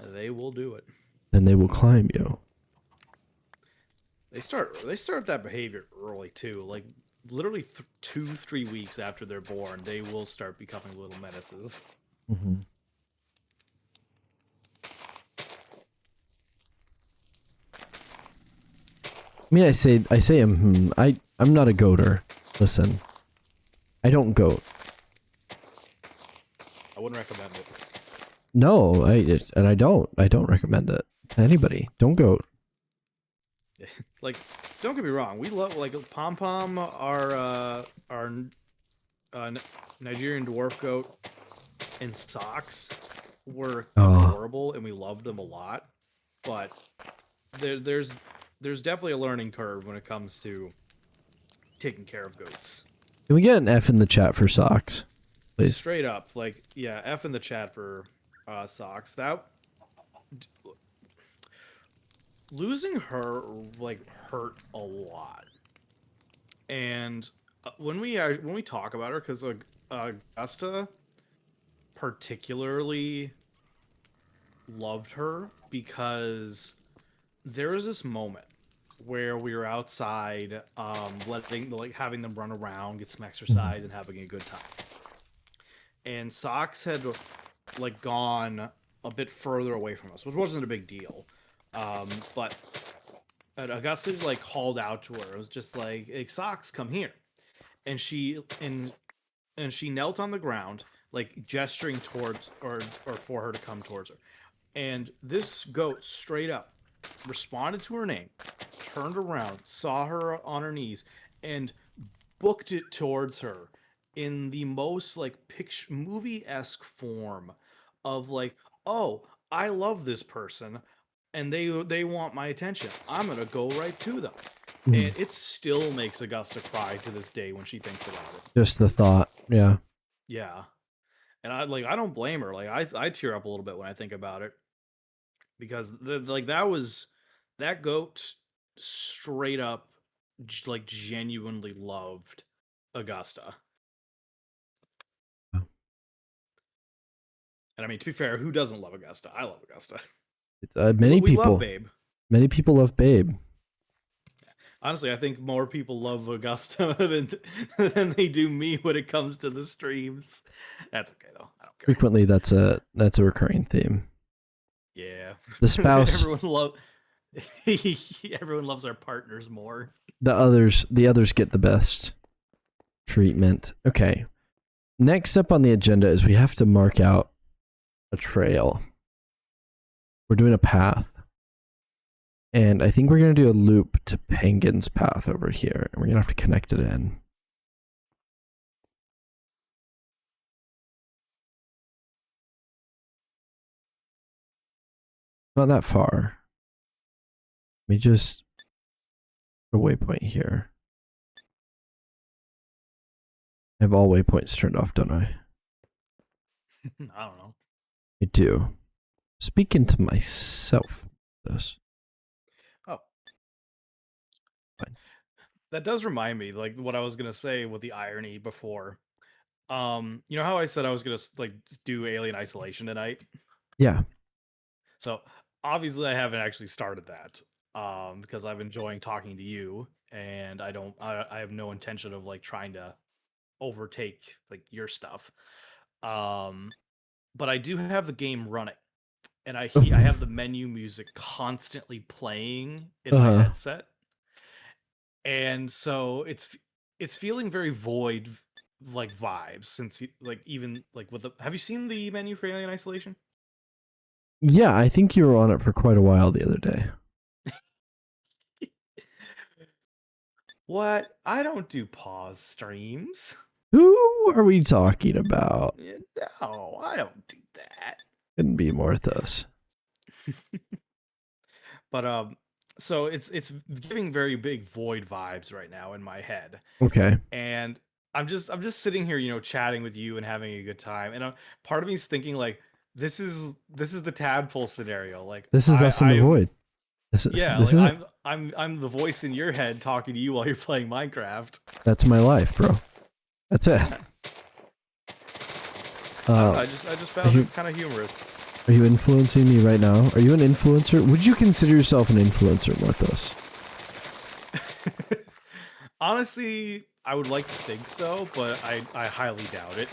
They will do it. Then they will climb you. They start that behavior early too. Like literally 2-3 weeks after they're born, they will start becoming little menaces. Mm-hmm. I mean, I say I'm not a goater. Listen, I don't goat. I wouldn't recommend it. No, I don't recommend it to anybody. Don't goat. Like, don't get me wrong, we love, like, Pom Pom, our Nigerian dwarf goat, and Socks were adorable, and we loved them a lot. But there's definitely a learning curve when it comes to taking care of goats. Can we get an F in the chat for Socks, please? Straight up, like, yeah, F in the chat for Socks. That losing her like hurt a lot, and when we talk about her, because Augusta particularly loved her, because there was this moment where we were outside, having them run around, get some exercise, and having a good time. And Socks had like gone a bit further away from us, which wasn't a big deal. But Augusta like called out to her. It was just like, "Hey, Socks, come here," and she knelt on the ground, like gesturing towards or for her to come towards her. And this goat straight up responded to her name, turned around, saw her on her knees, and booked it towards her in the most like movie-esque form of like, "Oh, I love this person and they want my attention. I'm gonna go right to them." And it still makes Augusta cry to this day when she thinks about it. Just the thought, yeah. Yeah. And I don't blame her. Like I tear up a little bit when I think about it, because that goat straight up like genuinely loved Augusta. Oh. And I mean, to be fair, who doesn't love Augusta? I love Augusta. Many we people love Babe. Many people love Babe. Honestly, I think more people love Augusta than they do me when it comes to the streams. That's okay though. I don't care. Frequently, that's a recurring theme. Yeah. The spouse. Everyone loves our partners more. The others get the best treatment. Okay. Next up on the agenda is we have to mark out a trail. We're doing a path. And I think we're going to do a loop to Penguin's path over here. And we're going to have to connect it in. Not that far. Let me just put a waypoint here. I have all waypoints turned off, don't I? I don't know. I do. Speaking to myself. This. Oh. Fine. That does remind me, like what I was gonna say with the irony before. You know how I said I was gonna like do Alien Isolation tonight? Yeah. So obviously I haven't actually started that. Because I'm enjoying talking to you, and I have no intention of like trying to overtake like your stuff. But I do have the game running, and I have the menu music constantly playing in my headset, and so it's feeling very void like vibes since like even like with the have you seen the menu for Alien Isolation? Yeah, I think you were on it for quite a while the other day. What? I don't do pause streams. Who are we talking about? No, I don't do that. Couldn't be more those. But so it's giving very big void vibes right now in my head. Okay. And I'm just sitting here, you know, chatting with you and having a good time. And part of me is thinking like this is the tadpole scenario. Like This is us in the void. Yeah, this like is I'm the voice in your head talking to you while you're playing Minecraft. That's my life, bro. That's it. I just found it kind of humorous. Are you influencing me right now? Are you an influencer? Would you consider yourself an influencer, Morthos? Honestly, I would like to think so, but I highly doubt it.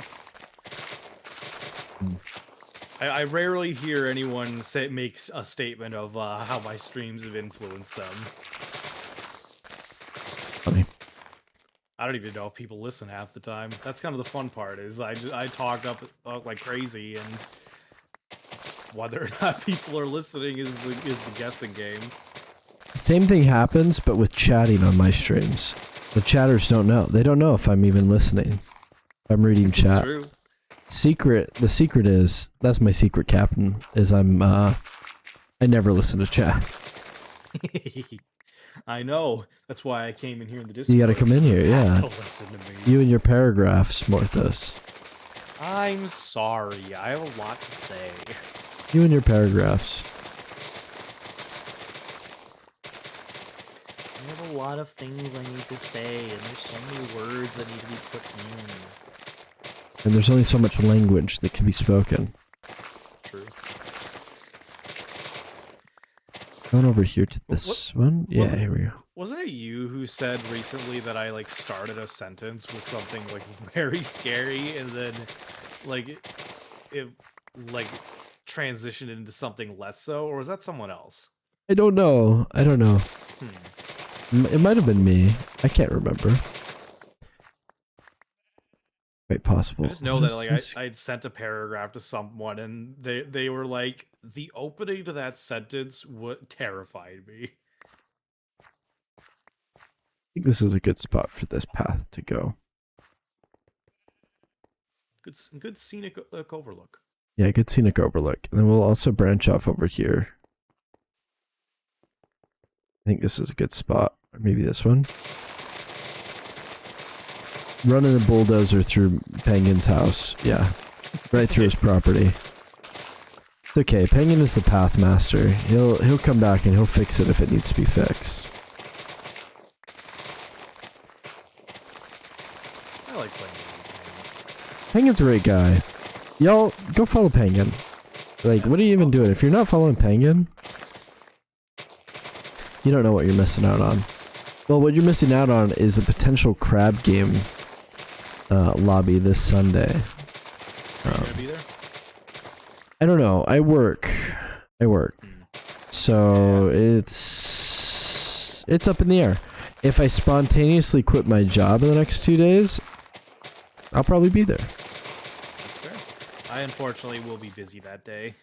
I rarely hear anyone makes a statement of how my streams have influenced them. Funny. I don't even know if people listen half the time. That's kind of the fun part. Is I talk up like crazy, and whether or not people are listening is the guessing game. Same thing happens, but with chatting on my streams. The chatters don't know. They don't know if I'm even listening. I'm reading chat. True. The secret is, that's my secret, Captain, is I never listen to chat. I know. That's why I came in here in the Discord. You gotta come in here, yeah. To listen to me. You and your paragraphs, Morthos. I'm sorry. I have a lot to say. You and your paragraphs. I have a lot of things I need to say, and there's so many words that need to be put in. And there's only so much language that can be spoken. True. Going over here to this one? Yeah, here we go. Wasn't it you who said recently that I like started a sentence with something like very scary, and then like it like transitioned into something less so, or was that someone else? I don't know. It might have been me. I can't remember. Quite possible. I just know that like I'd sent a paragraph to someone, and they were like, the opening to that sentence terrified me. I think this is a good spot for this path to go. Good scenic overlook. Yeah, good scenic overlook. And then we'll also branch off over here. I think this is a good spot. Or maybe this one. Running a bulldozer through Penguin's house. Yeah. Right through his property. It's okay. Penguin is the path master. He'll come back and he'll fix it if it needs to be fixed. I like playing Penguin. Penguin's a great guy. Y'all, go follow Penguin. Like, what are you even doing? If you're not following Penguin, you don't know what you're missing out on. Well, what you're missing out on is a potential crab game lobby this Sunday. Are you gonna be there? I don't know. I work. So it's up in the air. If I spontaneously quit my job in the next 2 days, I'll probably be there. That's fair. I unfortunately will be busy that day.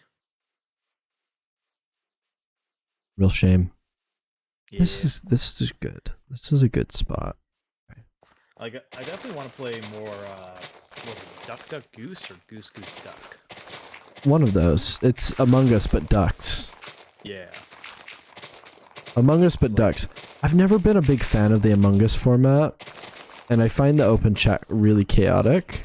Real shame. Yeah. This is good. This is a good spot. Like, I definitely want to play more, was it Duck Duck Goose or Goose Goose Duck? One of those. It's Among Us, but ducks. Yeah. Among Us, but It's like- ducks. I've never been a big fan of the Among Us format, and I find the open chat really chaotic.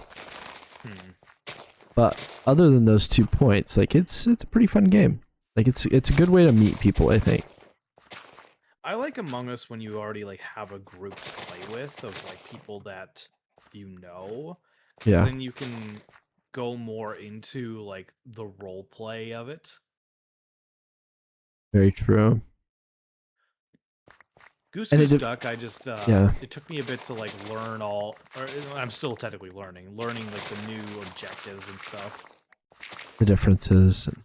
But other than those 2 points, like it's a pretty fun game. Like it's a good way to meet people, I think. I like Among Us when you already like have a group to play with of like people that you know. 'Cause Yeah. then you can go more into like the role play of it. Very true. Goose And Goose it- Duck, I just yeah. it took me a bit to like learn I'm still technically learning like the new objectives and stuff. The differences, and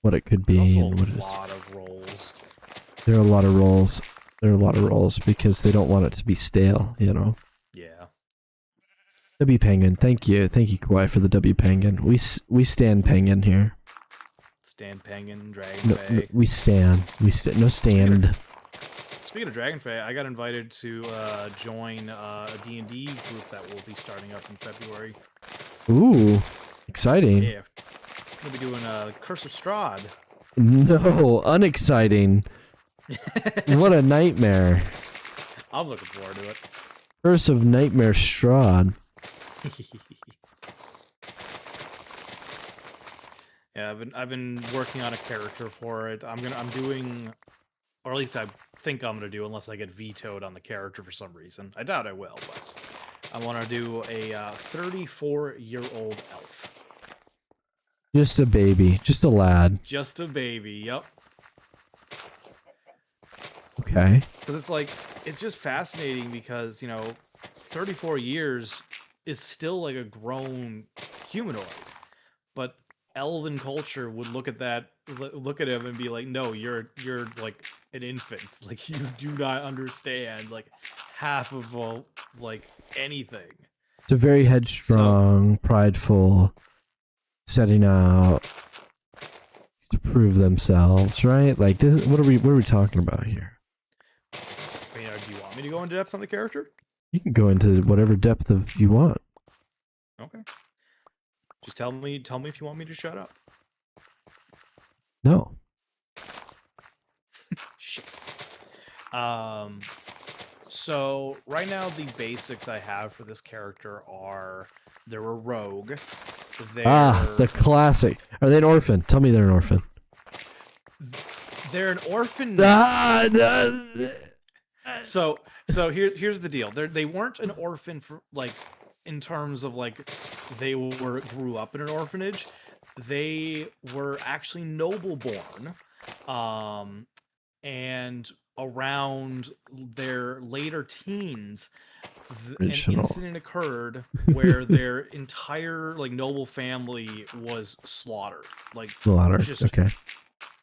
what it could be, There's and also what a it is. lot of roles. There are a lot of roles. There are a lot of roles because they don't want it to be stale, you know. Yeah. W Penguin, thank you, Kawhi, for the W Penguin. We stand Penguin here. Stan Penguin, Dragon No, Fae. we stand. No stand. Speaking of Dragon Fae, I got invited to join a D&D group that will be starting up in February. Ooh, exciting. Yeah. We'll be doing Curse of Strahd. No, unexciting. What a nightmare. I'm looking forward to it. Curse of Nightmare Strahd. Yeah, I've been working on a character for it. I'm doing, or at least I think I'm gonna do, unless I get vetoed on the character for some reason. I doubt I will, but I want to do a 34-year-old elf. Just a baby. Just a lad. Just a baby. Yep. Okay. Because it's like, it's just fascinating because, 34 years is still like a grown humanoid. But elven culture would look at him and be like, no, you're like an infant. Like, you do not understand like half of like anything. It's a very headstrong, prideful, setting out to prove themselves, right? Like, this, what are we talking about here? I mean, do you want me to go into depth on the character? You can go into whatever depth of you want. Okay. Just tell me if you want me to shut up. No. Shit. So right now the basics I have for this character are they're a rogue. The classic. Are they an orphan? Tell me they're an orphan. They're an orphan. So here's the deal. They weren't an orphan for like in terms of like they grew up in an orphanage. They were actually noble born. And around their later teens, an incident occurred where their entire like noble family was slaughtered. Like just okay.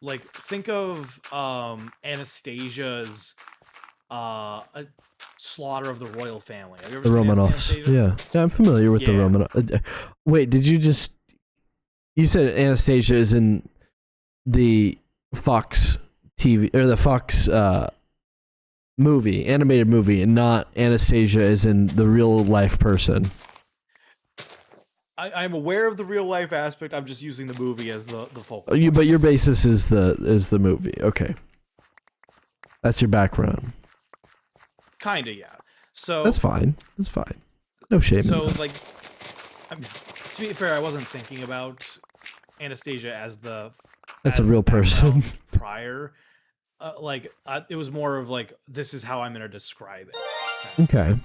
Like think of Anastasia's a slaughter of the royal family. Have you ever The seen Romanovs. Anastasia? Yeah, I'm familiar with the Yeah. Romanov. Wait, did you just? You said Anastasia is in the Fox TV or the Fox animated movie, and not Anastasia is in the real life person. I'm aware of the real life aspect. I'm just using the movie as the focal. But your basis is the movie. Okay, that's your background. Kinda, yeah. So That's fine. That's fine. No shame. So in that. like, to be fair, I wasn't thinking about Anastasia as That's a real person. prior. It was more of like, this is how I'm gonna describe it. Okay.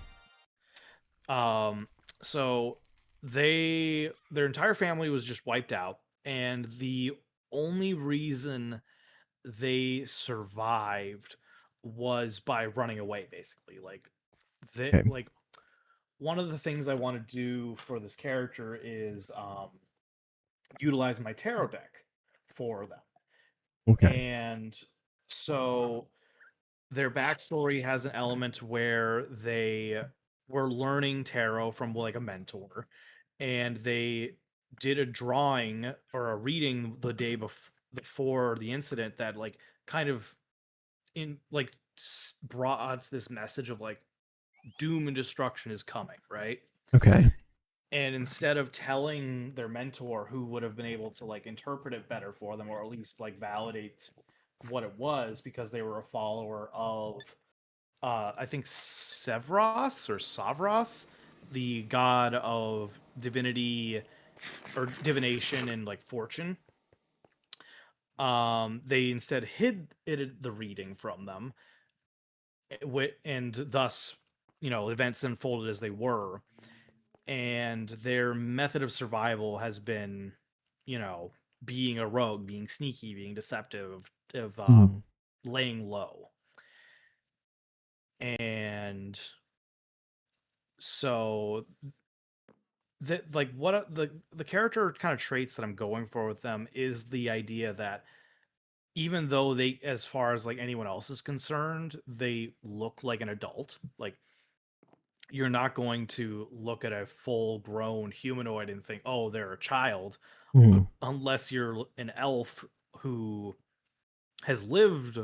So their entire family was just wiped out, and the only reason they survived was by running away, basically. Like one of the things I want to do for this character is utilize my tarot deck for them. Okay. And so their backstory has an element where they were learning tarot from like a mentor, and they did a drawing or a reading the day before the incident that like kind of brought us this message of like doom and destruction is coming, right? Okay. And instead of telling their mentor, who would have been able to like interpret it better for them, or at least like validate what it was, because they were a follower of I think Savros, the god of divinity or divination and like fortune. They instead hid the reading from them, and thus, events unfolded as they were. And their method of survival has been, being a rogue, being sneaky, being deceptive, of laying low. And so that, like, what the character kind of traits that I'm going for with them is the idea that even though they, as far as like anyone else is concerned, they look like an adult. Like, you're not going to look at a full-grown humanoid and think, "Oh, they're a child," unless you're an elf who has lived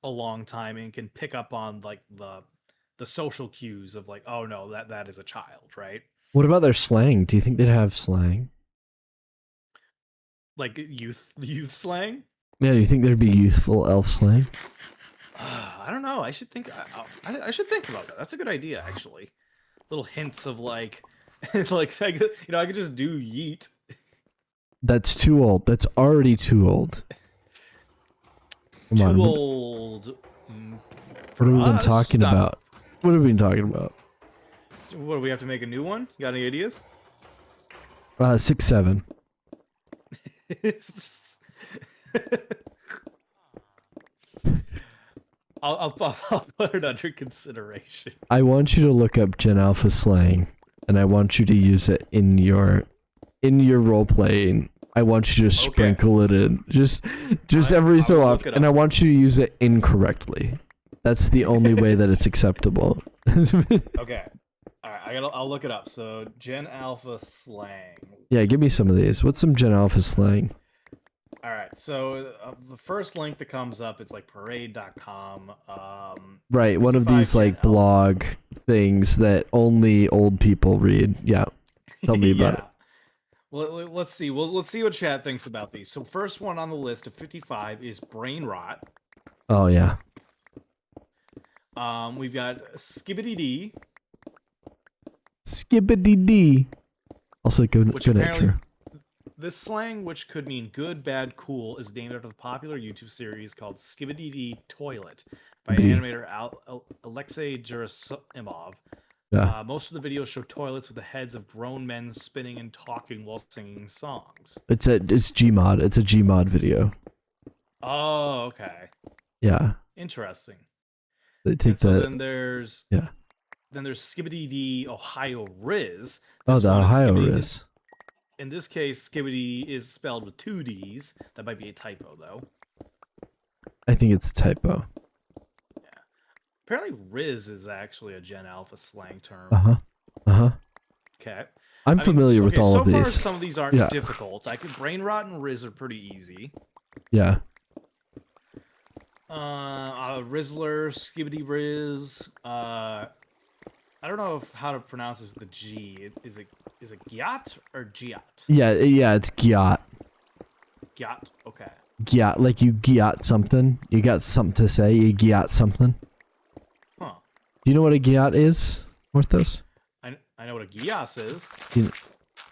a long time and can pick up on like the social cues of like, "Oh no, that is a child," right? What about their slang? Do you think they'd have slang? Like youth slang? Yeah, do you think there'd be youthful elf slang? I don't know. I should think. I should think about that. That's a good idea, actually. Little hints of like, like I could just do yeet. That's too old. That's already too old. Come on. Too old. What have we been talking about? What have we been talking about? So what, do we have to make a new one? You got any ideas? 6, 7. I'll put it under consideration. I want you to look up Gen Alpha slang, and I want you to use it in your role playing. I want you to sprinkle it in, just every so often, and I want you to use it incorrectly. That's the only way that it's acceptable. Okay, all right. I'll look it up. So Gen Alpha slang. Yeah, give me some of these. What's some Gen Alpha slang? All right, so the first link that comes up, it's like parade.com. Right, one of these like blog things that only old people read. Yeah, tell me about it. Well, let's see. Let's see what chat thinks about these. So first one on the list of 55 is brain rot. Oh yeah. We've got skibbity D. Skibbity D. Also good intro. This slang, which could mean good, bad, cool, is named after the popular YouTube series called Skibbity D Toilet by animator Alexei Gerasimov. Yeah. Most of the videos show toilets with the heads of grown men spinning and talking while singing songs. It's Gmod. It's a Gmod video. Oh, okay. Yeah. Interesting. They take then there's Then there's Skibbity D Ohio Riz. Oh, the Ohio Riz. In this case, Skibbity is spelled with 2 D's. That might be a typo, though. I think it's a typo. Yeah. Apparently, Riz is actually a Gen Alpha slang term. Okay. I'm familiar with all of these. So far, some of these aren't difficult. Brain rot and Riz are pretty easy. Yeah. Rizzler, Skibbity Riz. I don't know how to pronounce this with the G. Is it Gyat or Giat? Yeah, it's Gyat. Gyat, okay. Gyat, like you gyat something. You got something to say, you gyat something. Huh. Do you know what a gyat is, Orthos? I know what a Gias is.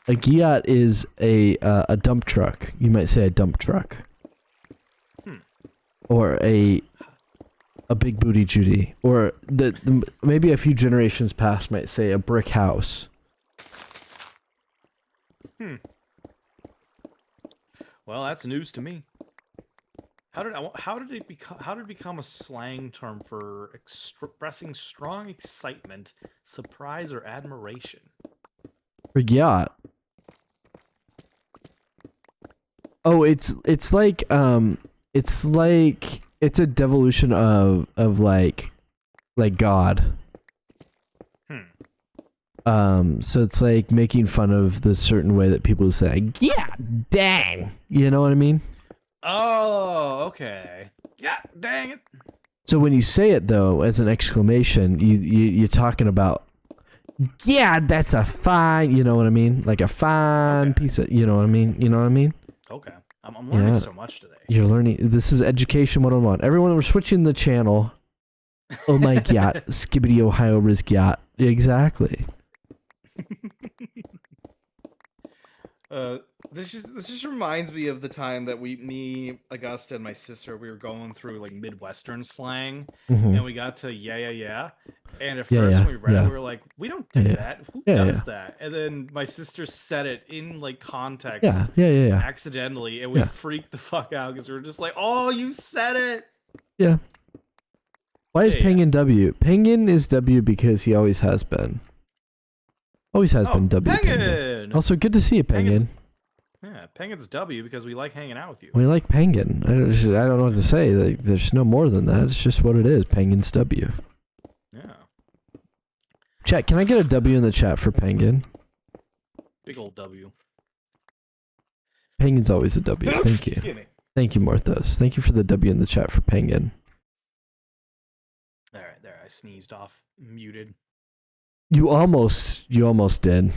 A gyat is a dump truck. You might say a dump truck. Or a big booty Judy, or the maybe a few generations past might say a brick house. Well, that's news to me. How did it become a slang term for expressing strong excitement, surprise, or admiration? For yacht. Oh, it's like it's a devolution of like God. So it's like making fun of the certain way that people say, yeah, dang. You know what I mean? Oh, okay. Yeah, dang it. So when you say it though, as an exclamation, you're talking about yeah, that's a fine, you know what I mean? Like a fine Okay. piece of, you know what I mean? You know what I mean? Okay. I'm learning Yeah. so much today. You're learning. This is Education 101. Everyone, we're switching the channel. Oh my god. Skibbity Ohio Riz yacht. Exactly. This just reminds me of the time that me, Augusta, and my sister, we were going through like Midwestern slang, Mhm. and we got to yeah. And at Yeah, first yeah, when we read yeah. it, we were like, we don't do Yeah, that. Who yeah, does yeah. that? And then my sister said it in like context Yeah. accidentally, and we Yeah. freaked the fuck out because we were just like, oh, you said it. Yeah. Why is Yeah, yeah. Penguin W? Penguin is W because he always has been. Always has been W. Penguin! Also, good to see you, Penguin. Yeah, Penguin's W because we like hanging out with you. We like Penguin. I don't know what to say. Like, there's no more than that. It's just what it is. Penguin's W. Yeah. Chat, can I get a W in the chat for Penguin? Big old W. Penguin's always a W. Thank you. Excuse me. Thank you, Morthos. Thank you for the W in the chat for Penguin. All right, there. I sneezed off. Muted. You almost did.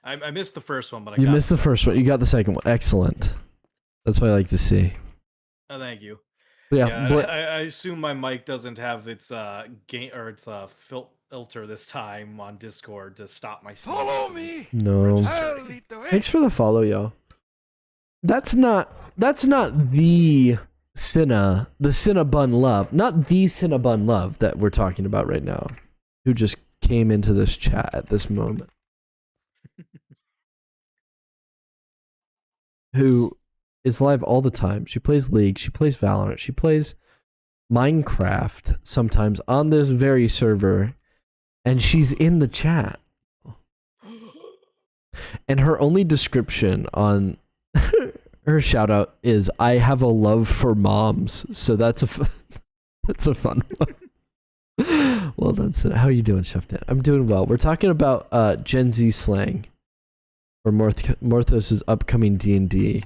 I missed the first one, but I You got missed the first one. You got the second one. Excellent. That's what I like to see. Oh, thank you. But Yeah, but I assume my mic doesn't have its gain or its filter this time on Discord to stop my sneeze. Follow me. no. I'll lead the way. Thanks for the follow, yo. That's not the Cinnabon Love. Not the Cinnabon Love that we're talking about right now. Who just came into this chat at this moment. Who is live all the time. She plays League, she plays Valorant, she plays Minecraft sometimes on this very server, and she's in the chat. And her only description on her shout out is I have a love for moms. So that's a fun one. Well done, Sid. How are you doing, Chef Dan? I'm doing well. We're talking about Gen Z slang for Morthos' upcoming D&D.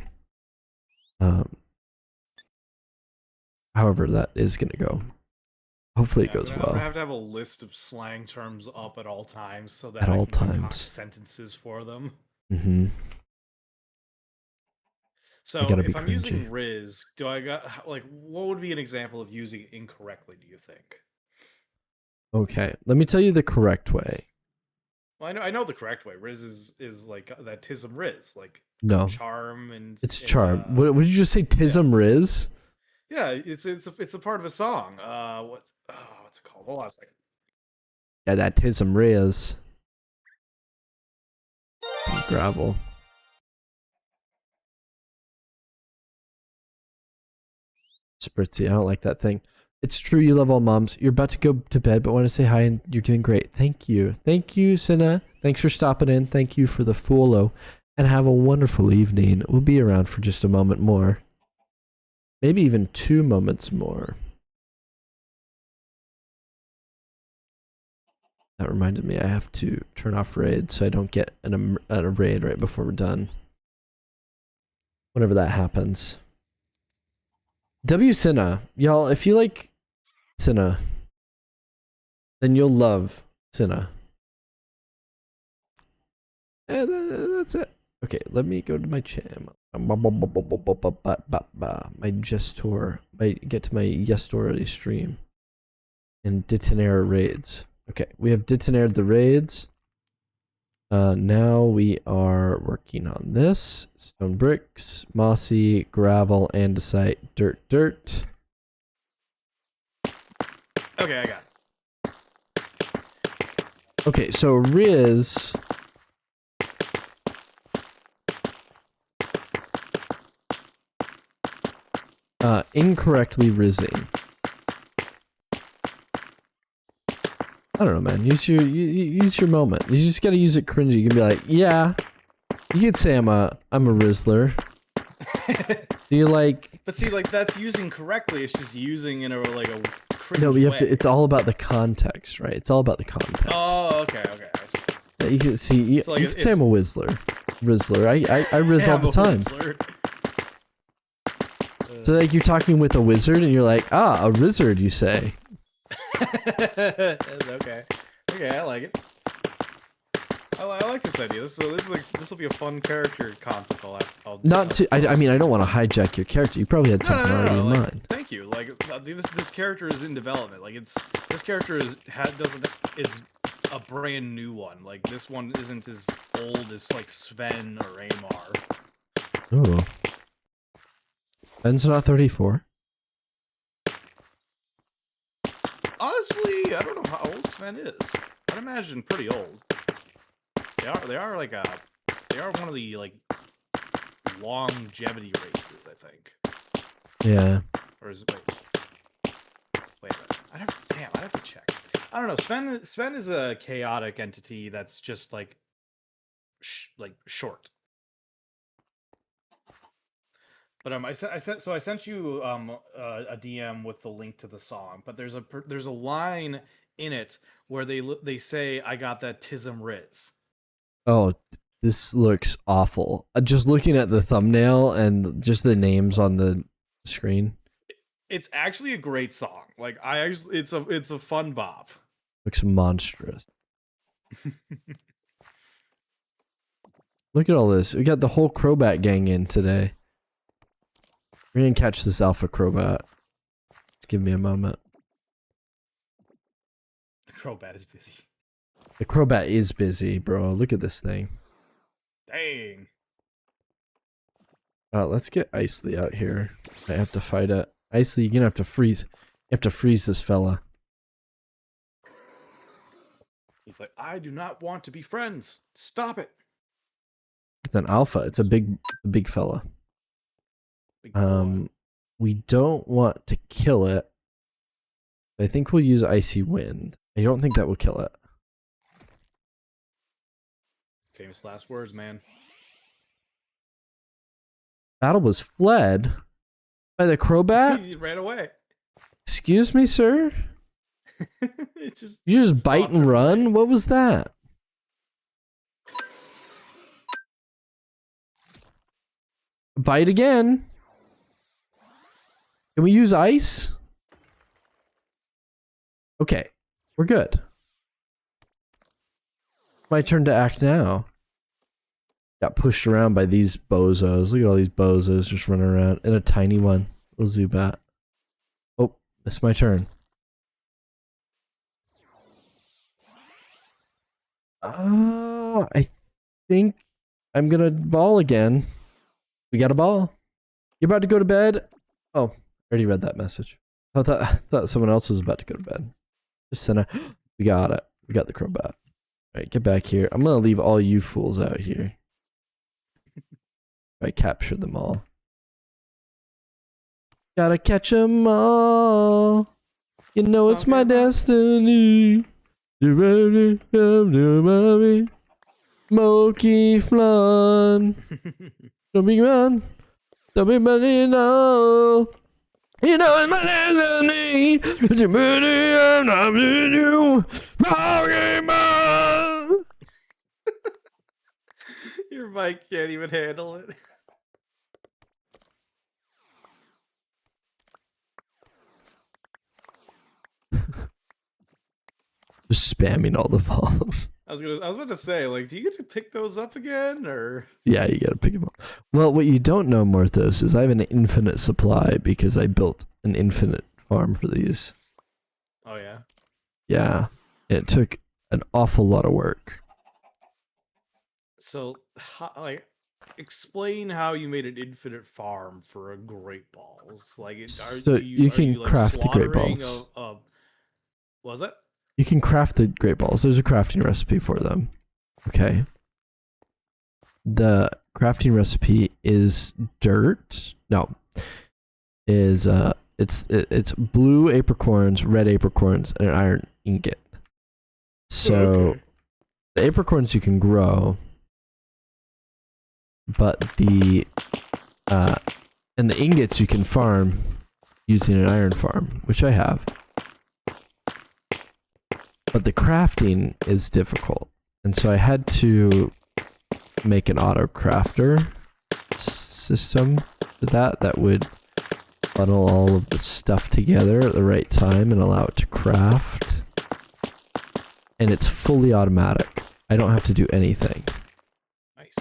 However that is going to go. Hopefully it goes I'm well. gonna have to have a list of slang terms up at all times so that At I all can concoct times. sentences for them. Mm-hmm. So gotta be if I'm using cringy. Riz, do I got like what would be an example of using it incorrectly? Do you think? Okay, let me tell you the correct way. Well, I know the correct way. Riz is like that Tism Riz, like No, charm and it's and, charm. What did you just say? Tism Riz? Yeah, it's a part of a song. What's it called? Hold on a second. Yeah, that Tism Riz. Gravel. Spritzy, I don't like that thing. It's true you love all moms. You're about to go to bed, but want to say hi and you're doing great. Thank you. Thank you, Cinna. Thanks for stopping in. Thank you for the follow. And have a wonderful evening. We'll be around for just a moment more. Maybe even 2 moments more. That reminded me I have to turn off raid so I don't get a raid right before we're done. Whenever that happens. W Cinna. Y'all, if you like Cinna, then you'll love Cinna. And that's it. Okay, let me go to my channel. My gestor. Get to my Yestor stream. And Detonare raids. Okay, we have detonared the raids. Now we are working on this. Stone bricks, mossy, gravel, andesite, dirt. Okay, I got it. Okay, so Riz. Incorrectly rizzing. I don't know, man. Use your moment. You just gotta use it cringy. You can be like, yeah. You could say I'm a Rizzler. Do you like? But see, like that's using correctly. It's just using in a like a cringe No, but you have way. to. It's all about the context, right? It's all about the context. Oh, okay. I see. Yeah, you can see. You, So, like, you can say I'm a Rizzler. I Riz all I'm the a time. Whistler. So like you're talking with a wizard and you're like, a wizard, you say. Okay, I like it. I like this idea. This will be a fun character concept. Not to. I mean, I don't want to hijack your character. You probably had something already in like, mind. Thank you. Like this character is in development. Like this character is a brand new one. Like this one isn't as old as like Sven or Amar. Ooh. Ben's not 34. Honestly, I don't know how old Sven is. I'd imagine pretty old. They are one of the like longevity races, I think. Yeah. Or is it wait a minute. I'd have to check. I don't know. Sven is a chaotic entity that's just like short. But I sent you a DM with the link to the song, but there's a line in it where they say I got that Tism Riz. Oh, this looks awful. Just looking at the thumbnail and just the names on the screen. It's actually a great song. Like it's a fun bop. Looks monstrous. Look at all this. We got the whole Crobat gang in today. We're gonna catch this alpha Crobat. Just give me a moment. The Crobat is busy. The Crobat is busy, bro. Look at this thing. Dang. Let's get Isley out here. I have to fight it. Isley, you're gonna have to freeze. You have to freeze this fella. He's like, I do not want to be friends. Stop it. It's an alpha. It's a big fella. Big boy. We don't want to kill it. I think we'll use Icy Wind. I don't think that will kill it. Famous last words, man. Battle was fled by the Crobat? He ran away. Excuse me, sir? You just bite and run? What was that? Bite again. Can we use ice? Okay, we're good. My turn to act now. Got pushed around by these bozos. Look at all these bozos just running around. And a tiny one. A Zubat. Oh, it's my turn. I think I'm gonna ball again. We got a ball. You're about to go to bed? Oh, I already read that message. I thought someone else was about to go to bed. Just send a... We got it. We got the Crobat. Alright, get back here. I'm gonna leave all you fools out here. I captured them all. Gotta catch them all. You know it's my destiny. Moki flan. Don't be man. Don't be money now. You know it's my destiny. But you're ready and I'm in you. Pokemon. Your mic can't even handle it. Just spamming all the balls. I was about to say, like, do you get to pick those up again, or? Yeah, you gotta pick them up. Well, what you don't know, Morthos, is I have an infinite supply because I built an infinite farm for these. Oh yeah. Yeah, it took an awful lot of work. So, explain how you made an infinite farm for a Great Balls. Like, you can craft the Great Balls. What was that? You can craft the Great Balls. There's a crafting recipe for them. Okay. The crafting recipe is dirt. No. It's blue apricorns, red apricorns, and an iron ingot. So Okay. the apricorns you can grow, but the ingots you can farm using an iron farm, which I have. But the crafting is difficult. And so I had to make an auto crafter system to that would funnel all of the stuff together at the right time and allow it to craft. And it's fully automatic. I don't have to do anything. Nice.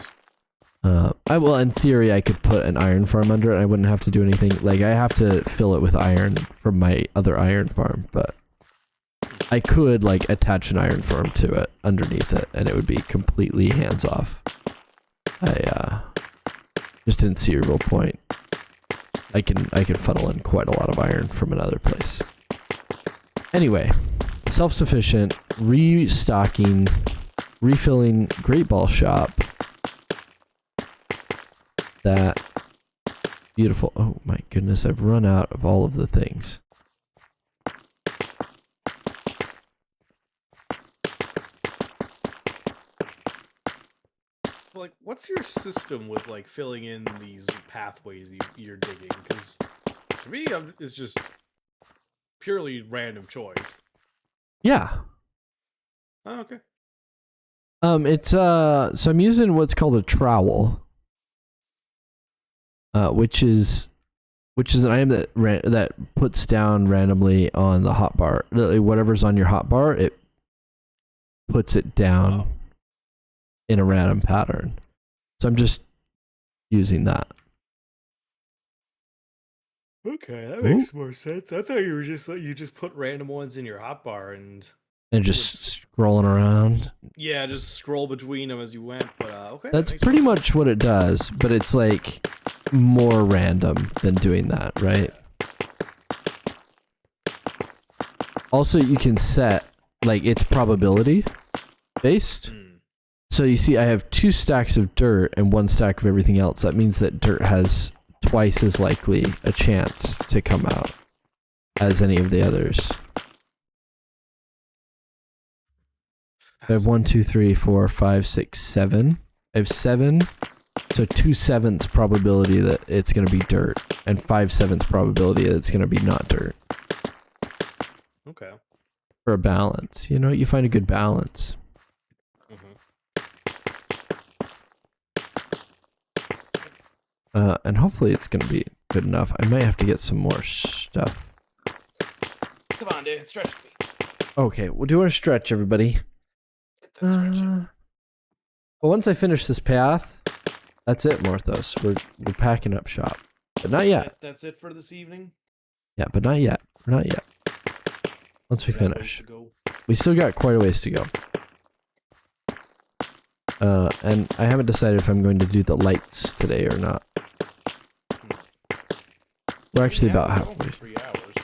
Well, in theory, I could put an iron farm under it. I wouldn't have to do anything. Like, I have to fill it with iron from my other iron farm, but I could, like, attach an iron farm to it underneath it, and it would be completely hands-off. I just didn't see a real point. I can funnel in quite a lot of iron from another place. Anyway, self-sufficient, restocking, refilling Great Ball Shop. That beautiful. Oh my goodness, I've run out of all of the things. Like, what's your system with like filling in these pathways you're digging? Because to me, it's just purely random choice. Yeah. Oh, okay. It's so I'm using what's called a trowel. Which is an item that puts down randomly on the hotbar. Whatever's on your hotbar, it puts it down in a random pattern. So I'm just using that. Okay, that makes more sense. I thought you were just like you just put random ones in your hotbar and just scrolling around. Yeah, just scroll between them as you went. But okay, that's pretty much what it does. But it's like more random than doing that, right? Also, you can set like its probability based. So you see, I have 2 stacks of dirt and 1 stack of everything else. That means that dirt has twice as likely a chance to come out as any of the others. I have 1, 2, 3, 4, 5, 6, 7. I have 7. So 2/7 probability that it's going to be dirt, and 5/7 probability that it's going to be not dirt. Okay. For a balance, you know, you find a good balance. And hopefully it's going to be good enough. I might have to get some more stuff. Come on, dude, stretch with me. Okay, we'll do our stretch, everybody. Get that stretching. Well, once I finish this path, that's it, Morthos. We're packing up shop, but not yet. That's it for this evening. Yeah, but not yet. Not yet. Once we finish, we still got quite a ways to go. And I haven't decided if I'm going to do the lights today or not. We're actually about halfway. 3 hours.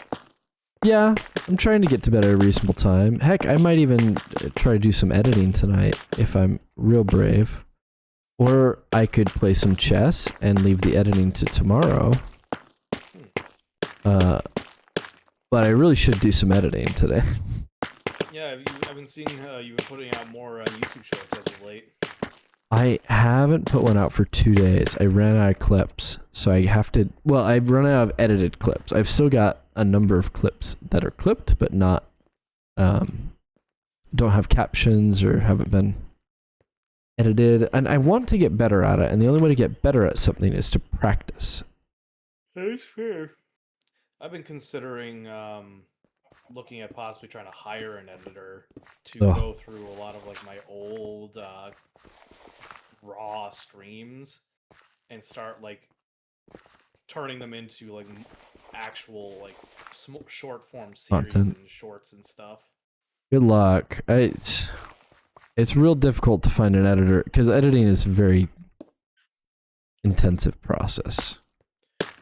Yeah, I'm trying to get to bed at a reasonable time. Heck, I might even try to do some editing tonight if I'm real brave. Or I could play some chess and leave the editing to tomorrow. But I really should do some editing today. Yeah, I've been seeing you've been putting out more YouTube shorts as of late. I haven't put one out for 2 days. I ran out of clips, so I have to... Well, I've run out of edited clips. I've still got a number of clips that are clipped, but not... don't have captions or haven't been edited. And I want to get better at it, and the only way to get better at something is to practice. That's fair. I've been considering looking at possibly trying to hire an editor to go through a lot of like my old raw streams and start like turning them into like actual like short form series Content. and shorts and stuff. Good luck. It's real difficult to find an editor because editing is a very intensive process.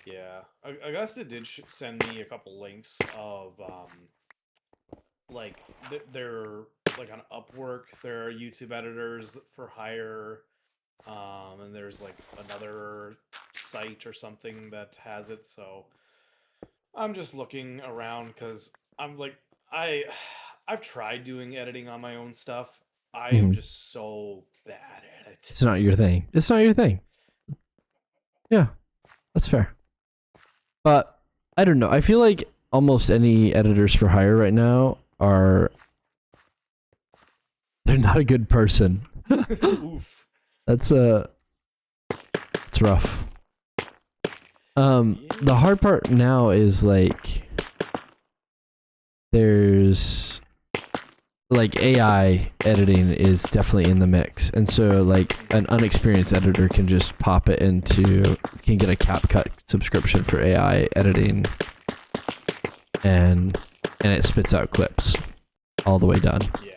Yeah, Augusta did send me a couple links of like they're like on Upwork. There are YouTube editors for hire, and there's like another site or something that has it. So I'm just looking around because I'm like I've tried doing editing on my own stuff. I am just so bad at it. It's not your thing. It's not your thing. Yeah, that's fair. But I don't know. I feel like almost any editors for hire right now they're not a good person. Oof. It's rough. The hard part now is like there's like AI editing is definitely in the mix, and so like an unexperienced editor can just pop it into, can get a CapCut subscription for AI editing, and it spits out clips all the way done. Yeah.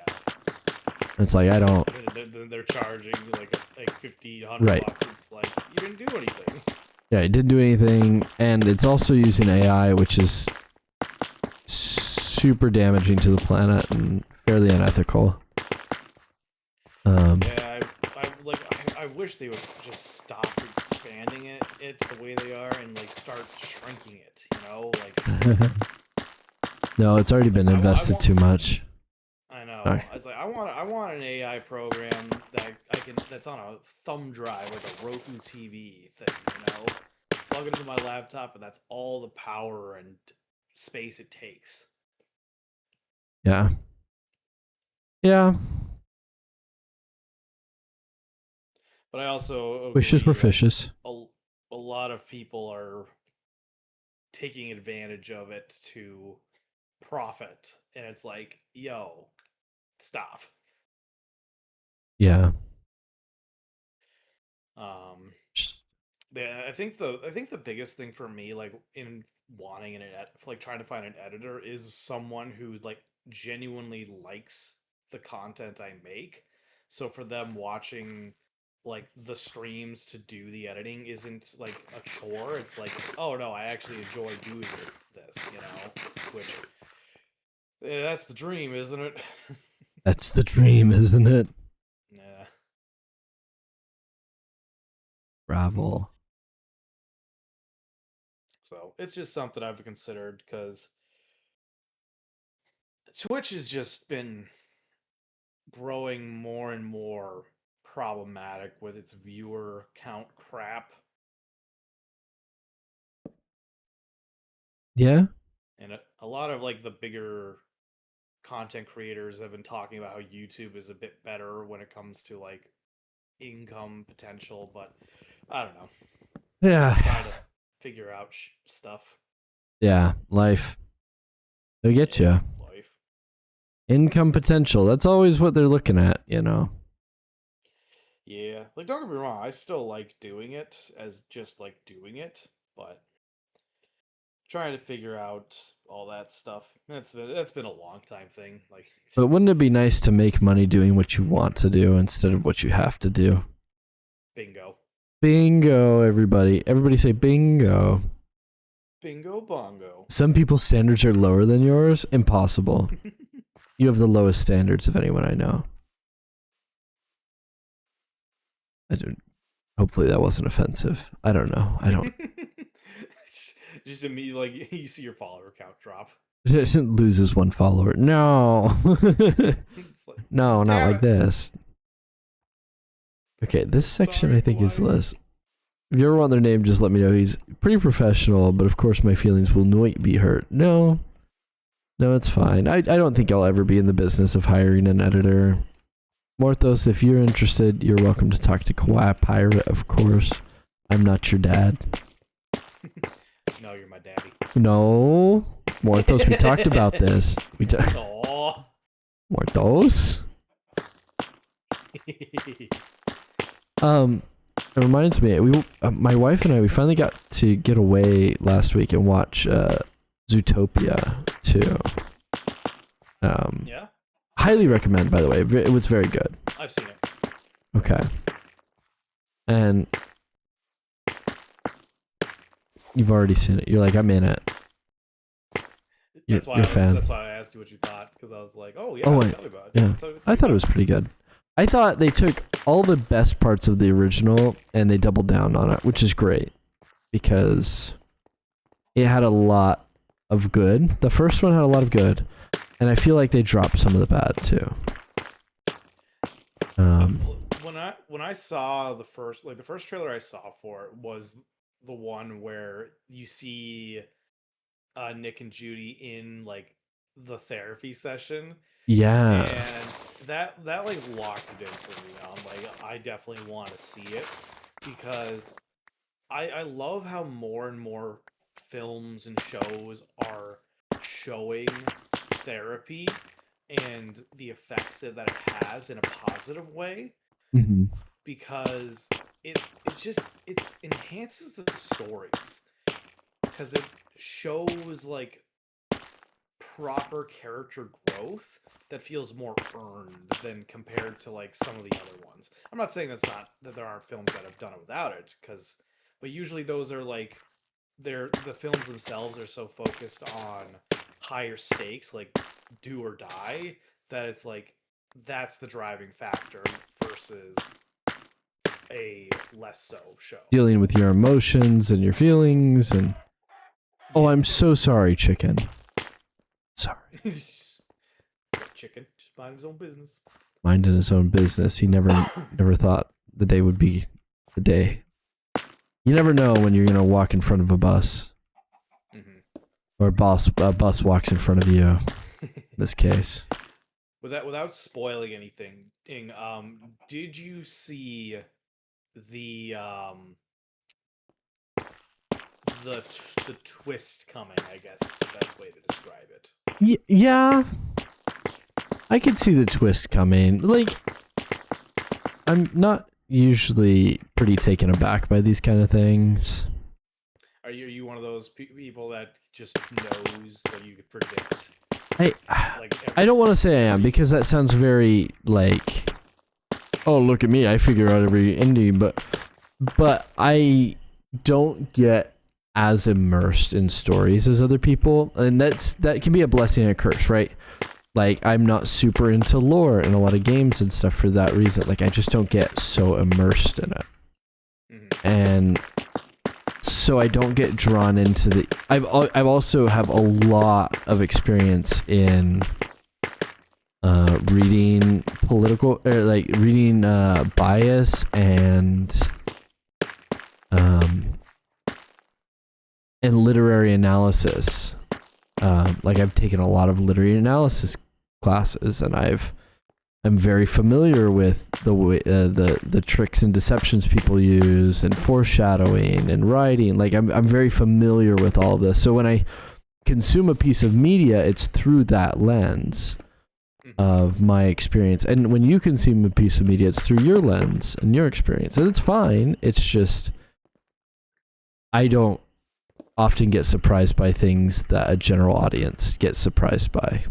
It's like, I don't. Then they're charging like 50, 100 Right. bucks. It's like, you didn't do anything. Yeah, it didn't do anything, and it's also using AI, which is super damaging to the planet and fairly unethical. Yeah, I wish they would just stop expanding it the way they are and like start shrinking it. You know, like No, it's already been I invested too much. I know. Sorry. It's like I want an AI program that that's on a thumb drive, like a Roku TV thing. You know, plug it into my laptop, and that's all the power and space it takes. Yeah. Yeah. But I also Wishes were agree, like, fishes. a lot of people are taking advantage of it to profit, and it's like, yo, stop. Yeah. Yeah, I think the biggest thing for me, like in wanting like trying to find an editor, is someone who like genuinely likes the content I make. So for them watching like the streams to do the editing isn't like a chore. It's like, oh no, I actually enjoy doing this, you know, which that's the dream, isn't it? That's the dream, isn't it? Yeah. Bravo. So it's just something I've considered because Twitch has just been growing more and more problematic with its viewer count crap. Yeah. And a lot of like the bigger content creators have been talking about how YouTube is a bit better when it comes to like income potential, but I don't know. Yeah. Just trying to figure out stuff. Yeah. Life. They'll get you. Life. Income potential. That's always what they're looking at, you know? Yeah. Like, don't get me wrong, I still like doing it as just like doing it, but trying to figure out all that stuff. That's been a long time thing. Like, But wouldn't it be nice to make money doing what you want to do instead of what you have to do? bingo. Bingo, everybody. Everybody say bingo. Bingo bongo. Some people's standards are lower than yours. Impossible. You have the lowest standards of anyone I know. Hopefully that wasn't offensive. I don't know. I don't. Just immediately, like, you see your follower count drop. Loses one follower. No. Like, No, not like it. this. Okay, this section Sorry, I think is Hawaii. less. If you ever want their name, just let me know. He's pretty professional, but of course my feelings will not be hurt. No. No, it's fine. I don't think I'll ever be in the business of hiring an editor. Morthos, if you're interested, you're welcome to talk to Kawaii Pirate, of course. I'm not your dad. No, you're my daddy. No. Morthos, we talked about this. Aww. Morthos? It reminds me, my wife and I, we finally got to get away last week and watch Zootopia 2. Yeah? Highly recommend, by the way. It was very good. I've seen it. Okay. And you've already seen it. You're like, I'm in it. You're a fan. That's why I asked you what you thought, because I was like, oh yeah, Oh, tell me about it. yeah. I thought it was pretty good. I thought they took all the best parts of the original and they doubled down on it, which is great because it had a lot of good. The first one had a lot of good, and I feel like they dropped some of the bad too. When I saw the first trailer I saw for it was the one where you see Nick and Judy in like the therapy session. Yeah. And that like locked it in for me. I'm like, I definitely want to see it because I love how more and more films and shows are showing therapy and the effects that it has in a positive way, Hmm. because it enhances the stories, because it shows like proper character growth that feels more earned than compared to like some of the other ones. I'm not saying that there aren't films that have done it without it, but usually those are like the films themselves are so focused on higher stakes, like do or die, that it's like that's the driving factor versus a less so show. Dealing with your emotions and your feelings and oh, I'm so sorry, chicken. Sorry. Chicken just mind his own business. Minding his own business. He never thought the day would be the day. You never know when you're gonna walk in front of a bus, or a bus walks in front of you. In this case, Without spoiling anything, did you see the the twist coming? I guess is the best way to describe it. yeah, I could see the twist coming. Like, I'm not usually pretty taken aback by these kind of things. Are you one of those people that just knows that you could predict? I don't want to say I am, because that sounds very like, oh, look at me, I figure out every ending, but I don't get as immersed in stories as other people, and that can be a blessing and a curse, right? Like, I'm not super into lore in a lot of games and stuff for that reason. Like, I just don't get so immersed in it. And so I don't get drawn into the... I've also have a lot of experience in reading political... or like, reading bias and literary analysis. Like, I've taken a lot of literary analysis classes, and I'm very familiar with the way, the tricks and deceptions people use, and foreshadowing and writing. Like, I'm very familiar with all of this. So when I consume a piece of media, it's through that lens of my experience. And when you consume a piece of media, it's through your lens and your experience. And it's fine. It's just I don't often get surprised by things that a general audience gets surprised by.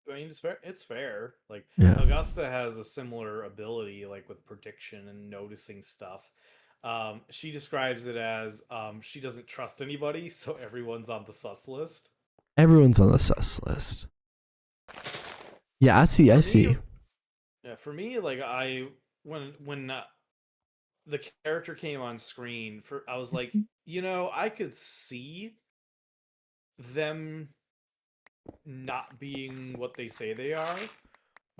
I mean, it's fair. Like, Yeah. Augusta has a similar ability, like with prediction and noticing stuff. She describes it as she doesn't trust anybody, so everyone's on the sus list. Everyone's on the sus list. Yeah, I see. Yeah, for me, like when the character came on screen, I was like, I could see them not being what they say they are,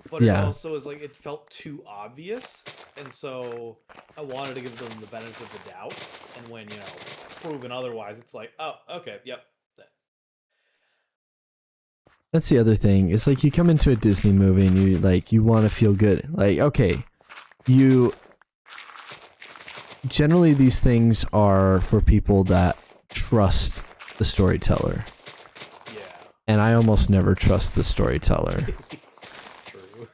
but it also is like it felt too obvious, and so I wanted to give them the benefit of the doubt. And when proven otherwise, it's like, oh, okay, yep. That's the other thing. It's like you come into a Disney movie and you want to feel good. Like, okay, generally these things are for people that trust the storyteller. Yeah. And I almost never trust the storyteller. True.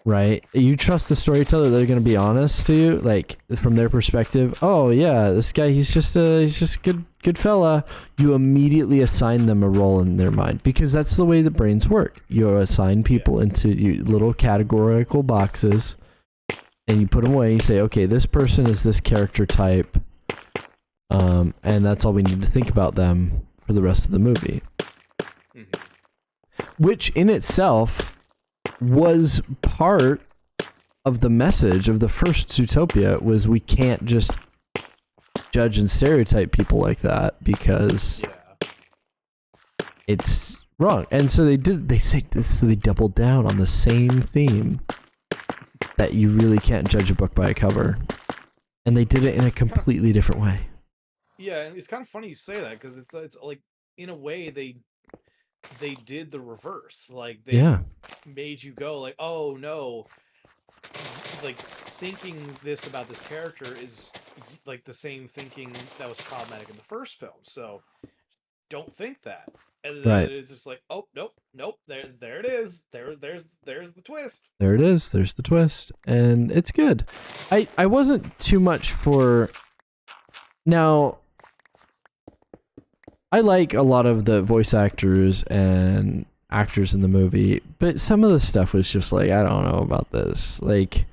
Right? You trust the storyteller, they're going to be honest to you, like from their perspective. Oh yeah, this guy, he's just a good fella. You immediately assign them a role in their mind, because that's the way the brains work. You assign people into little categorical boxes, and you put them away. You say, okay, this person is this character type, and that's all we need to think about them for the rest of the movie. Which in itself was part of the message of the first Zootopia, was we can't just judge and stereotype people like that, because it's wrong. And so they doubled down on the same theme, that you really can't judge a book by a cover. And they did it in a completely different way. Yeah, and it's kind of funny you say that, because it's like, in a way, they did the reverse. Like, they made you go like, oh no, like thinking this about this character is like the same thinking that was problematic in the first film, so don't think that. And then it's just like, oh, nope, is. There's the twist. There it is. There's the twist, and it's good. I wasn't too much for. Now, I like a lot of the voice actors and actors in the movie, but some of the stuff was just like, I don't know about this. Like,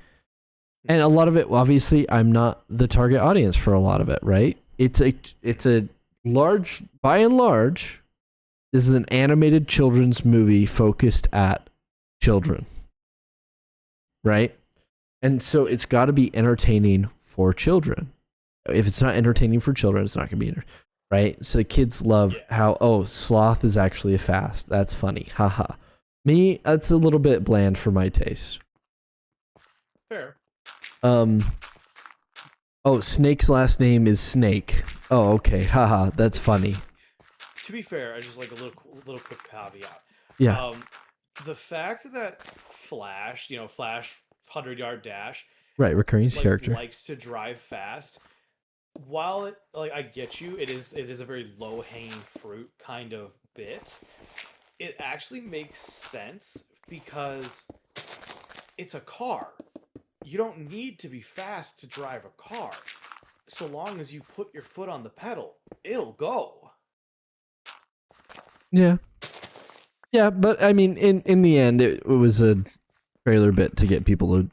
and a lot of it, obviously, I'm not the target audience for a lot of it, right? It's a large, by and large, this is an animated children's movie focused at children, right? And so it's got to be entertaining for children. If it's not entertaining for children, it's not going to be right? So the kids love how, oh, sloth is actually a fast. That's funny. Haha. Me, that's a little bit bland for my taste. Fair. Oh, Snake's last name is Snake. Oh, okay. Haha, that's funny. To be fair, I just like a little quick caveat. Yeah. The fact that Flash, Flash 100-yard dash, Right, recurring character. likes to drive fast. While it I get you, it is a very low hanging fruit kind of bit. It actually makes sense because it's a car. You don't need to be fast to drive a car. So long as you put your foot on the pedal, it'll go. Yeah. Yeah, but I mean, in the end, it was a trailer bit to get people to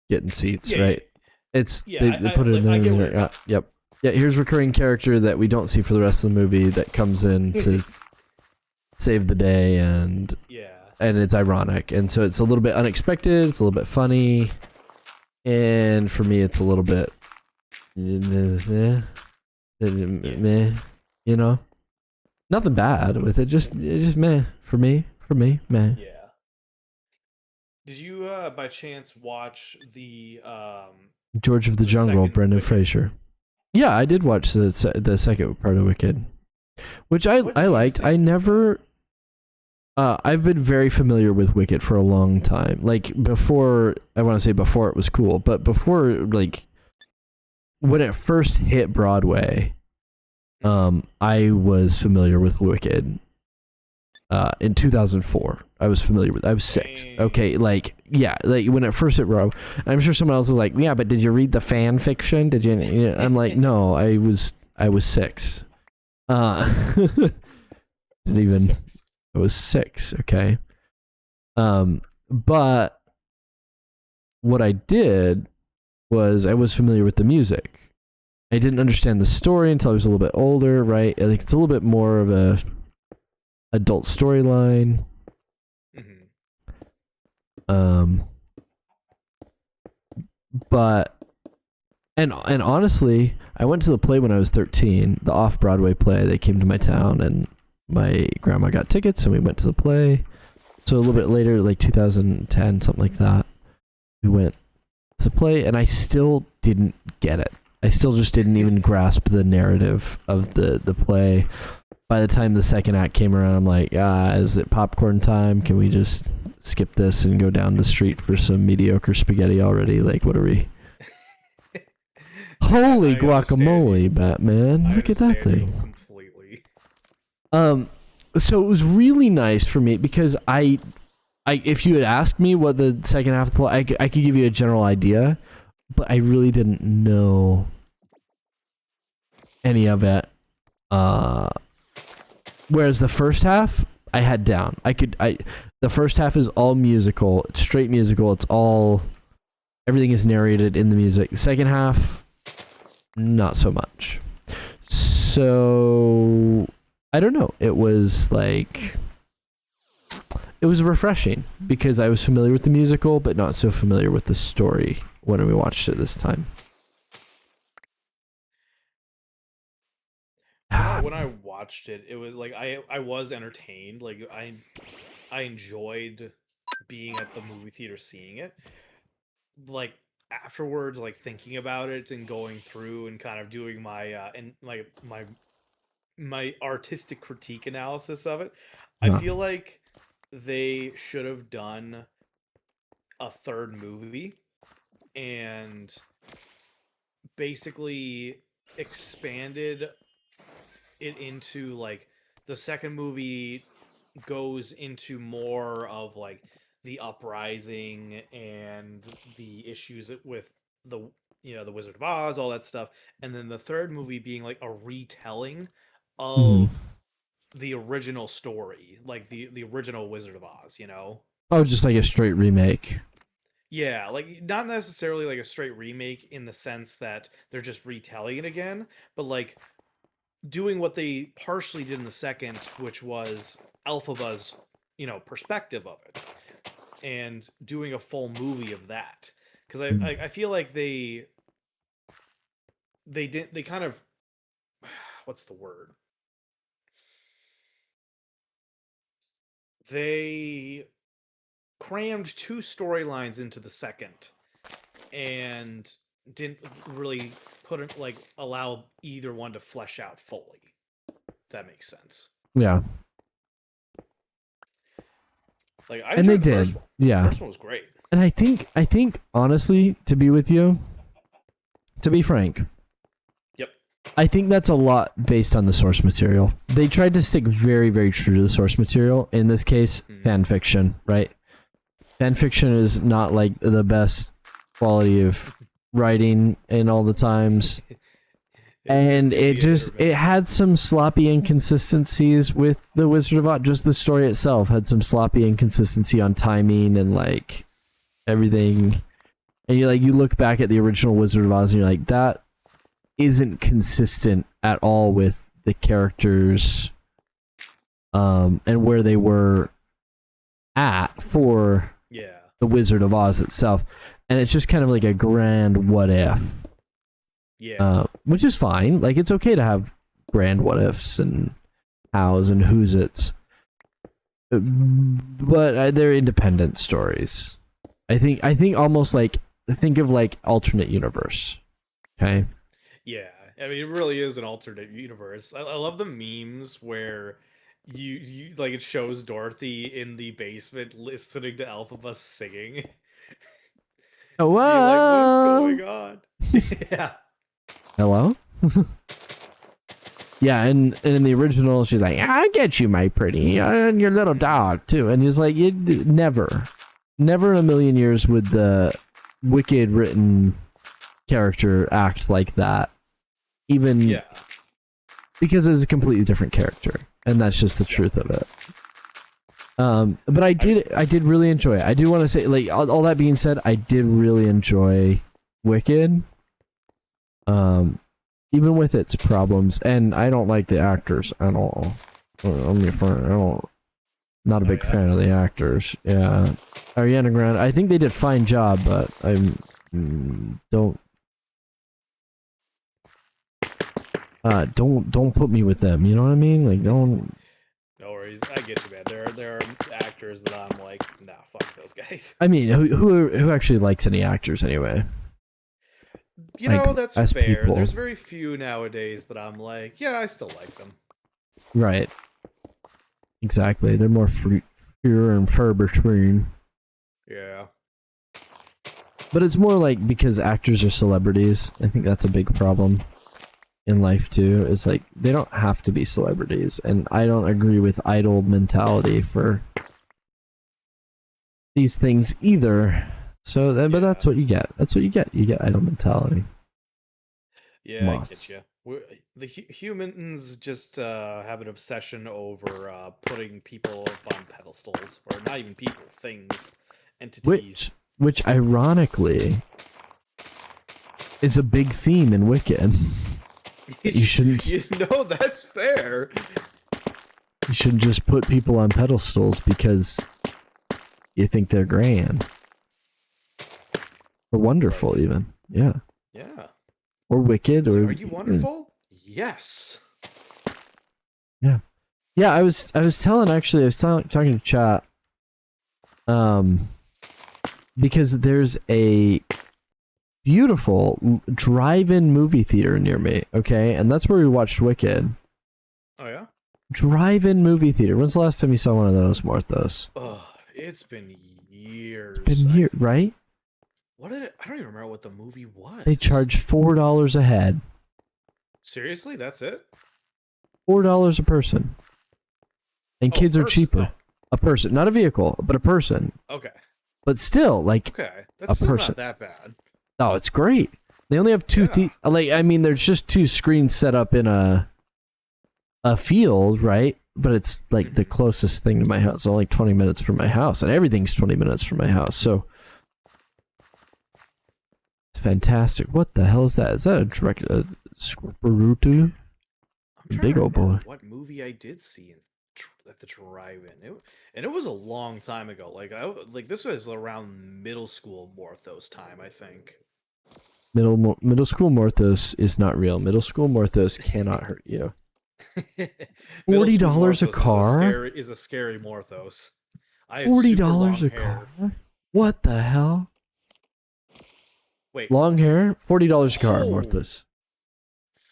get in seats, right? It's they put it in there. I get where yep. Yeah, here's recurring character that we don't see for the rest of the movie that comes in to save the day, and it's ironic, and so it's a little bit unexpected. It's a little bit funny, and for me, it's a little bit, meh, you know, nothing bad with it. It's just meh for me, meh. Yeah. Did you by chance watch the George of the Jungle, Brendan Fraser? Yeah, I did watch the second part of Wicked, which I liked. I never. I've been very familiar with Wicked for a long time. Like before, I want to say before it was cool, but before like when it first hit Broadway, I was familiar with Wicked. In 2004, I was familiar with. I was 6. Okay, like when it first hit Broadway, I'm sure someone else was like, "Yeah, but did you read the fan fiction? Did you?" I'm like, "No, I was 6." Didn't even. I was 6. Okay. But what I did was I was familiar with the music. I didn't understand the story until I was a little bit older, right? Like it's a little bit more of a adult storyline. But honestly, I went to the play when I was 13, the off-Broadway play. They came to my town and my grandma got tickets and we went to the play. So a little bit later, like 2010, something like that, we went to the play and I still didn't get it. I still just didn't even grasp the narrative of the play. By the time the second act came around, I'm like, is it popcorn time? Can we just skip this and go down the street for some mediocre spaghetti already? Like, what are we? Holy guacamole, Batman. Look at that thing. Completely. So it was really nice for me because I if you had asked me what the second half of the play, I could give you a general idea, but I really didn't know any of it. Whereas the first half, I had down. The first half is all musical. It's straight musical. It's all, everything is narrated in the music. The second half, not so much. So, I don't know. It was refreshing because I was familiar with the musical, but not so familiar with the story when we watched it this time. When I watched it, it was like I was entertained. Like I enjoyed being at the movie theater seeing it. Like afterwards, like thinking about it and going through and kind of doing my my artistic critique analysis of it, I feel like they should have done a third movie and basically expanded it into like the second movie goes into more of like the uprising and the issues with the the Wizard of Oz, all that stuff, and then the third movie being like a retelling Mhm. of the original story, like the original Wizard of Oz, Oh, just like a straight remake. Yeah, like not necessarily like a straight remake in the sense that they're just retelling it again, but like doing what they partially did in the second, which was Elphaba's, perspective of it, and doing a full movie of that. Because I feel like they kind of what's the word? They crammed two storylines into the second and didn't really allow either one to flesh out fully. If that makes sense. Yeah. Like I And they enjoyed the did. first one. Yeah. The first one was great. And I think honestly, to be with you, to be frank, Yep. I think that's a lot based on the source material. They tried to stick very, very true to the source material. In this case, fan fiction, right? Fan fiction is not like the best quality of writing in all the times. And it had some sloppy inconsistencies with the Wizard of Oz. Just the story itself had some sloppy inconsistency on timing and like everything. And you look back at the original Wizard of Oz and you're like, that isn't consistent at all with the characters and where they were at for the Wizard of Oz itself. And it's just kind of like a grand what if. Yeah. Which is fine. Like, it's okay to have grand what ifs and hows and who's it's. But they're independent stories. I think almost like, think of like alternate universe. Okay? Yeah. I mean, it really is an alternate universe. I love the memes where you like it shows Dorothy in the basement listening to Elphaba singing. Oh, like, what's going on? Yeah. Hello? Yeah, and in the original, she's like, I get you, my pretty, and your little dog, too. And he's like, never in a million years would the Wicked written character act like that. Even because it's a completely different character, and that's just the truth of it. But I did really enjoy it. I do want to say, like, all that being said, I did really enjoy Wicked. Even with its problems, and I don't like the actors at all. Not a big fan of the actors. Yeah, Ariana Grande. I think they did a fine job, but don't put me with them. You know what I mean? Like, don't. No worries, I get you, man. There are actors that I'm like, nah, fuck those guys. I mean, who actually likes any actors anyway? You know, like, that's as fair. people. There's very few nowadays that I'm like, yeah, I still like them. Right. Exactly. They're more fewer and far between. Yeah. But it's more like because actors are celebrities. I think that's a big problem in life too. It's like they don't have to be celebrities, and I don't agree with idol mentality for these things either. So, but that's what you get. That's what you get. You get idol mentality. Yeah, Moss. I get you. The humans just have an obsession over putting people up on pedestals, or not even people, things, entities. Which ironically is a big theme in Wicked. You shouldn't. You know, that's fair. You shouldn't just put people on pedestals because you think they're grand. Or wonderful, even. Yeah. Yeah. Or wicked. Or are you wonderful? Yes. Yeah. Yeah, I was talking to chat. Because there's a beautiful drive-in movie theater near me, okay? And that's where we watched Wicked. Oh, yeah? Drive-in movie theater. When's the last time you saw one of those, Morthos? Oh, it's been years. It's been years, right? What did it? I don't even remember what the movie was. They charge $4 a head. Seriously? That's it? $4 a person. And Oh, kids are person. cheaper. A person, not a vehicle, but a person. Okay. But still, like, Okay. a That's still person. not that bad. Oh, it's great. They only have two Yeah. I mean, there's just 2 screens set up in a field, right? But it's like the closest thing to my house. It's only 20 minutes from my house, and everything's 20 minutes from my house. So it's fantastic. What the hell is that? Is that a direct Squirrel? I'm Big trying to old boy. remember what movie I did see at the drive-in. And it was a long time ago. Like this was around middle school Morthos time, I think. Middle school Morthos is not real. Middle school Morthos cannot hurt you. Middle $40 school a Morthos car? is a scary Morthos. I had $40 super long a hair. car? What the hell? Wait, Long hair? $40 a car, Oh. Morthos.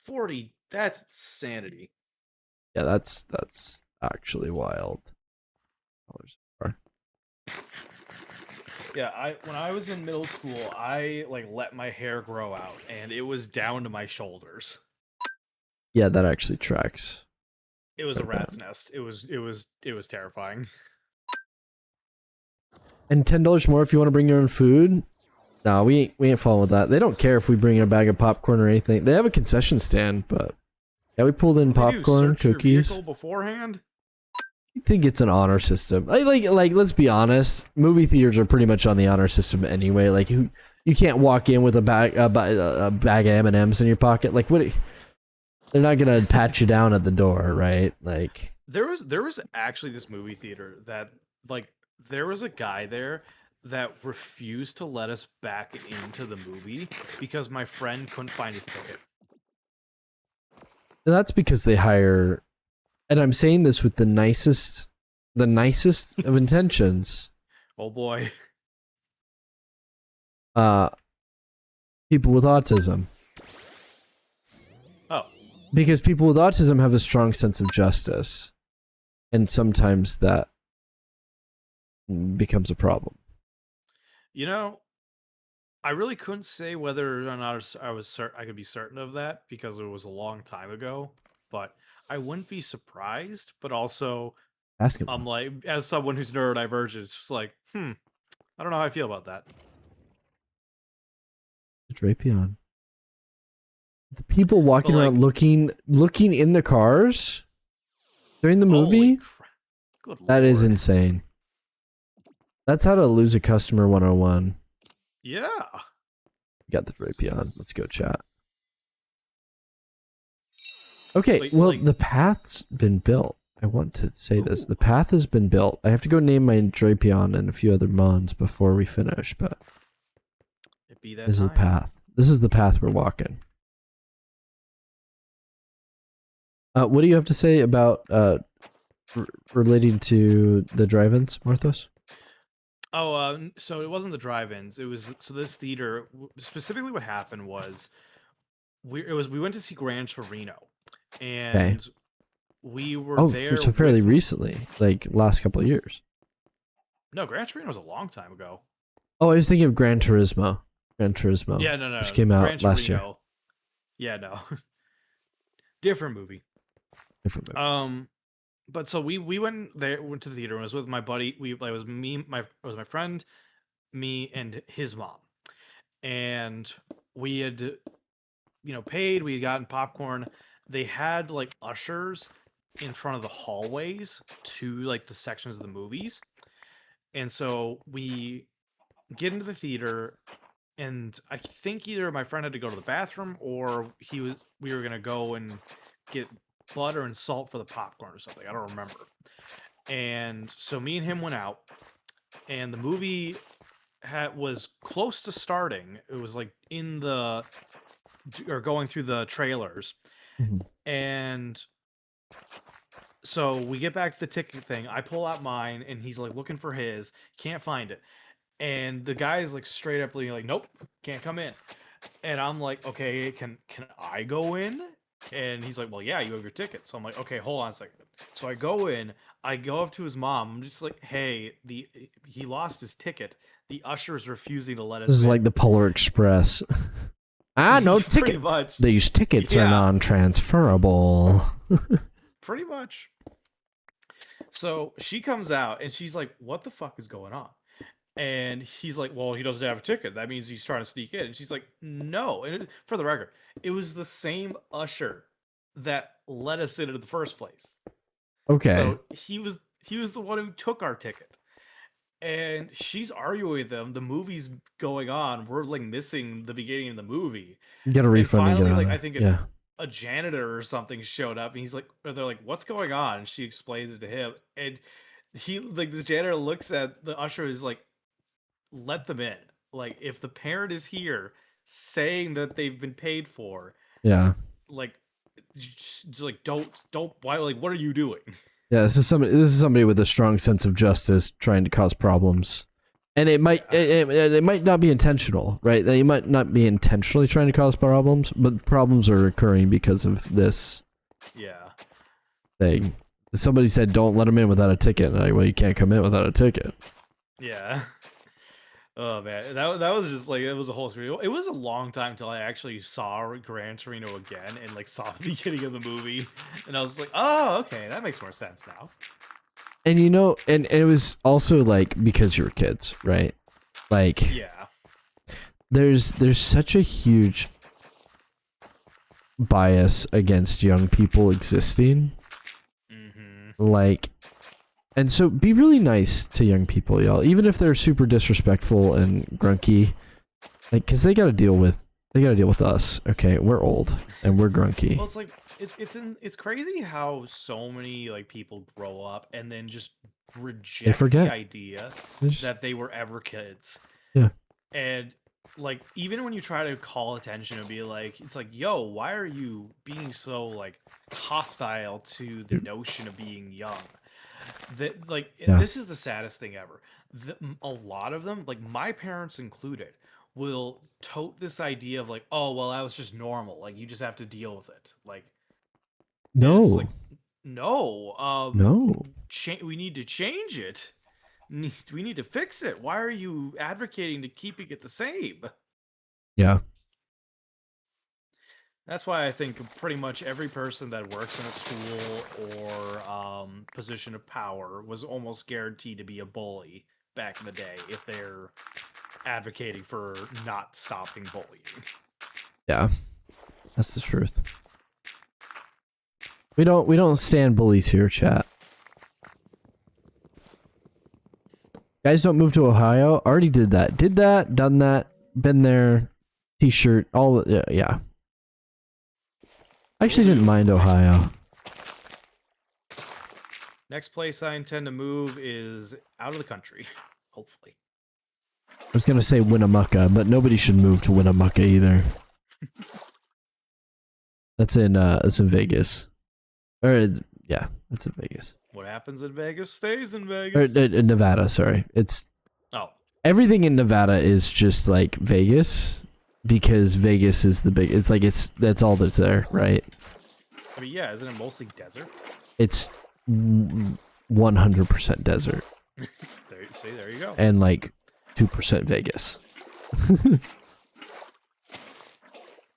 40. That's insanity. Yeah, that's actually wild. $40 a car. Yeah, when I was in middle school, I like let my hair grow out, and it was down to my shoulders. Yeah, that actually tracks. It was a rat's nest. It was terrifying. And $10 more if you want to bring your own food? No, we ain't falling with that. They don't care if we bring in a bag of popcorn or anything. They have a concession stand, but yeah, we pulled in popcorn, Search your cookies. vehicle beforehand? I think it's an honor system. Like let's be honest, movie theaters are pretty much on the honor system anyway. Like you can't walk in with a bag of M&Ms in your pocket. Like what? They're not gonna pat you down at the door, right? Like There was actually this movie theater that there was a guy there that refused to let us back into the movie because my friend couldn't find his ticket. that's because they hire, and I'm saying this with the nicest of intentions. Oh boy. People with autism. Oh. Because people with autism have a strong sense of justice, and sometimes that becomes a problem. You know, I really couldn't say whether or not I could be certain of that because it was a long time ago, but I wouldn't be surprised, but also Basketball. I'm like, as someone who's neurodivergent, it's just like, I don't know how I feel about that. Drapion. The people walking But, around looking in the cars during the Holy movie? crap. Good That is lord. insane. That's how to lose a customer 101. Yeah. Got the Drapion. Let's go chat. Okay, Like- well, like- the path's been built. I want to say this. The path has been built. I have to go name my Drapion and a few other mons before we finish, but It be that this is the time. path. This is the path we're walking. What do you have to say about relating to the drive-ins, Marthos? Oh, so it wasn't the drive-ins. It was this theater. Specifically, what happened was we went to see Gran Torino, and we were there. So fairly with- recently, like last couple of years. No, Gran Torino was a long time ago. Oh, I was thinking of Gran Turismo. Gran Turismo. Yeah, no, which came out Gran last year. Torino. Yeah, no, different movie. Different movie. But so we went to the theater. And I was with my buddy. It was my friend, me, and his mom, and we had, paid. We had gotten popcorn. They had like ushers in front of the hallways to like the sections of the movies, and so we get into the theater, and I think either my friend had to go to the bathroom or we were gonna go and get butter and salt for the popcorn or something. I don't remember. And so me and him went out, and the movie was close to starting. It was like going through the trailers. Mhm. And so we get back to the ticket thing. I pull out mine, and he's like looking for his, can't find it. And the guy is like straight up like, nope, can't come in. And I'm like, okay, can I go in? And he's like, well, yeah, you have your ticket. So I'm like, okay, hold on a second. So I go in, I go up to his mom. I'm just like, hey, he lost his ticket. The usher is refusing to let us This is in. like the Polar Express. No Pretty ticket. much. These tickets are Yeah. non-transferable. Pretty much. So she comes out and she's like, "What the fuck is going on?" And he's like, "Well, he doesn't have a ticket. That means he's trying to sneak in." And she's like, "No." And for the record, it was the same usher that let us in the first place. Okay. So he was the one who took our ticket. And she's arguing with them. The movie's going on. We're like missing the beginning of the movie. Get a And refund and get finally, out like of I there. think Yeah. a janitor or something showed up, and he's like, or they're like, "What's going on?" And she explains it to him, and he like this janitor looks at the usher and is like, "Let them in. Like if the parent is here saying that they've been paid for, Yeah. like, just like don't why like what are you doing?" Yeah, this is somebody with a strong sense of justice trying to cause problems. And it might it might not be intentional, right? They might not be intentionally trying to cause problems, but problems are occurring because of this Yeah. thing. Somebody said don't let them in without a ticket. And I'm like, well, you can't come in without a ticket. Yeah. Oh man, that was just like it was a whole story. It was a long time till I actually saw Gran Torino again and like saw the beginning of the movie, and I was like, oh, okay, that makes more sense now. And you know, and it was also like because you were kids, right? Like Yeah. there's such a huge bias against young people existing. Mm-hmm. Like, and so be really nice to young people, y'all, even if they're super disrespectful and grunky, like, cause they gotta deal with us. Okay, we're old and we're grunky. Well, it's like it's crazy how so many like people grow up and then just reject forget. the idea that they were ever kids. Yeah. And like even when you try to call attention and be like, it's like, yo, why are you being so like hostile to the notion of being young? That like this is the saddest thing ever. A lot of them, like my parents included, will tote this idea of like, oh well, that was just normal. Like you just have to deal with it. Like No. it's like no, No. we need to change it. We need to fix it. Why are you advocating to keeping it the same? Yeah. That's why I think pretty much every person that works in a school or position of power was almost guaranteed to be a bully back in the day if they're advocating for not stopping bullying. Yeah. That's the truth. We don't stand bullies here, chat. Guys don't move to Ohio. Already did that. Did that, done that, been there, t-shirt, all yeah. I actually didn't mind Ohio. Next place I intend to move is out of the country, hopefully. I was gonna say Winnemucca, but nobody should move to Winnemucca either. That's in Vegas. Or yeah, that's in Vegas. What happens in Vegas stays in Vegas. Or Nevada, sorry. It's everything in Nevada is just like Vegas because Vegas is the big. It's like that's all that's there, right? I mean, yeah, isn't it mostly desert? It's 100% desert. There you go. And like 2% Vegas.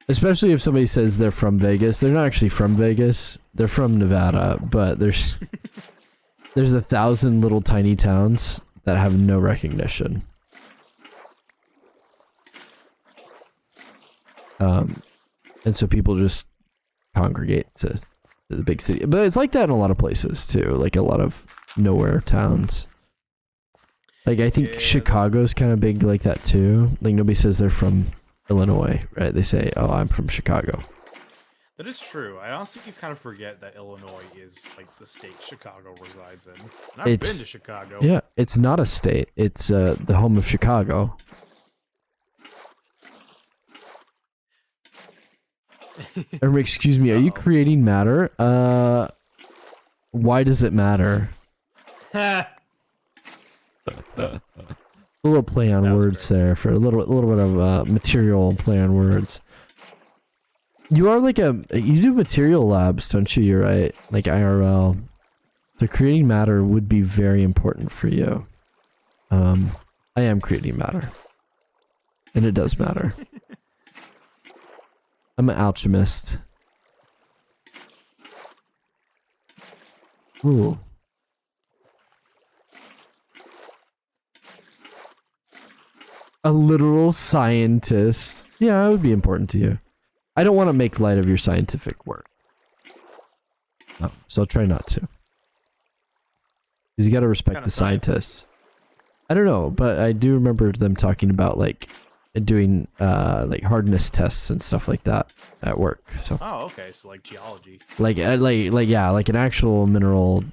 Especially if somebody says they're from Vegas. They're not actually from Vegas. They're from Nevada, but there's 1,000 little tiny towns that have no recognition. And so people just congregate to the big city. But it's like that in a lot of places too, like a lot of nowhere towns. Like I think Chicago's kind of big like that too. Like nobody says they're from Illinois, right? They say, "Oh, I'm from Chicago." That is true. I honestly kind of forget that Illinois is like the state Chicago resides in. And I've been to Chicago. Yeah, it's not a state. It's the home of Chicago. Excuse me, are you creating matter? Why does it matter? A little play on words there for a little bit of material play on words. You are like you do material labs, don't you? You're right, like IRL. So creating matter would be very important for you. I am creating matter, and it does matter. I'm an alchemist. Ooh. A literal scientist. Yeah, it would be important to you. I don't want to make light of your scientific work. No, so I'll try not to. Because you gotta respect Kinda the science. scientists. I don't know, but I do remember them talking about like doing like hardness tests and stuff like that at work. So Oh, okay. So like geology. like yeah, like an actual mineral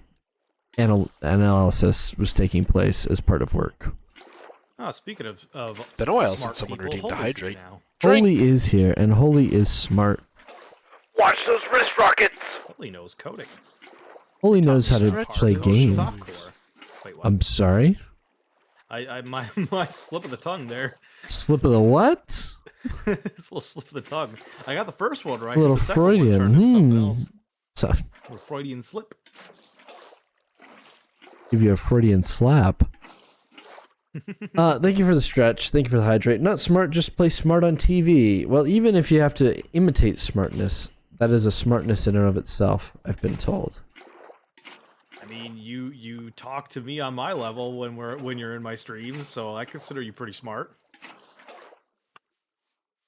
analysis was taking place as part of work. Oh, speaking of Been a while smart since someone people, redeemed a Holy's here hydrate. now. Drink. Holy is here, and Holy is smart. Watch those wrist rockets! Holy knows coding. Holy knows how to Stretch play those games. Softcore. Wait, what? I'm sorry? My slip of the tongue there. Slip of the what? It's a little slip of the tongue. I got the first one right. A little the second one Freudian. turned into something else. So, A little Freudian slip. give you a Freudian slap. Thank you for the stretch. Thank you for the hydrate. Not smart, just play smart on TV. Well, even if you have to imitate smartness, that is a smartness in and of itself, I've been told. I mean, you talk to me on my level when you're in my streams, so I consider you pretty smart.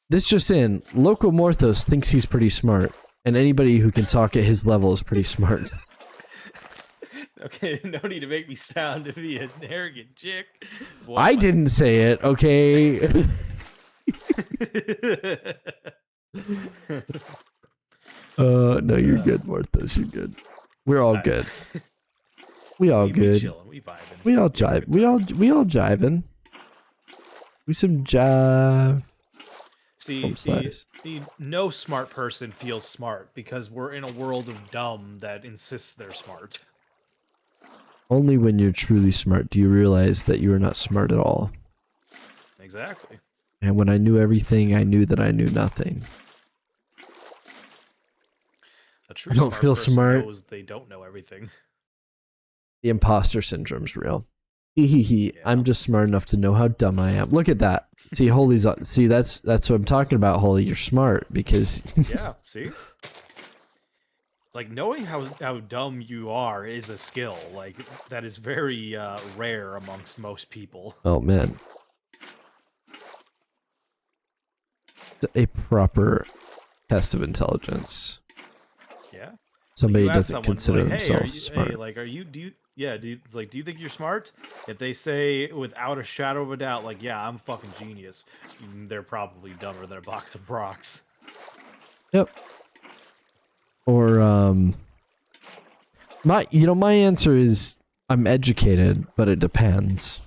This just in, Loco Morthos thinks he's pretty smart, and anybody who can talk at his level is pretty smart. Okay, no need to make me sound to be an arrogant chick. Boy, I didn't say it, okay? No, you're good, Morthos, you're good. We're all good. We all we good. chilling, we vibing. We all We having a jive. good We time. all jiving. We some jive. See, Home slice. no smart person feels smart because we're in a world of dumb that insists they're smart. Only when you're truly smart do you realize that you are not smart at all. Exactly. And when I knew everything, I knew that I knew nothing. A true I don't smart feel person smart. knows they don't know everything. The imposter syndrome's real. Hee hee hee. Yeah. I'm just smart enough to know how dumb I am. Look at that. See, Holy's see that's what I'm talking about, Holy. You're smart because Yeah, see? Like, knowing how dumb you are is a skill. Like, that is very rare amongst most people. oh man. It's a proper test of intelligence. Yeah. Somebody You ask doesn't someone, consider like, themselves hey, smart. Hey, like, do you think you're smart? If they say without a shadow of a doubt, like, yeah, I'm a fucking genius, they're probably dumber than a box of rocks. Yep. Or my answer is I'm educated, but it depends.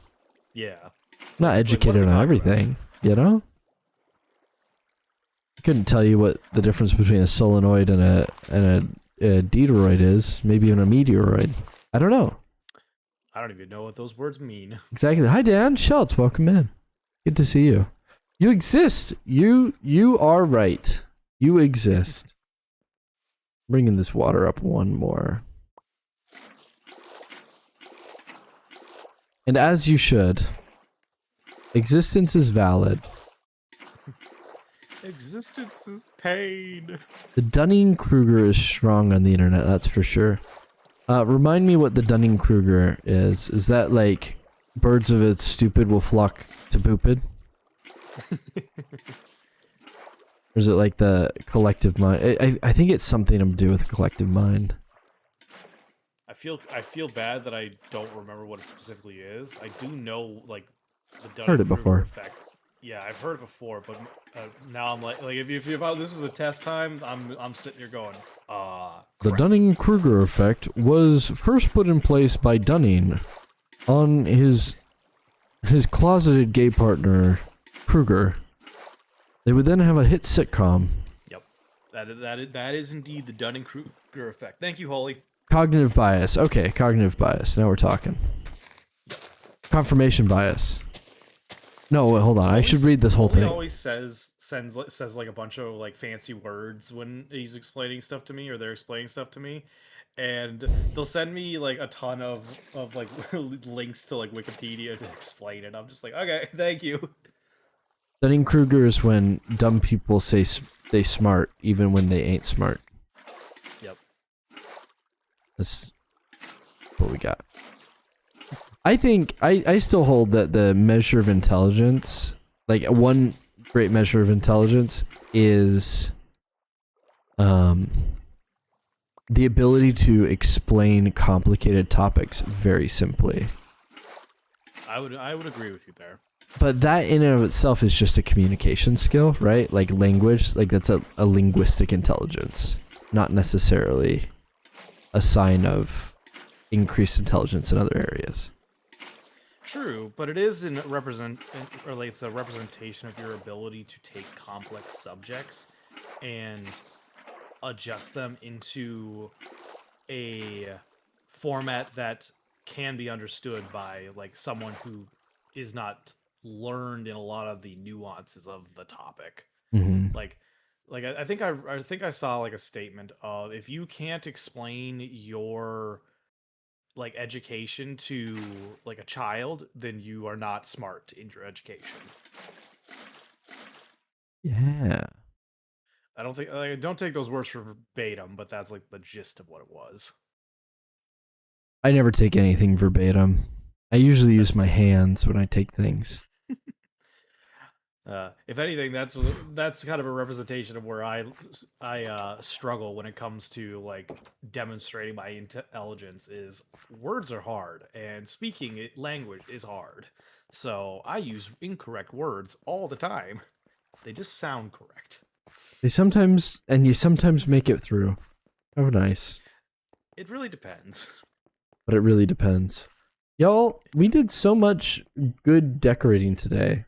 Yeah. Not It's like, what are we educated on talking about? everything, you know? I couldn't tell you what the difference between a solenoid and a deuteroid is. Maybe even a meteoroid. I don't know. I don't even know what those words mean. Exactly. Hi Dan, Schultz, welcome in. Good to see you. You exist. You are right. You exist. Bringing this water up one more. And as you should, existence is valid. Existence is pain. The Dunning-Kruger is strong on the internet, that's for sure. Remind me what the Dunning-Kruger is. Is that like birds of it stupid will flock to poopid? Or is it like the collective mind? I think it's something to do with the collective mind. I feel bad that I don't remember what it specifically is. I do know like the Heard it Dunning-Kruger before. effect. Yeah, I've heard it before, but now I'm like if this was a test time, I'm sitting here going, The crap. Dunning-Kruger effect was first put in place by Dunning on his closeted gay partner, Kruger. They would then have a hit sitcom. Yep, that is indeed the Dunning-Kruger effect. Thank you, Holy. Cognitive bias. Okay, cognitive bias. Now we're talking. Confirmation bias. No, wait, hold on. I should read this whole Holy thing. always says like a bunch of like fancy words when he's explaining stuff to me or they're explaining stuff to me, and they'll send me like a ton of like links to like Wikipedia to explain it. I'm just like, okay, thank you. Dunning-Kruger is when dumb people say they smart even when they ain't smart. Yep. That's what we got. I think I still hold that the measure of intelligence Like one great measure of intelligence is the ability to explain complicated topics very simply. I would agree with you there. But that in and of itself is just a communication skill, right? Like language, like that's a linguistic intelligence, not necessarily a sign of increased intelligence in other areas. True, but it is it's a representation of your ability to take complex subjects and adjust them into a format that can be understood by like someone who is not learned in a lot of the nuances of the topic. Mm-hmm. I think I saw like a statement of if you can't explain your like education to like a child, then you are not smart in your education. Yeah. Don't take those words for verbatim, but that's like the gist of what it was. I never take anything verbatim. I usually use my hands when I take things. If anything, that's kind of a representation of where I struggle when it comes to like demonstrating my intelligence. Is words are hard, and speaking language is hard. So I use incorrect words all the time. They just sound correct. You sometimes make it through. How nice. It really depends. But it really depends. Y'all, we did so much good decorating today.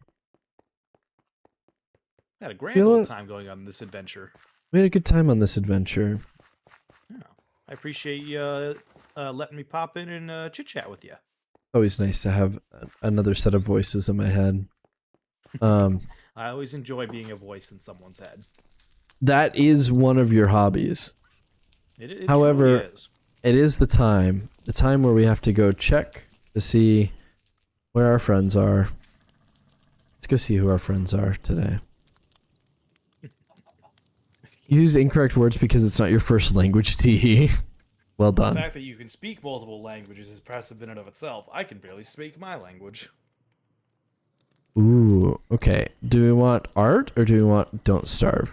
Had a grand old time going on this adventure. We had a good time on this adventure. Yeah. I appreciate you letting me pop in and chit chat with you. Always nice to have another set of voices in my head. I always enjoy being a voice in someone's head. That is one of your hobbies. It However, truly is. It is the time where we have to go check to see where our friends are. Let's go see who our friends are today. Use incorrect words because it's not your first language, Tee. Well done. The fact that you can speak multiple languages is impressive in and of itself. I can barely speak my language. Ooh, okay. Do we want art or do we want Don't Starve?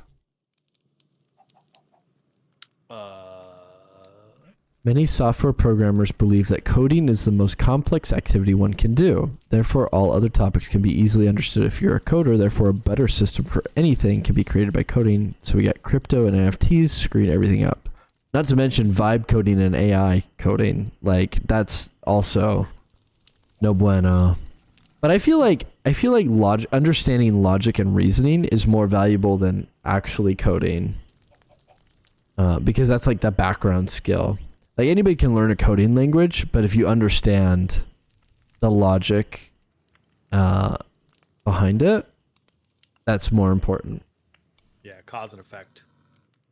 Many software programmers believe that coding is the most complex activity one can do. Therefore, all other topics can be easily understood if you're a coder. Therefore, a better system for anything can be created by coding. So we got crypto and NFTs screwing everything up. Not to mention vibe coding and AI coding. Like, that's also no bueno. But I feel like understanding logic and reasoning is more valuable than actually coding. Because that's like the background skill. Like anybody can learn a coding language, but if you understand the logic behind it, that's more important. Yeah, cause and effect.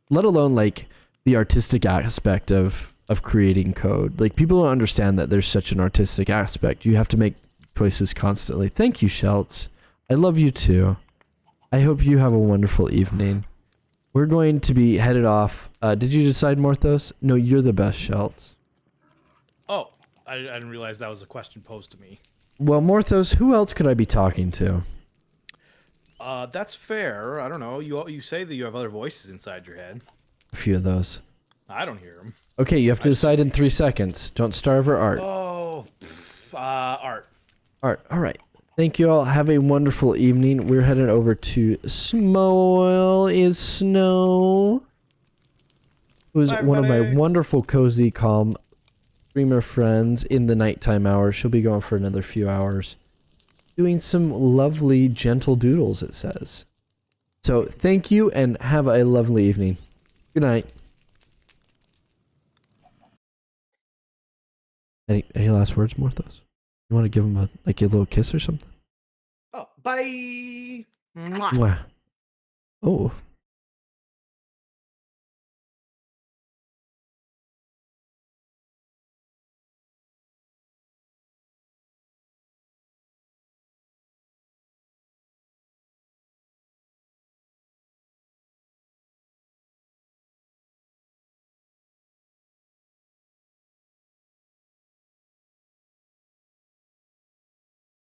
Let alone like the artistic aspect of creating code. Like people don't understand that there's such an artistic aspect. You have to make choices constantly. Thank you, Shelts. I love you too. I hope you have a wonderful evening. We're going to be headed off. Did you decide, Morthos? No, you're the best, Shelts. Oh, I didn't realize that was a question posed to me. Well, Morthos, who else could I be talking to? That's fair. I don't know. You say that you have other voices inside your head. A few of those. I don't hear them. Okay, you have to decide in 3 seconds. Don't starve or art. Oh, art. Art. All right. Thank you all. Have a wonderful evening. We're headed over to Smoil is Snow, who's one of my wonderful, cozy, calm streamer friends in the nighttime hours. She'll be going for another few hours, doing some lovely, gentle doodles, it says. So thank you and have a lovely evening. Good night. Any last words, Morthos? You want to give him a little kiss or something? Oh, bye. Mwah. Mwah. Oh.